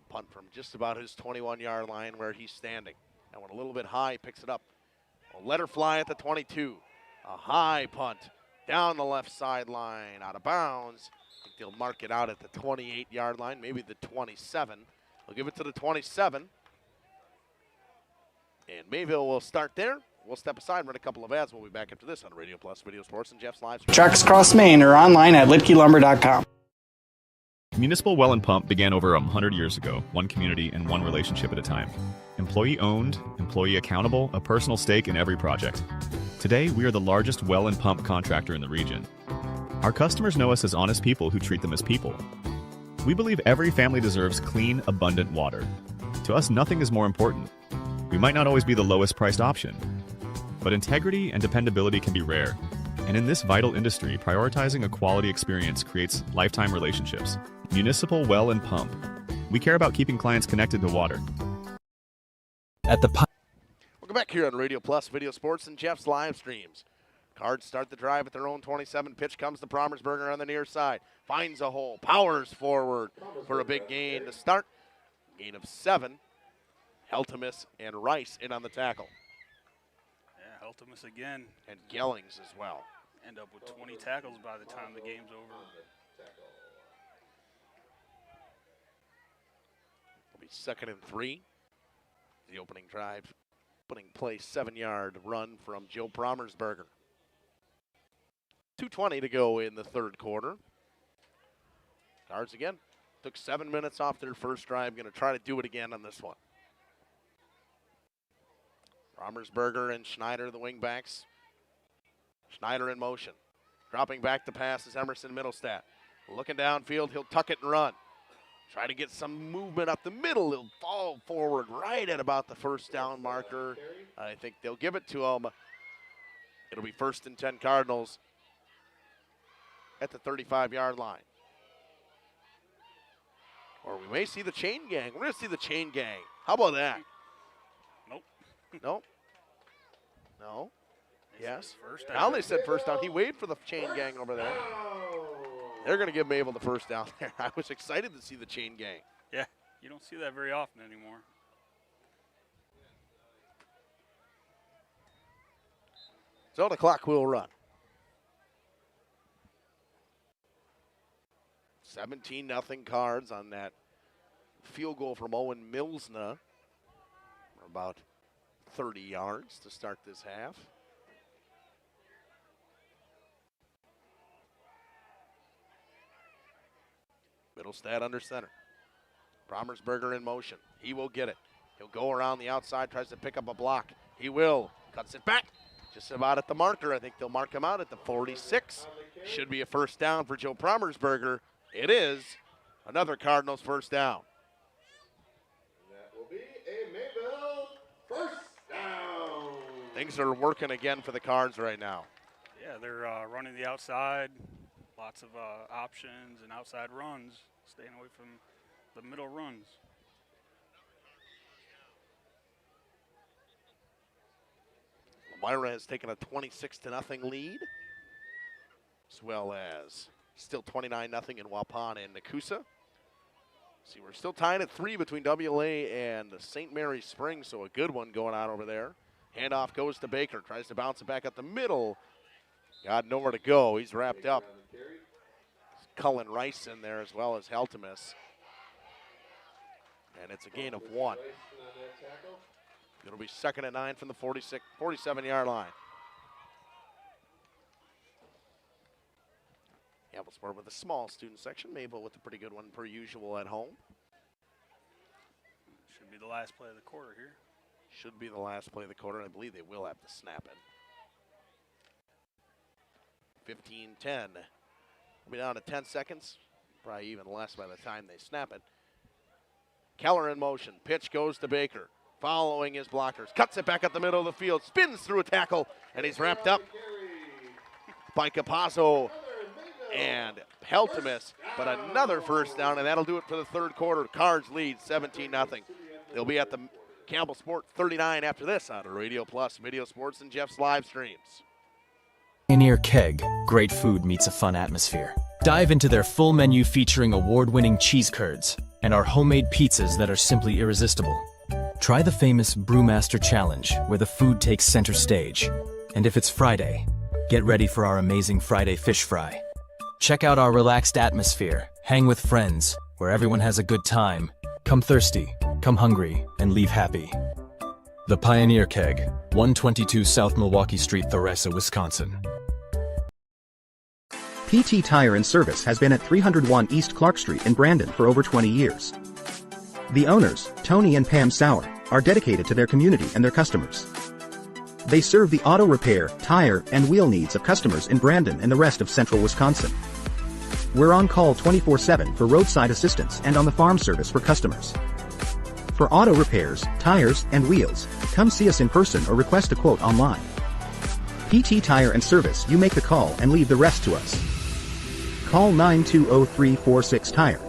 Punt from just about his 21-yard line where he's standing. That one a little bit high, picks it up. A letter fly at the 22. A high punt down the left sideline, out of bounds. I think they'll mark it out at the 28-yard line, maybe the 27. They'll give it to the 27. And Mayville will start there. We'll step aside and run a couple of ads. We'll be back after this on Radio Plus Video Sports and Jeff's Live. Tracks across Maine or online at lidkelumber.com. Municipal Well and Pump began over 100 years ago, one community and one relationship at a time. Employee owned, employee accountable, a personal stake in every project. Today, we are the largest well and pump contractor in the region. Our customers know us as honest people who treat them as people. We believe every family deserves clean, abundant water. To us, nothing is more important. We might not always be the lowest priced option, but integrity and dependability can be rare. And in this vital industry, prioritizing a quality experience creates lifetime relationships. Municipal Well and Pump. We care about keeping clients connected to water. Welcome back here on Radio Plus Video Sports and Jeff's live streams. Cards start the drive at their own 27. Pitch comes to Brommersberger on the near side. Finds a hole. Powers forward for a big gain to start. Gain of 7. Heltemus and Rice in on the tackle. Yeah, Heltemus again. And Gellings as well. end up with 20 tackles by the time the game's over. It'll be 2nd and 3. The opening drive, putting play 7-yard run from Joe Promersberger. 2:20 to go in the third quarter. Cards again. Took 7 minutes off their first drive. Going to try to do it again on this one. Promersberger and Schneider, the wingbacks. Schneider in motion. Dropping back to pass is Emerson Middlestat. Looking downfield, he'll tuck it and run. Try to get some movement up the middle. He'll fall forward right at about the first down marker. I think they'll give it to him. It'll be 1st and 10 Cardinals at the 35-yard line. Or we may see the chain gang. We're going to see the chain gang. How about that? Nope. Nope. No. Yes. First down. Now they said first down. He waved for the chain gang over there. They're going to give Mayville the first down there. I was excited to see the chain gang. Yeah, you don't see that very often anymore. So the clock will run. 17-0 Cards on that field goal from Owen Milsna. About 30 yards to start this half. Middlestat under center. Promersberger in motion. He will get it. He'll go around the outside, tries to pick up a block. He will. Cuts it back. Just about at the marker. I think they'll mark him out at the 46. Should be a first down for Joe Promersberger. It is. Another Cardinals first down. That will be a Mayville first down. Things are working again for the Cards right now. Yeah, they're running the outside. Lots of options and outside runs. Staying away from the middle runs. Elmira has taken a 26-0 lead, as well as still 29-0 in Waupun and Nakusa. See, we're still tying at 3 between WLA and St. Mary's Springs, so a good one going on over there. Handoff goes to Baker, tries to bounce it back up the middle. Got nowhere to go. He's wrapped up. Cullen Rice in there as well as Heltemus. And it's a gain of 1. It'll be 2nd and 9 from the 47-yard line. Campbellsport with a small student section. Mayville with a pretty good one per usual at home. Should be the last play of the quarter here. Should be the last play of the quarter. I believe they will have to snap it. 15-10. We'll be down to 10 seconds. Probably even less by the time they snap it. Keller in motion. Pitch goes to Baker. Following his blockers. Cuts it back up the middle of the field. Spins through a tackle. And he's wrapped up by Capazzo and Heltemus. But another first down, and that'll do it for the third quarter. Cards lead 17-0. They'll be at the Campbellsport 39 after this on Radio Plus, Video Sports, and Jeff's live streams. Pioneer Keg, great food meets a fun atmosphere. Dive into their full menu featuring award-winning cheese curds and our homemade pizzas that are simply irresistible. Try the famous Brewmaster Challenge, where the food takes center stage. And if it's Friday, get ready for our amazing Friday fish fry. Check out our relaxed atmosphere, hang with friends, where everyone has a good time. Come thirsty, come hungry, and leave happy. The Pioneer Keg, 122 South Milwaukee Street, Theresa, Wisconsin. PT Tire and Service has been at 301 East Clark Street in Brandon for over 20 years. The owners, Tony and Pam Sauer, are dedicated to their community and their customers. They serve the auto repair, tire, and wheel needs of customers in Brandon and the rest of central Wisconsin. We're on call 24/7 for roadside assistance and on the farm service for customers. For auto repairs, tires, and wheels, come see us in person or request a quote online. PT Tire and Service, you make the call and leave the rest to us. Call 920-346-TIRE.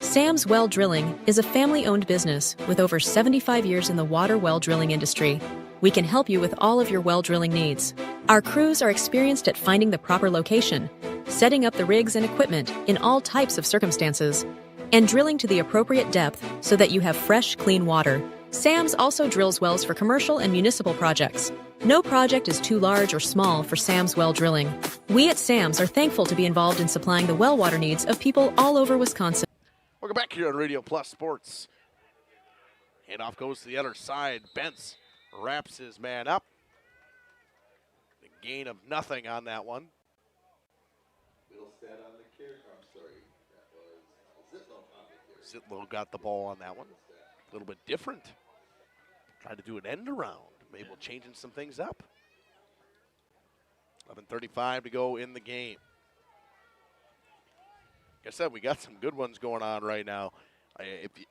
Sam's Well Drilling is a family-owned business with over 75 years in the water well drilling industry. We can help you with all of your well drilling needs. Our crews are experienced at finding the proper location, setting up the rigs and equipment in all types of circumstances, and drilling to the appropriate depth so that you have fresh, clean water. Sam's also drills wells for commercial and municipal projects. No project is too large or small for Sam's Well Drilling. We at Sam's are thankful to be involved in supplying the well water needs of people all over Wisconsin. Welcome back here on Radio Plus Sports. Handoff goes to the other side. Bentz wraps his man up. The gain of nothing on that one. Middlestead on the carry. I'm sorry. That was Zitlow on the carry. Zitlow got the ball on that one. A little bit different. Tried to do an end around. Maybe changing some things up. 11:35 to go in the game. Like I said, we got some good ones going on right now. If you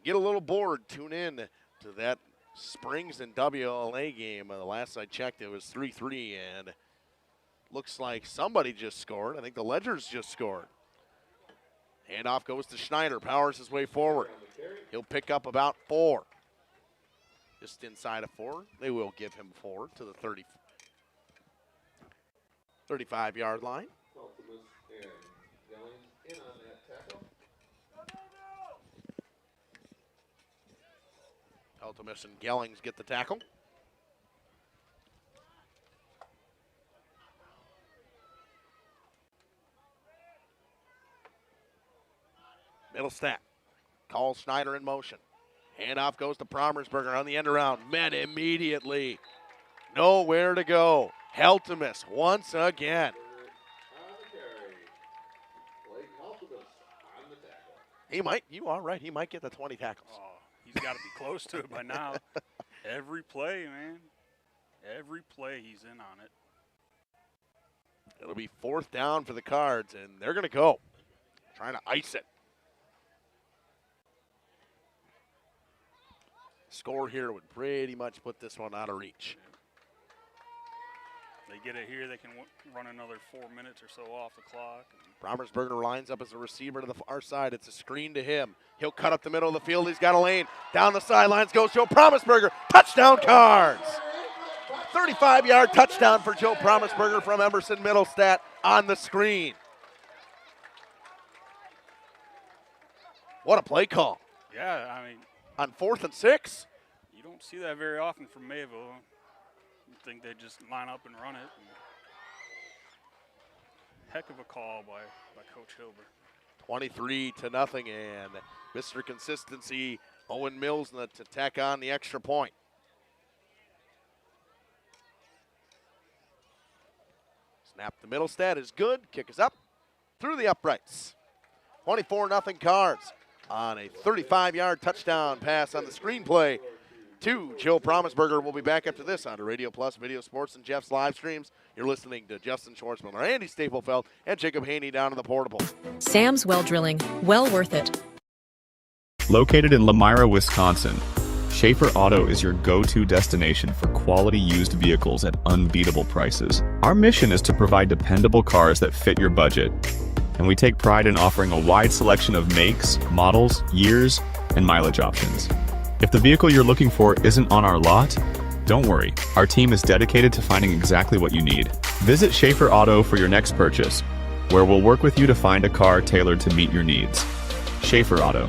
get a little bored, tune in to that Springs and WLA game. The last I checked, it was 3-3, and looks like somebody just scored. I think the Ledgers just scored. Handoff goes to Schneider, powers his way forward. He'll pick up about 4. Just inside of 4. They will give him 4 to the 35-yard line. Eltimus and Gellings get the tackle. Middlestead calls Schneider in motion. Handoff goes to Promersberger on the end around. Met immediately. Nowhere to go. Heltemus once again. He might, you are right, he might get the 20 tackles. Oh, he's got to be close to it by now. Every play, man. Every play he's in on it. It'll be 4th down for the Cards, and they're going to go. Trying to ice it. Score here would pretty much put this one out of reach. They get it here, they can run another 4 minutes or so off the clock. Promersberger lines up as a receiver to the far side. It's a screen to him. He'll cut up the middle of the field. He's got a lane. Down the sidelines goes Joe Promersberger. Touchdown, Cards! 35-yard touchdown for Joe Promersberger from Emerson Middlestead on the screen. What a play call. Yeah, I mean, on 4th and 6. You don't see that very often from Mayville. You think they just line up and run it. Heck of a call by Coach Hilber. 23-0, and Mr. Consistency, Owen Mills, to tack on the extra point. Snap to Middlestead is good. Kick is up through the uprights. 24-0 Cards on a 35-yard touchdown pass on the screenplay to Joe Promersberger. We'll be back after this on Radio Plus Video Sports and Jeff's live streams. You're listening to Justin Schwartzmiller, Andy Staplefeld, and Jacob Haney down in the portable. Sam's Well Drilling, well worth it. Located in Lamira, Wisconsin, Schaefer Auto is your go-to destination for quality used vehicles at unbeatable prices. Our mission is to provide dependable cars that fit your budget, and we take pride in offering a wide selection of makes, models, years, and mileage options. If the vehicle you're looking for isn't on our lot, don't worry. Our team is dedicated to finding exactly what you need. Visit Schaefer Auto for your next purchase, where we'll work with you to find a car tailored to meet your needs. Schaefer Auto.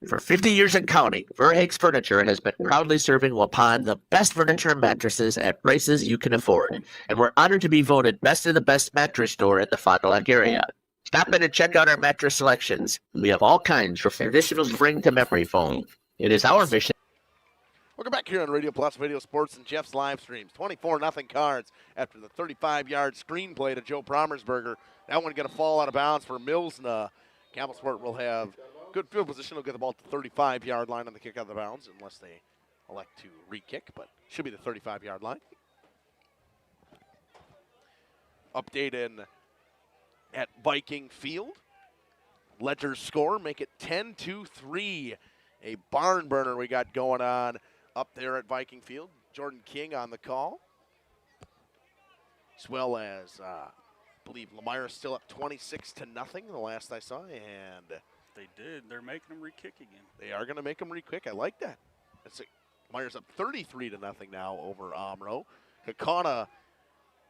For 50 years and counting, Verhaeg's Furniture has been proudly serving Waupun the best furniture and mattresses at prices you can afford. And we're honored to be voted best of the best mattress store in the Fond du Lac area. Stop in and check out our mattress selections. We have all kinds from traditional spring to memory foam. It is our mission. Welcome back here on Radio Plus Video Sports and Jeff's live streams. 24-0 Cards after the 35-yard screenplay to Joe Promersberger. That one going to fall out of bounds for Millsna. Campbellsport will have good field position. They'll get the ball to the 35-yard line on the kick out of the bounds unless they elect to re-kick, but should be the 35-yard line. Update in at Viking Field. Ledger's score, make it 10-3. A barn burner we got going on up there at Viking Field. Jordan King on the call. As well as, I believe Lamira's still up 26-0 the last I saw, and they did. They're making them re-kick again. They are going to make them re-kick. I like that. Lamira's up 33-0 now over Omro. Kakana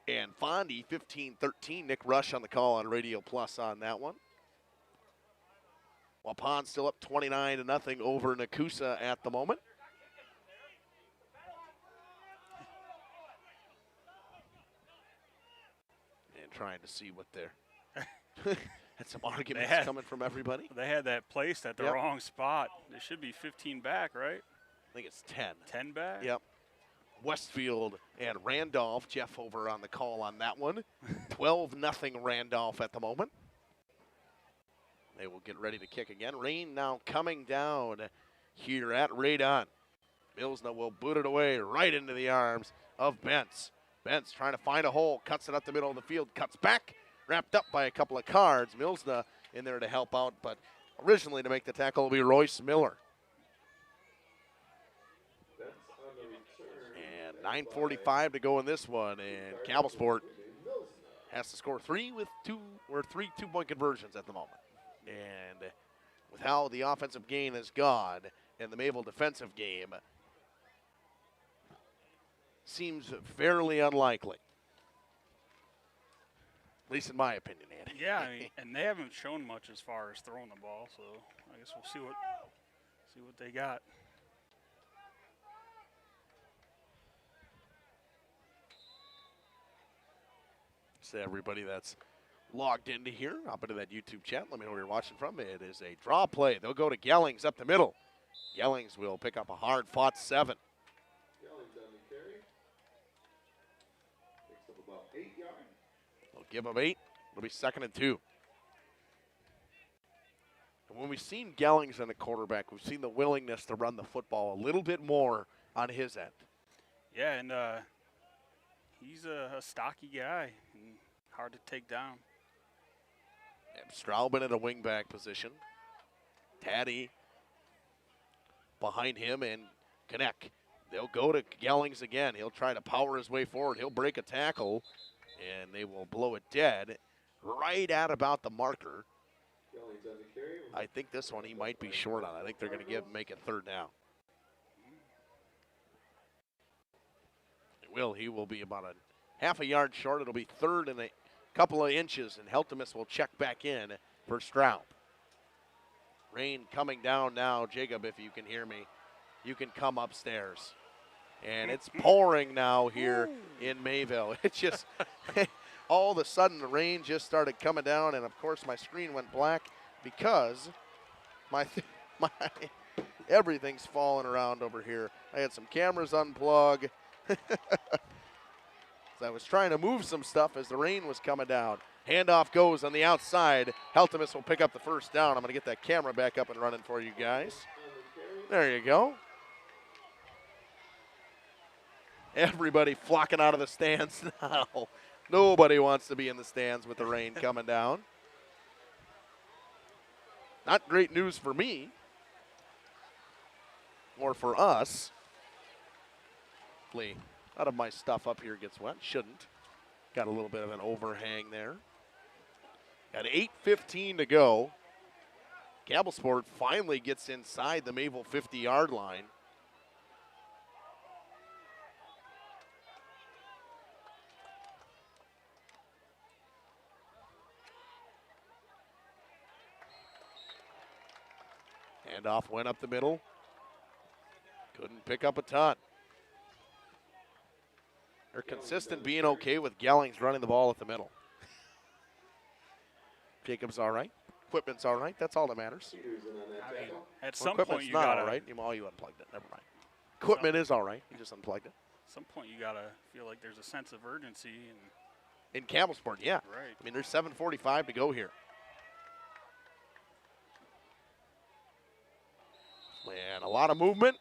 and Fondy 15-13. Nick Rush on the call on Radio Plus on that one. Waupun still up 29-0 over Nakusa at the moment. And trying to see what they're had some arguments coming from everybody. They had that placed at the wrong spot. It should be 15 back, right? I think it's 10. 10 back? Yep. Westfield and Randolph. Jeff over on the call on that one. 12-0 Randolph at the moment. They will get ready to kick again. Rain now coming down here at Radon. Milsna will boot it away right into the arms of Bentz. Bentz trying to find a hole, cuts it up the middle of the field, cuts back, wrapped up by a couple of Cards. Milsna in there to help out, but originally to make the tackle will be Royce Miller. And 9:45 to go in this one, and Campbellsport has to score three two-point conversions at the moment. And with how the offensive gain has gone and the Mayville defensive game, seems fairly unlikely. At least in my opinion, Andy. Yeah, I mean, and they haven't shown much as far as throwing the ball, so I guess we'll see what they got. So everybody that's logged into here, up into that YouTube chat, let me know where you're watching from. It is a draw play. They'll go to Gellings up the middle. Gellings will pick up a hard-fought 7. Gellings on the carry. Picks up about 8 yards. They'll give them 8. It'll be 2nd and 2. And when we've seen Gellings in a quarterback, we've seen the willingness to run the football a little bit more on his end. Yeah, and he's a stocky guy and hard to take down. And Straubin at a wingback position. Taddy behind him and Knecht. They'll go to Gellings again. He'll try to power his way forward. He'll break a tackle, and they will blow it dead right at about the marker. Gellings on the carry. I think this one he might be short on. I think they're going to make it 3rd down. He will be about a half a yard short. It'll be 3rd and a couple of inches, and Heltemus will check back in for Straub. Rain coming down now. Jacob, if you can hear me, you can come upstairs. And it's pouring now here in Mayville. It's just, all of a sudden the rain just started coming down, and of course my screen went black because my everything's falling around over here. I had some cameras unplug. So I was trying to move some stuff as the rain was coming down. Handoff goes on the outside. Heltemus will pick up the 1st down. I'm going to get that camera back up and running for you guys. There you go. Everybody flocking out of the stands now. Nobody wants to be in the stands with the rain coming down. Not great news for me, or for us. Hopefully, none of my stuff up here gets wet. Shouldn't. Got a little bit of an overhang there. Got 8:15 to go. Campbellsport finally gets inside the Mayville 50-yard line. Handoff went up the middle. Couldn't pick up a ton. They're consistent being okay with Gellings running the ball at the middle. Jacob's all right. Equipment's all right. That's all that matters. I mean, at some point you not gotta, all right. You unplugged it. Never mind. Equipment is all right. You just unplugged it. At some point you gotta feel like there's a sense of urgency. And in Campbellsport, yeah. Right. I mean, there's 7:45 to go here. And a lot of movement.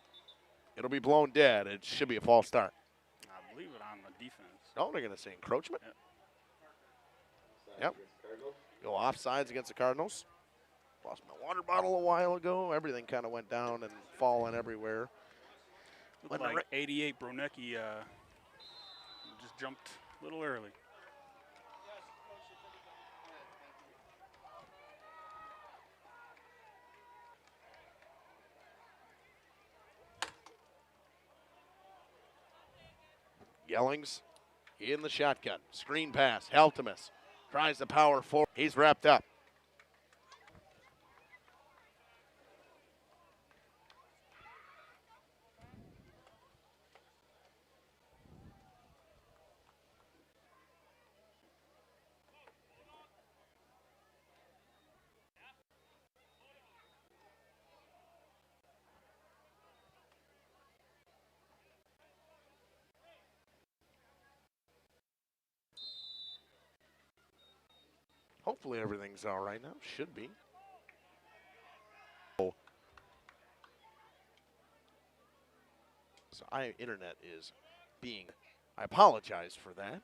It'll be blown dead. It should be a false start. I believe it on the defense. No, they're going to say encroachment. Yep. Go offsides against the Cardinals. Lost my water bottle a while ago. Everything kind of went down and falling everywhere. Looked like 88 Brunecki just jumped a little early. Gellings in the shotgun. Screen pass. Heltemus tries to power forward. He's wrapped up. Hopefully everything's all right now. Should be. So internet is being, I apologize for that.